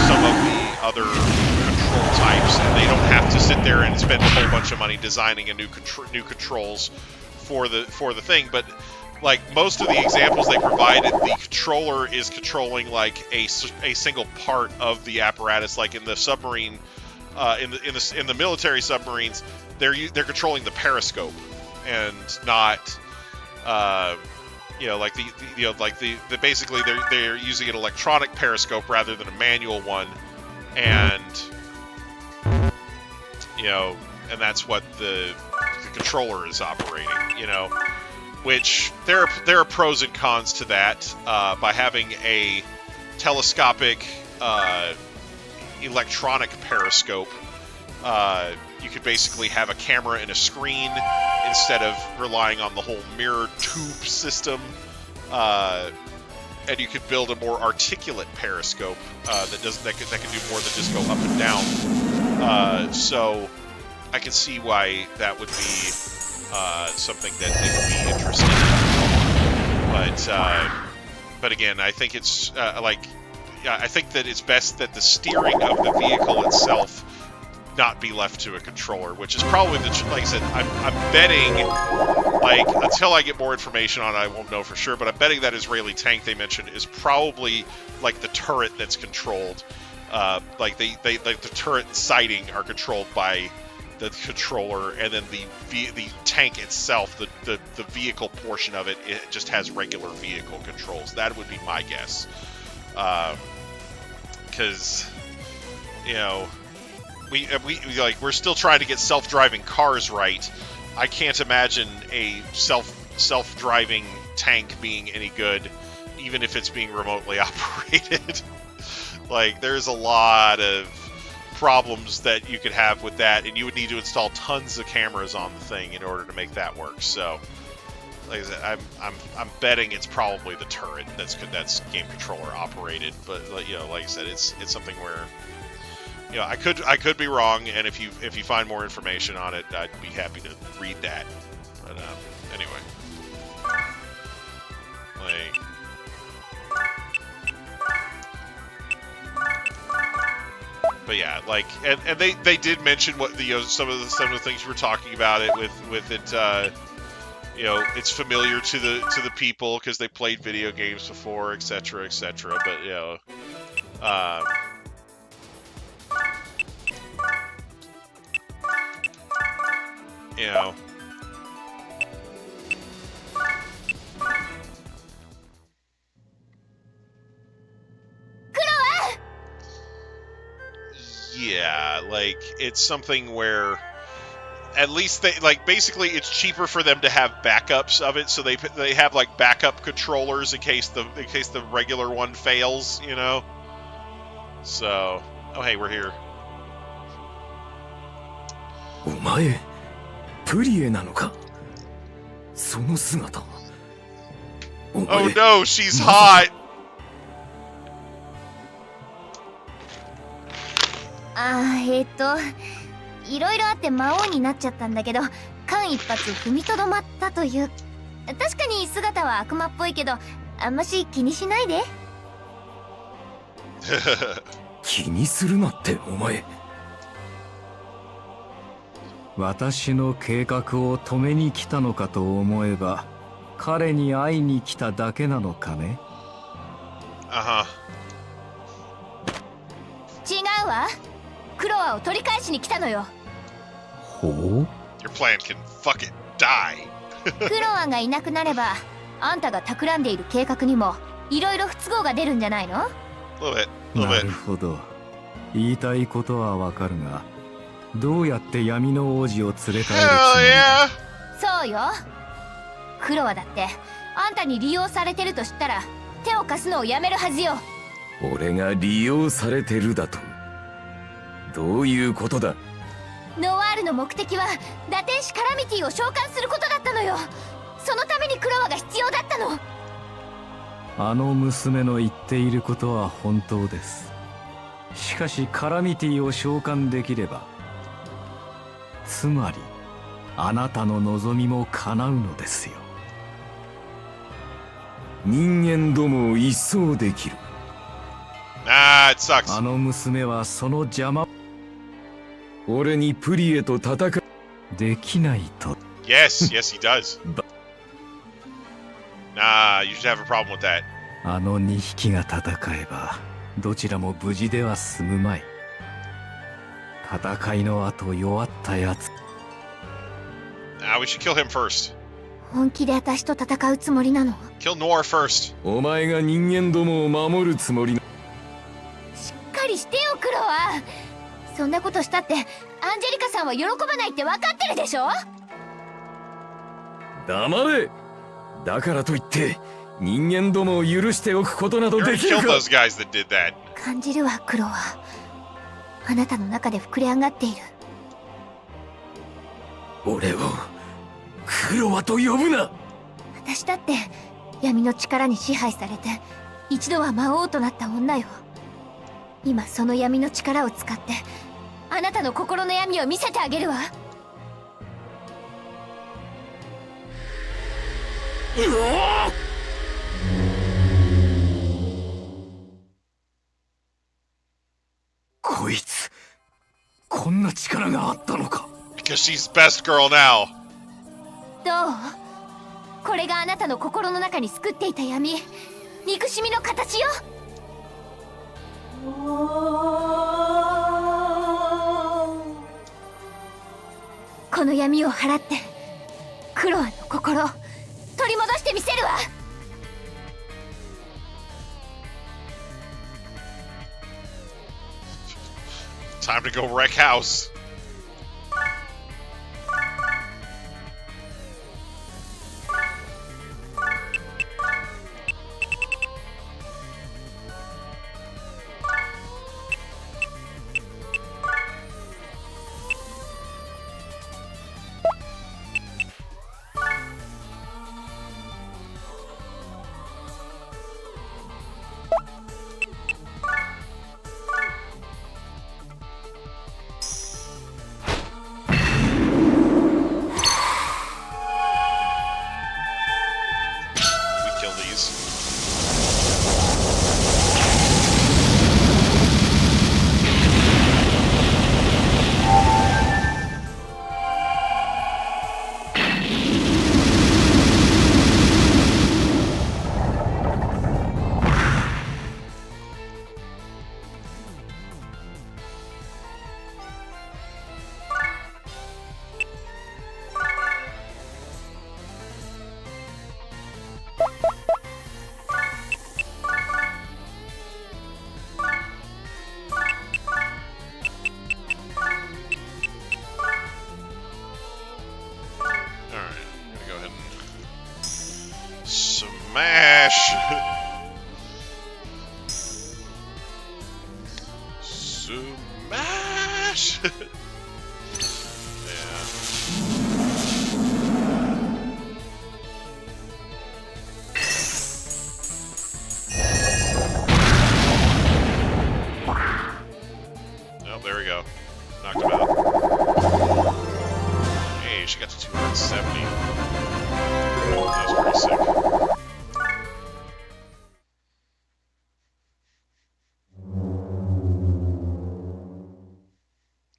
B: some of the other control types, and they don't have to sit there and spend a whole bunch of money designing a new controls for the thing. But like most of the examples they provided, the controller is controlling like a single part of the apparatus. Like in the submarine, in the military submarines, they're controlling the periscope and not, basically they're using an electronic periscope rather than a manual one, and and that's what the controller is operating. Which there are pros and cons to that. By having a telescopic electronic periscope, you could basically have a camera and a screen instead of relying on the whole mirror tube system, and you could build a more articulate periscope that can do more than just go up and down. So I can see why that would be something that they would be interested in. But again, I think it's I think that it's best that the steering of the vehicle itself not be left to a controller, which is probably the, like I said, I'm betting, like, until I get more information on it, I won't know for sure, but I'm betting that Israeli tank they mentioned is probably like the turret that's controlled. Like like the turret sighting are controlled by the controller, and then the tank itself, the vehicle portion of it, it just has regular vehicle controls. That would be my guess. Because, you know, we're still trying to get self-driving cars right. I can't imagine a self-driving tank being any good, even if it's being remotely operated. Like, there's a lot of problems that you could have with that, and you would need to install tons of cameras on the thing in order to make that work. So, like I said, I'm betting it's probably the turret that's game controller operated. But, you know, like I said, it's something where, you know, I could be wrong, and if you find more information on it, I'd be happy to read that. But anyway, like. But yeah, like, and they did mention what the some of the things we were talking about it with it. You know, it's familiar to the people because they played video games before, etc., etc. But you know, you know. Yeah, like, it's something where at least they, like, basically it's cheaper for them to have backups of it, so they have like backup controllers in case the regular one fails, you know. So, oh hey, we're here.
H: お前、プリエなのか。その姿。お前、
B: Oh no, she's hot.
C: いろいろあって魔王になっちゃったんだけど、間一髪踏みとどまったという。確かに姿は悪魔っぽいけど、あんまし気にしないで。
H: 気にするなってお前。私の計画を止めに来たのかと思えば、彼に会いに来ただけなのかね。
C: 違うわ。クロワを取り返しに来たのよ。
H: ほう。
B: Your plan can fucking die.
C: クロワがいなくなれば、あんたが企んでいる計画にもいろいろ不都合が出るんじゃないの？
H: なるほど。言いたいことはわかるが、どうやって闇の王子を連れ帰るつもりだ？
C: そうよ。クロワだってあんたに利用されてると知ったら手を貸すのをやめるはずよ。
H: 俺が利用されてるだと？どういうことだ？
C: ノワールの目的は打天使カラミティを召喚することだったのよ。そのためにクロワが必要だったの。
H: あの娘の言っていることは本当です。しかしカラミティを召喚できれば、つまりあなたの望みも叶うのですよ。人間どもを一掃できる。
B: Nah, it sucks.
H: あの娘はその邪魔。俺にプリエと戦うできないと。
B: Yes, he does. Nah, you should have a problem with that.
H: あの2匹が戦えばどちらも無事では済むまい。戦いの後弱ったやつ。
B: Nah, we should kill him first.
C: 本気で私と戦うつもりなの？
B: Kill Noir first.
H: お前が人間どもを守るつもりな。
C: しっかりしてよクロワ。そんなことしたってアンジェリカさんは喜ばないって分かってるでしょ。
H: 黙れ。だからといって人間どもを許しておくことなど
B: You're
H: で
B: gonna
H: きる
B: kill
H: か。
B: those guys that did that.
C: 感じるわクロワ。あなたの中で膨れ上がっている。
H: 俺をクロワと呼ぶな。
C: 私だって闇の力に支配されて一度は魔王となった女よ。今その闇の力を使ってあなたの心の闇を見せてあげるわ。
H: こいつこんなな力があったのか。
B: Because she's best girl now.
C: どう？これがあなたの心の中に救っていた闇、憎しみの形よ。この闇を払ってクロアの心取り戻してみせるわ。
B: Time to go wreck house. Smash! Smash! Yeah. Oh, there we go. Knocked him out. Hey, she got to 270. That was pretty sick.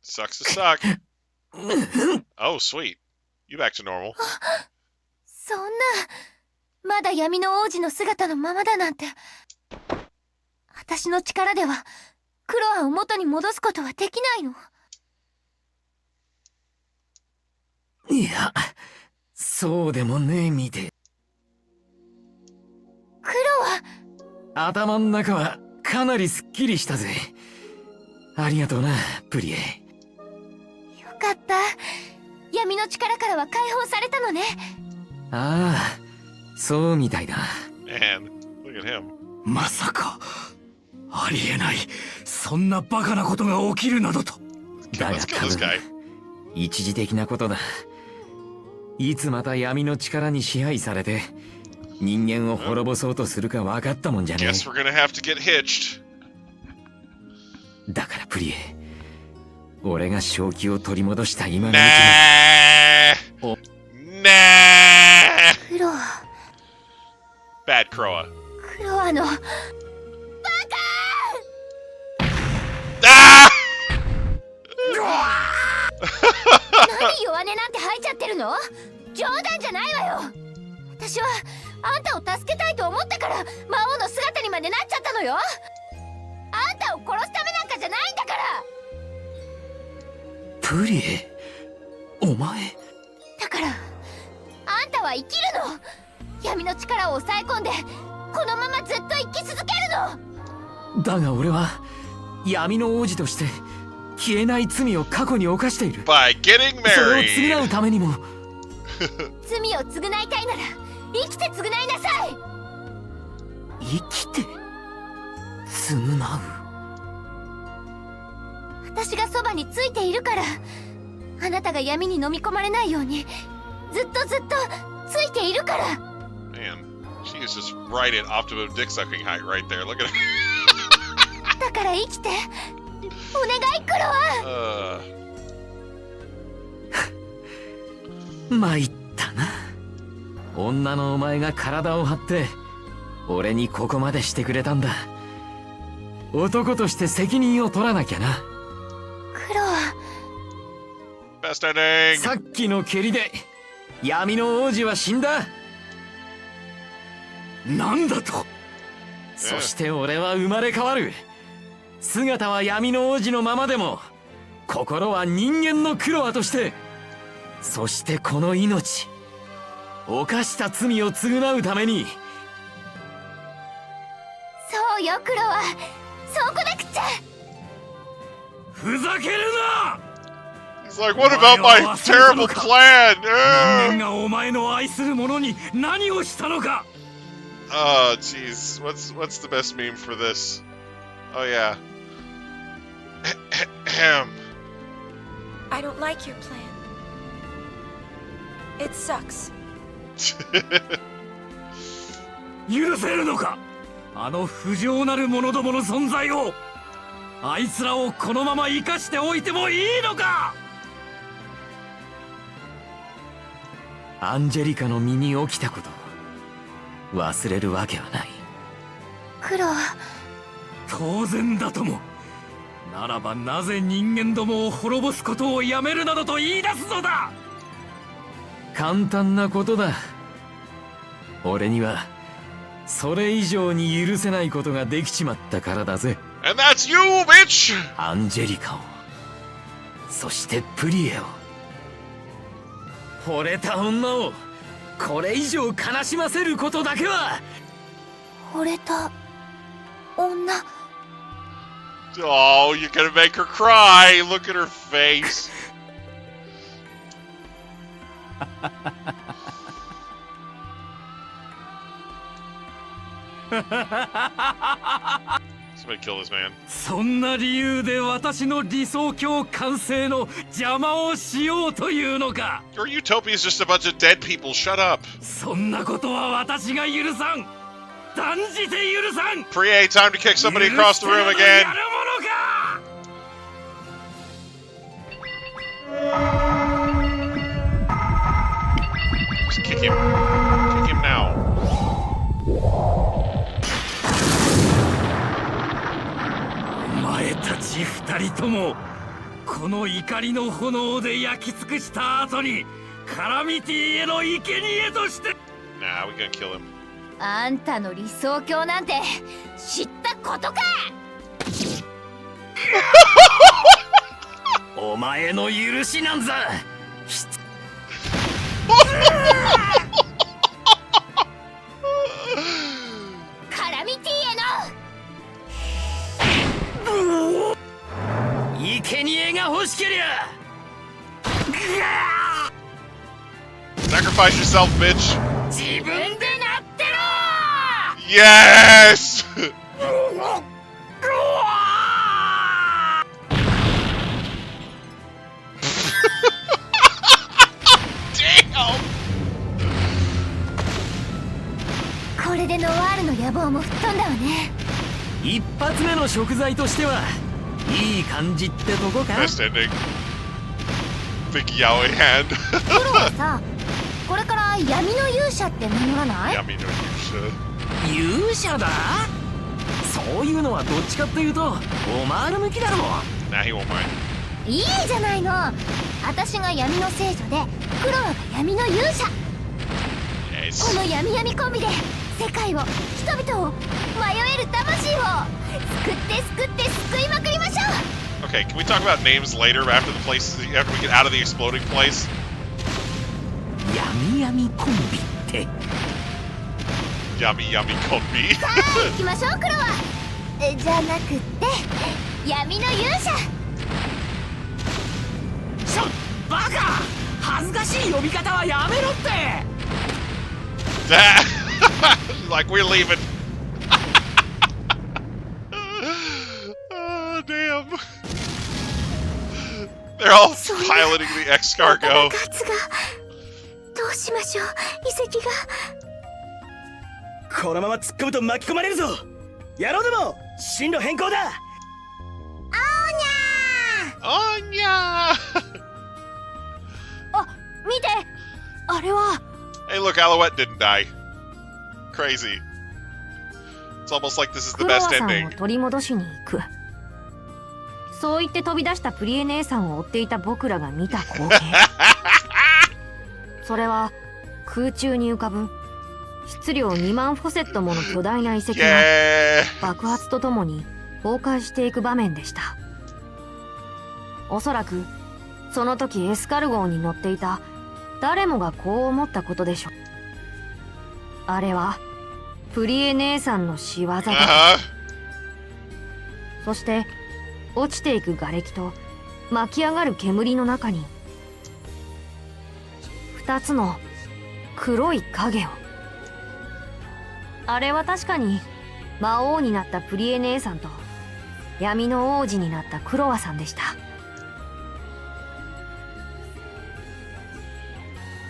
B: Sucks to suck. Oh, sweet. You back to normal.
C: そんな、まだ闇の王子の姿のままだなんて。私の力ではクロアを元に戻すことはできないの？
H: いや、そうでもねえみて。
C: クロア、
H: 頭ん中はかなりすっきりしたぜ。ありがとうな、プリエ。
C: よかった。闇の力からは解放されたのね。
H: ああ、そうみたいだ。
B: Man, look at him.
H: まさか、ありえない。そんなバカなことが起きるなどと。だが
B: Let's kill
H: 多
B: this
H: 分
B: guy.
H: 一時的なことだ。いつまた闇の力に支配されて人間を滅ぼそうとするか分かったもんじゃね
B: Guess we're gonna have to get hitched.
H: え。だからプリエ、俺が正気を取り戻した今のうち
B: Nah. Nah.
C: クロア、
B: Bad Croa.
C: クロアの。バカ
B: Ah!
C: 何弱音なんて吐いちゃってるの？冗談じゃないわよ。私はあんたを助けたいと思ったから魔王の姿にまでなっちゃったのよ。あんたを殺すためなんかじゃないんだから。
H: プリエ、お前。
C: だからあんたは生きるの。闇の力を抑え込んでこのままずっと生き続けるの。
H: だが俺は闇の王子として消えない罪を過去に犯している。
B: By getting
H: それを
B: married.
H: 償うためにも。
C: 罪を償いたいなら生きて償いなさい。
H: 生きて償う。
C: 私がそばについているから、あなたが闇に飲み込まれないようにずっとついているから。
B: Man, she is just right at optimum dick sucking height right there. Look at her.
C: だから生きて、お願いクロア。
H: 参ったな。女のお前が体を張って俺にここまでしてくれたんだ。男として責任を取らなきゃな。
C: クロア、
B: Best ending.
H: さっきの蹴りで闇の王子は死んだ。なんだと。そして俺は生まれ変わる。姿は闇の王子のままでも心は人間のクロアとして。そしてこの命、犯した罪を償うために。
C: そうよクロは、そうこなくっちゃ。
H: ふざけるな。
B: He's like, what about my terrible plan?
H: 人間がお前の愛する者に何をしたのか。
B: Oh, jeez. What's the best meme for this? Oh, yeah.
I: I don't like your plan. It sucks.
H: 許せるのか、あの不浄なる者どもの存在を。あいつらをこのまま生かしておいてもいいのか。アンジェリカの身に起きたことを忘れるわけはない。
C: クロは
H: 当然だとも。ならばなぜ人間どもを滅ぼすことをやめるなどと言い出すのだ。簡単なことだ。俺にはそれ以上に許せないことができちまったからだぜ。
B: And that's you, bitch!
H: アンジェリカを、そしてプリエを、惚れた女をこれ以上悲しませることだけは。
C: 惚れた女。
B: Oh, you're gonna make her cry. Look at her face. Somebody kill this man.
H: そんな理由で私の理想郷完成の邪魔をしようというのか。
B: Your utopia is just a bunch of dead people. Shut up.
H: そんなことは私が許さん。断じて許さん。
B: Prier, time to kick somebody across the room
H: や
B: again.
H: るものか。
B: Just kick him. Kick him now.
H: お前たち二人ともこの怒りの炎で焼き尽くした後にカラミティへの生贄として。
B: Nah, we're gonna kill him.
C: あんたの理想郷なんて知ったことか。
H: お前の許しなんざ。
C: カラミティへの
H: 生贄が欲しけりゃ。
B: Sacrifice yourself, bitch.
H: 自分でなってろ。
B: Yes! Damn!
C: これでノワールの野望も吹っ飛んだわね。
H: 一発目の食材としてはいい感じってとこか。
B: Best ending. Big yaoi hand.
C: プロはさ、これから闇の勇者って名乗らない？
B: Yummy no you
H: 勇者だ。そういうのはどっちかっていうとオマール向きだろ。
B: Nah, he won't mind.
C: いいじゃないの。私が闇の聖女でクロワが闇の勇者。
B: Yes.
C: この闇闇コンビで世界を、人々を、迷える魂を救って救いまくりましょう。
B: Okay, can we talk about names later after the place after we get out of the exploding place?
H: 闇闇コンビって。
B: Yummy yummy kombi.
C: さあ行きましょうクロワ。じゃなくって闇の勇者。
H: バカ、恥ずかしい呼び方はやめろって。
B: Like we're leaving. Oh, damn. They're all piloting the X-Cargo.
D: ガツがどうしましょう。遺跡が。
G: このまま突っ込むと巻き込まれるぞ。やろうでも進路変更だ。
B: Anya!
F: あ、見て、あれは。
B: Hey, look, Alouette didn't die. Crazy. It's almost like this is the
F: クロワ
B: best
F: さんを
B: ending.
F: 取り戻しに行く。そう言って飛び出したプリエ姉さんを追っていた僕らが見た光景。それは空中に浮かぶ質量2万フォセットもの巨大な遺跡が爆発とともに崩壊していく場面でした。おそらくその時エスカルゴーに乗っていた誰もがこう思ったことでしょう。あれはプリエ姉さんの仕業だ。そして落ちていく瓦礫と巻き上がる煙の中に2つの黒い影を。あれは確かに魔王になったプリエ姉さんと闇の王子になったクロワさんでした。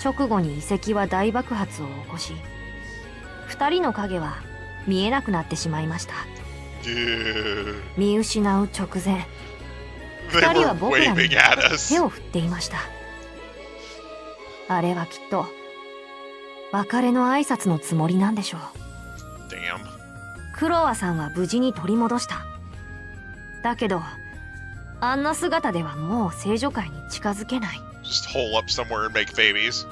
F: 直後に遺跡は大爆発を起こし、2人の影は見えなくなってしまいました。見失う直前、2人は僕らに手を振っていました。あれはきっと別れの挨拶のつもりなんでしょう。クロワさんは無事に取り戻した。だけどあんな姿ではもう聖女会に近づけない。
B: Just hole up somewhere and make babies.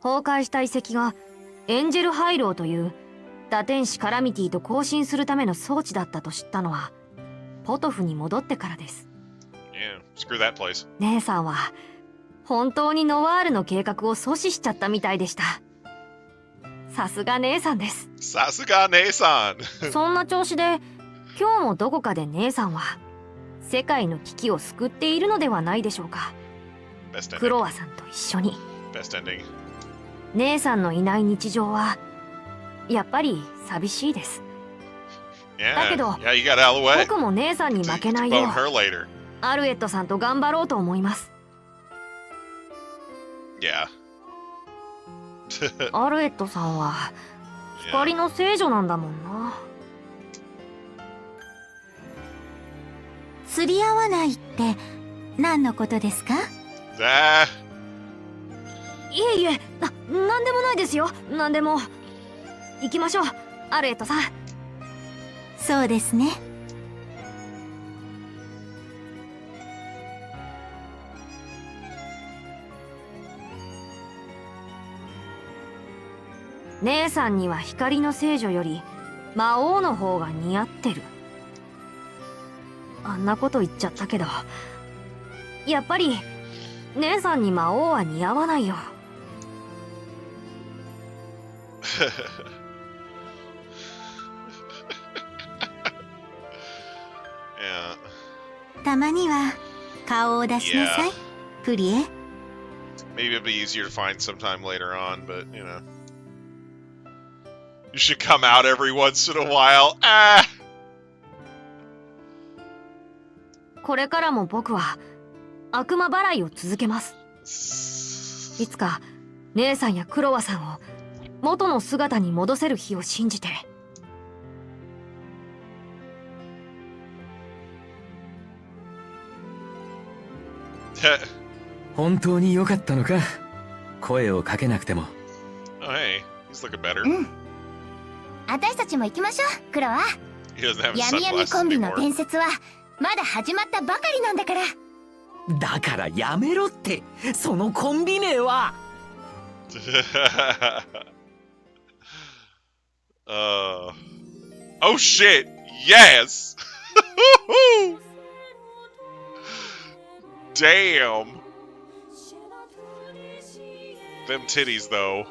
F: 崩壊した遺跡がエンジェルハイローという打天使カラミティと交信するための装置だったと知ったのはポトフに戻ってからです。
B: Yeah, screw that place.
F: 姉さんは本当にノワールの計画を阻止しちゃったみたいでした。さすが姉さんです。
B: さすが姉さん。
F: そんな調子で今日もどこかで姉さんは世界の危機を救っているのではないでしょうか。クロワさんと一緒に。姉さんのいない日常はやっぱり寂しいです。だけど僕も姉さんに負けないようアルエットさんと頑張ろうと思います。アルエットさんは光の聖女なんだもんな。
D: 釣り合わないって何のことですか？
F: いえいえ、なんでもないですよ。なんでも。行きましょう、アルエットさん。
D: そうですね。
F: 姉さんには光の聖女より魔王の方が似合ってる。あんなこと言っちゃったけど、やっぱり姉さんに魔王は似合わないよ。
D: たまには顔を出しなさい、プリエ。
B: Maybe it'll be easier to find sometime later on, but you know, you should come out every once in a while.
F: これからも僕は悪魔払いを続けます。いつか姉さんやクロワさんを元の姿に戻せる日を信じて。
I: 本当に良かったのか、声をかけなくても。
C: うん、私たちも行きましょう、クロワ。闇闇コンビの伝説はまだ始まったばかりなんだから。
I: だからやめろって、そのコンビ名は。
B: Oh shit, yes. Damn. Them titties though.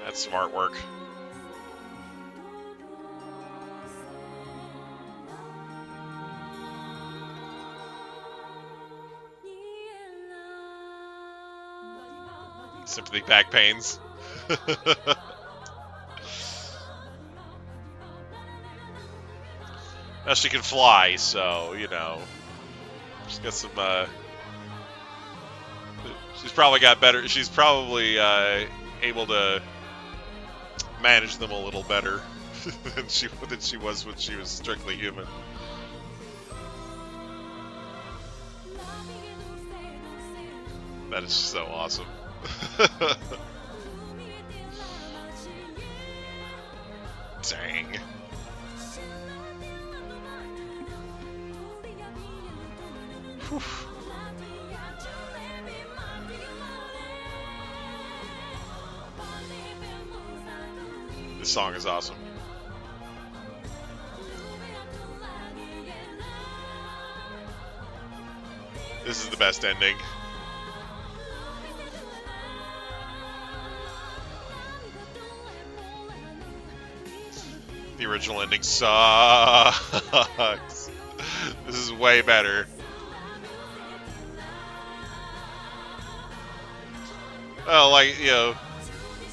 B: That's smart work. Sympathy back pains. Now she can fly, so, you know. She's got some, she's probably got better, she's probably, able to manage them a little better than she was when she was strictly human. That is so awesome. Dang. Whew. This song is awesome. This is the best ending. The original ending sucks. This is way better. Oh, like, you know,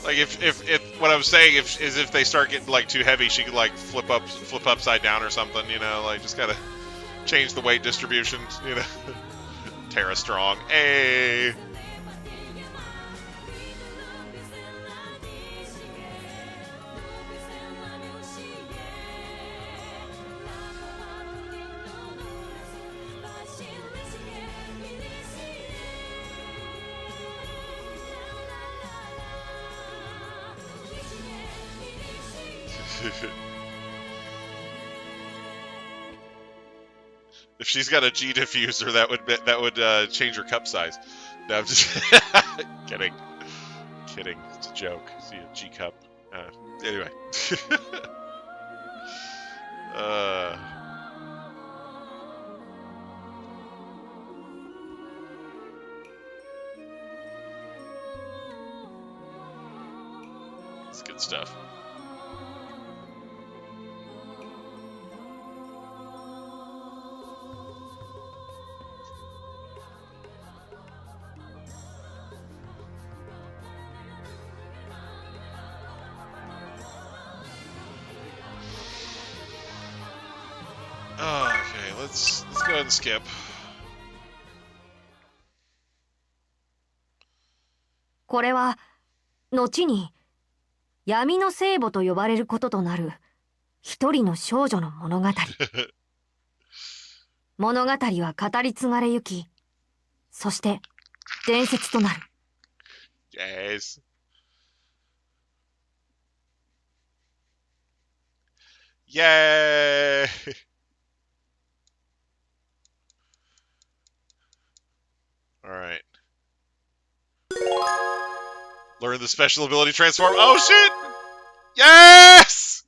B: like if what I'm saying is if they start getting like too heavy, she could like flip upside down or something, you know, like just gotta change the weight distribution, you know. Tara Strong, hey. If she's got a G diffuser, that would change her cup size. No, I'm just kidding. Kidding. It's a joke. See a G cup. Anyway. It's good stuff. Okay, let's go ahead and skip.
F: これは後に闇の聖母と呼ばれることとなる一人の少女の物語。物語は語り継がれゆき、そして伝説となる。
B: Yes. Yay! Alright. Learn the special ability transform. Oh shit! Yes!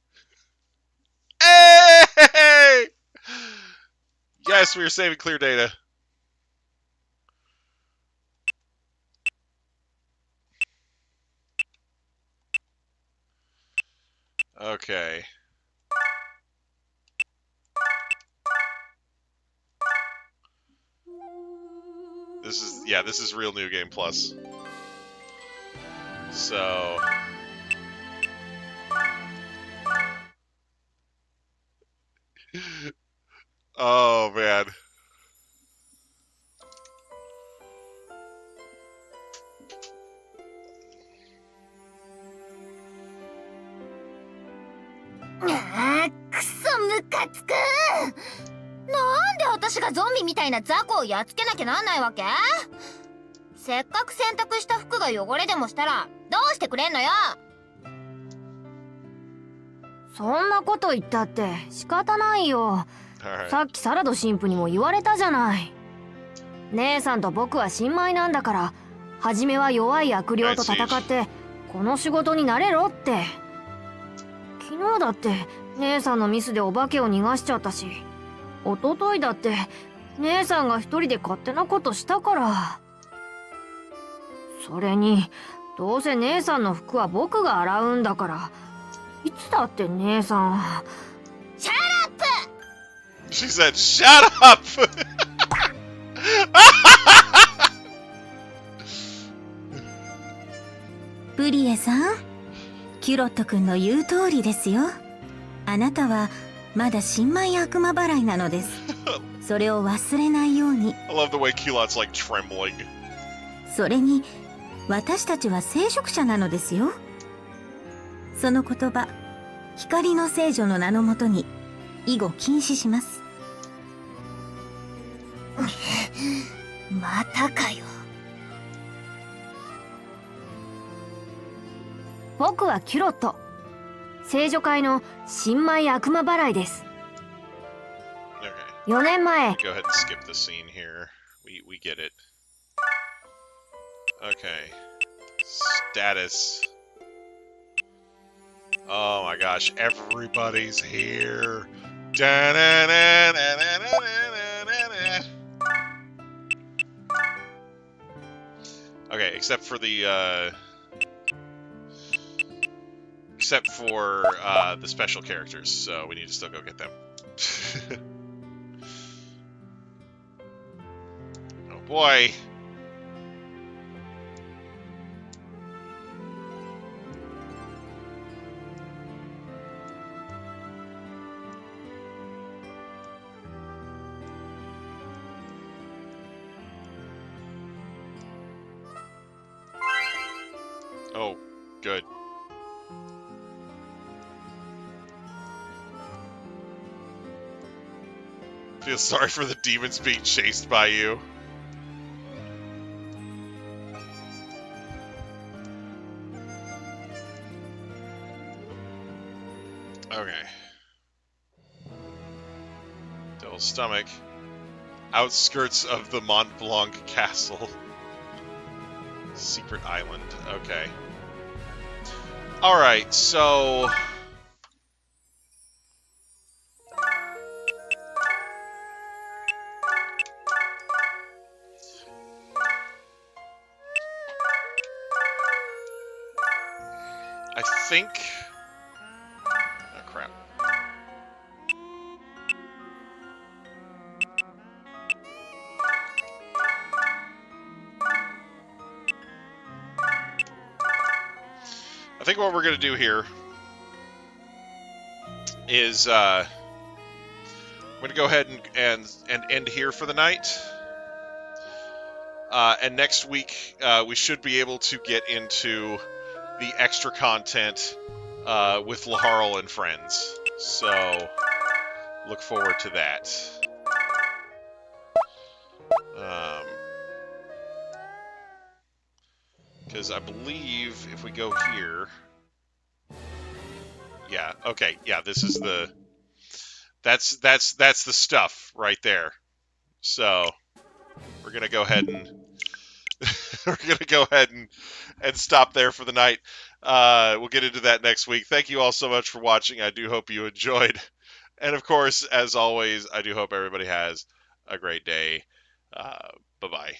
B: Hey! Yes, we are saving clear data. Okay. This is real New Game Plus. So oh man.
C: くそムカつく。なんで私がゾンビみたいな雑魚をやっつけなきゃなんないわけ？せっかく洗濯した服が汚れでもしたらどうしてくれんのよ。
F: そんなこと言ったって仕方ないよ。さっきサラド神父にも言われたじゃない。姉さんと僕は新米なんだから、初めは弱い悪霊と戦ってこの仕事になれろって。昨日だって姉さんのミスでお化けを逃がしちゃったし、一昨日だって姉さんが一人で勝手なことしたから。それにどうせ姉さんの服は僕が洗うんだから、いつだって姉さん。
C: シャラップ！
B: She said, "Shut up!"
D: プリエさん、キュロット君の言う通りですよ。あなたはまだ新米悪魔払いなのです。それを忘れないように。
B: I love the way Keelot's like trembling.
D: それに私たちは聖職者なのですよ。その言葉、光の聖女の名のもとに以後禁止します。
C: またかよ。
F: 僕はキュロット。聖女会の新米悪魔払いです。
B: Okay.
F: 4年前。
B: Go ahead and skip the scene here. We get it. Okay. Status. Oh my gosh, everybody's here. Okay, except for the special characters, so we need to still go get them. Oh boy. Oh, good. Feel sorry for the demons being chased by you. Okay. Devil's Stomach. Outskirts of the Mont Blanc Castle. Secret Island. Okay. Alright, so... I think... Oh, crap. I think what we're going to do here is I'm going to go ahead and end here for the night. And next week we should be able to get into the extra content with Laharl and friends. So look forward to that. Because I believe if we go here, yeah, okay, yeah, this is the that's the stuff right there. So we're gonna go ahead and and stop there for the night. We'll get into that next week. Thank you all so much for watching. I do hope you enjoyed, and of course, as always, I do hope everybody has a great day. Bye bye.